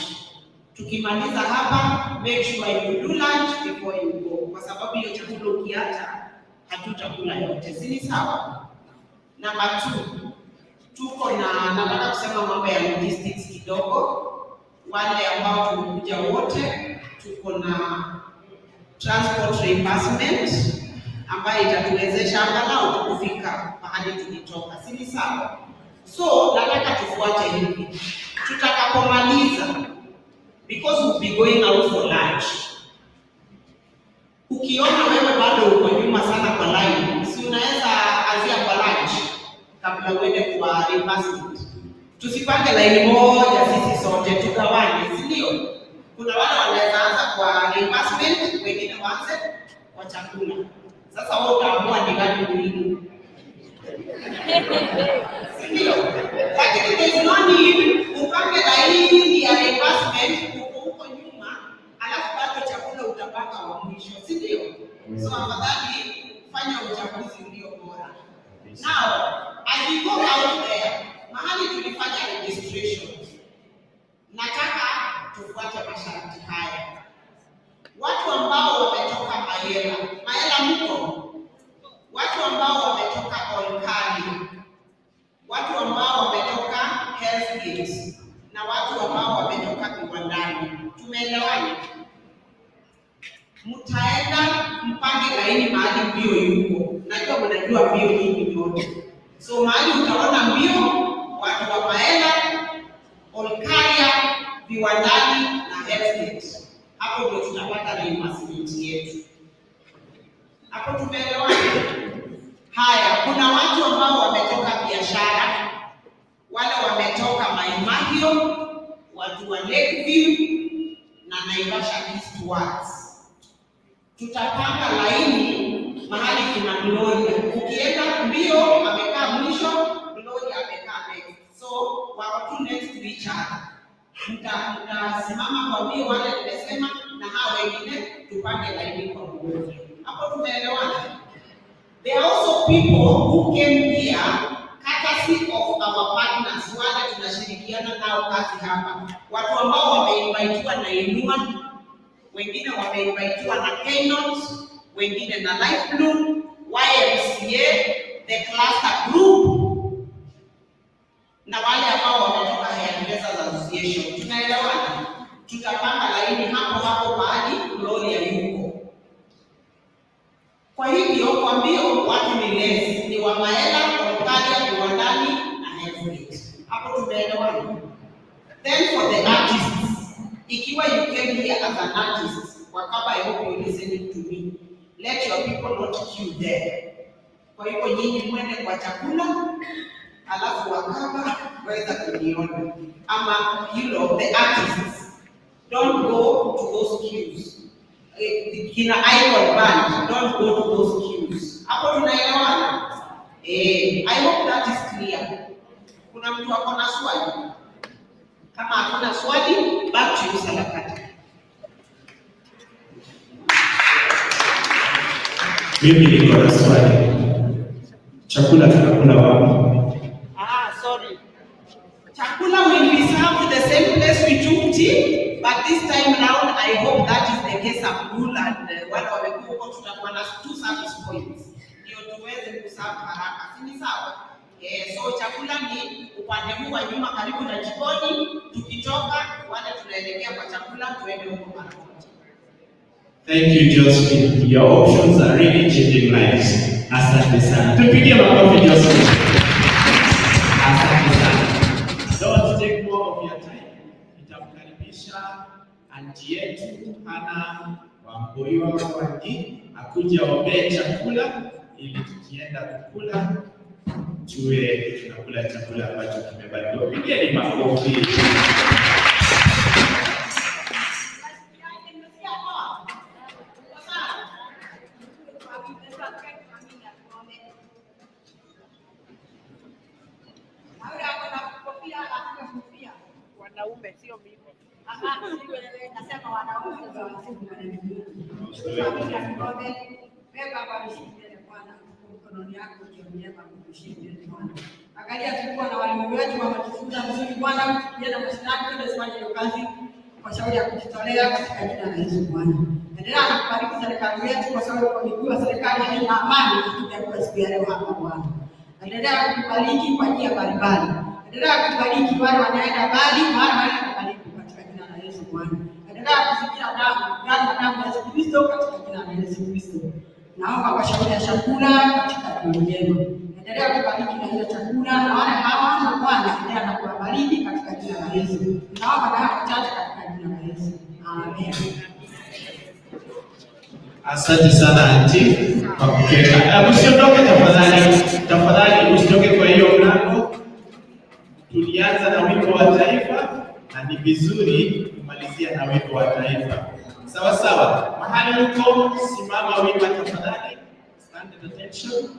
Tukimaliza hapa, make sure you do lunch before you go. Kwa sababu hiyo chakula ukiacha, hatutakula yote. Si ni sawa? Number two, nataka kusema mambo ya logistics kidogo. Wale ambao tumekuja wote, tuko na transport reimbursement ambayo itatuwezesha angalau kufika mahali tulitoka. Si ni sawa? So, nataka tufuate hivi. Tutakapomaliza, because we'll be going out for lunch. Ukiona wewe bado uko nyuma sana kwa line, si unaweza azia kwa lunch kabla uende kwa reimbursement. Tusipange line moja sisi sote, tugawane, si ndio? Kuna wale wanaweza anza kwa reimbursement, wengine waanze kwa chakula. Sasa wewe utaamua ni gani muhimu. Si ndio? Lakini there is no need upange line ya reimbursement huko nyuma, alafu bado chakula utapanga wa mwisho, si ndio? So afadhali fanya uchaguzi ulio bora. Now, as we go out there, mahali tulifanya registration, nataka tufuate masharti haya. Watu ambao wametoka Mayela mko? Watu ambao wametoka Olkali, watu ambao wametoka Hellgate, na watu ambao wametoka Kiwandani. Tumeelewana? Mtaenda mpange laini mahali mbio yuko. Najua mnajua mbio nyingi yote. So mahali utaona mbio, watu wa Mayela, Olkalia, Viwandani na Hellgate. Hapo ndio tutapata reimbursement yetu. Hapo tumeelewana? Haya, kuna watu ambao wametoka biashara, wale wametoka Maimahio, watu wa Lakeview na Naivasha East Wards. Tutapanga laini mahali kuna Gloria. Ukienda mbio amekaa mwisho, Gloria amekaa next. So wako two next to each other. Mtasimama kwa mbio wale nimesema, na hao wengine tupange laini kwa Gloria. Hapo tumeelewana? There are also people who came here courtesy of our partners, wale tunashirikiana nao kazi hapa. Watu ambao wameinvitiwa na Inua, wengine wameinvitiwa na Keynote, wengine na Life Blue, YMCA, the cluster group, na wale ambao wametoka Hairdressers Association. Tunaelewana? Tutapanga laini hapo mahali Gloria yuko. Kwa hivyo kwa mbio watu ni less, ni wa Mayela, Olkalia, Viwandani na Hellgate. Hapo tumeelewana? Then for the artists, ikiwa you came here as an artist, Wakaba, I hope you're listening to me. Let your people not queue there. Kwa hivyo nyinyi mwende kwa chakula, alafu Wakaba waweza kuniona. Ama the artists, don't go to those queues. Kina icon band, don't go to those queues. Hapo tunaelewana? I hope that is clear. Kuna mtu ako na swali? Kama hakuna swali, back to you, Salakati. Mimi niko na swali. Chakula tunakula wapi? Sorry. Chakula will be served the same place we took tea, but this time round I hope that is the case of Abdul and wale wamekuwa tutakuwa na 2 service points. Ndio tuweze kuserve haraka. Si ni sawa? So chakula ni upande huu wa nyuma karibu na jikoni, tukitoka wale tunaelekea kwa chakula tuende huko mara moja. Thank you, Josephine. Your options are really changing lives. Asante sana. Tupigie makofi Josephine. Asante sana. Don't take more of your time. Nitamkaribisha anti yetu Hana Wamboiwa Mwangi akuja ombee chakula ili tukienda kukula tuwe tunakula chakula ambacho kimebarikiwa. Pigeni makofi. Wanaume sio mimi. Nasema wanaume ndio wanasifu maneno mengi. Beba hapa mshindane Bwana, mkononi yako ukionyesha mshindane Bwana. Angalia tulikuwa na walimu wetu wametufunza vizuri Bwana, tukienda mashindano twende sifanye hiyo kazi kwa shauri ya kujitolea katika jina la Yesu Bwana. Endelea kubariki serikali yetu kwa sababu kwa miguu ya serikali haina amani, tutakuwa siku ya leo hapa Bwana. Endelea kubariki kwa njia mbalimbali. Endelea kubariki wale wanaenda mbali, wale wanaenda karibu katika jina la Yesu Bwana. Endelea kusikia damu ya Yesu Kristo katika jina la Yesu Kristo. Naomba kwa shauri ya chakula katika jina jema. Endelea kubariki na hiyo chakula na wale hawana Bwana, endelea na kuwabariki katika jina la Yesu. Naomba na hapo chache katika jina la Yesu. Amen. Asante sana aunti kwa kukeka. Usiondoke tafadhali. Tafadhali usiondoke kwa hiyo mlango. Tulianza na wimbo wa taifa na ni vizuri kumalizia na wimbo wa taifa. Sawa sawa. Mahali uko simama wima tafadhali. Stand at attention.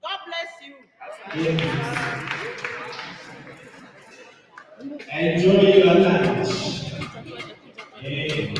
God bless you. Enjoy your lunch.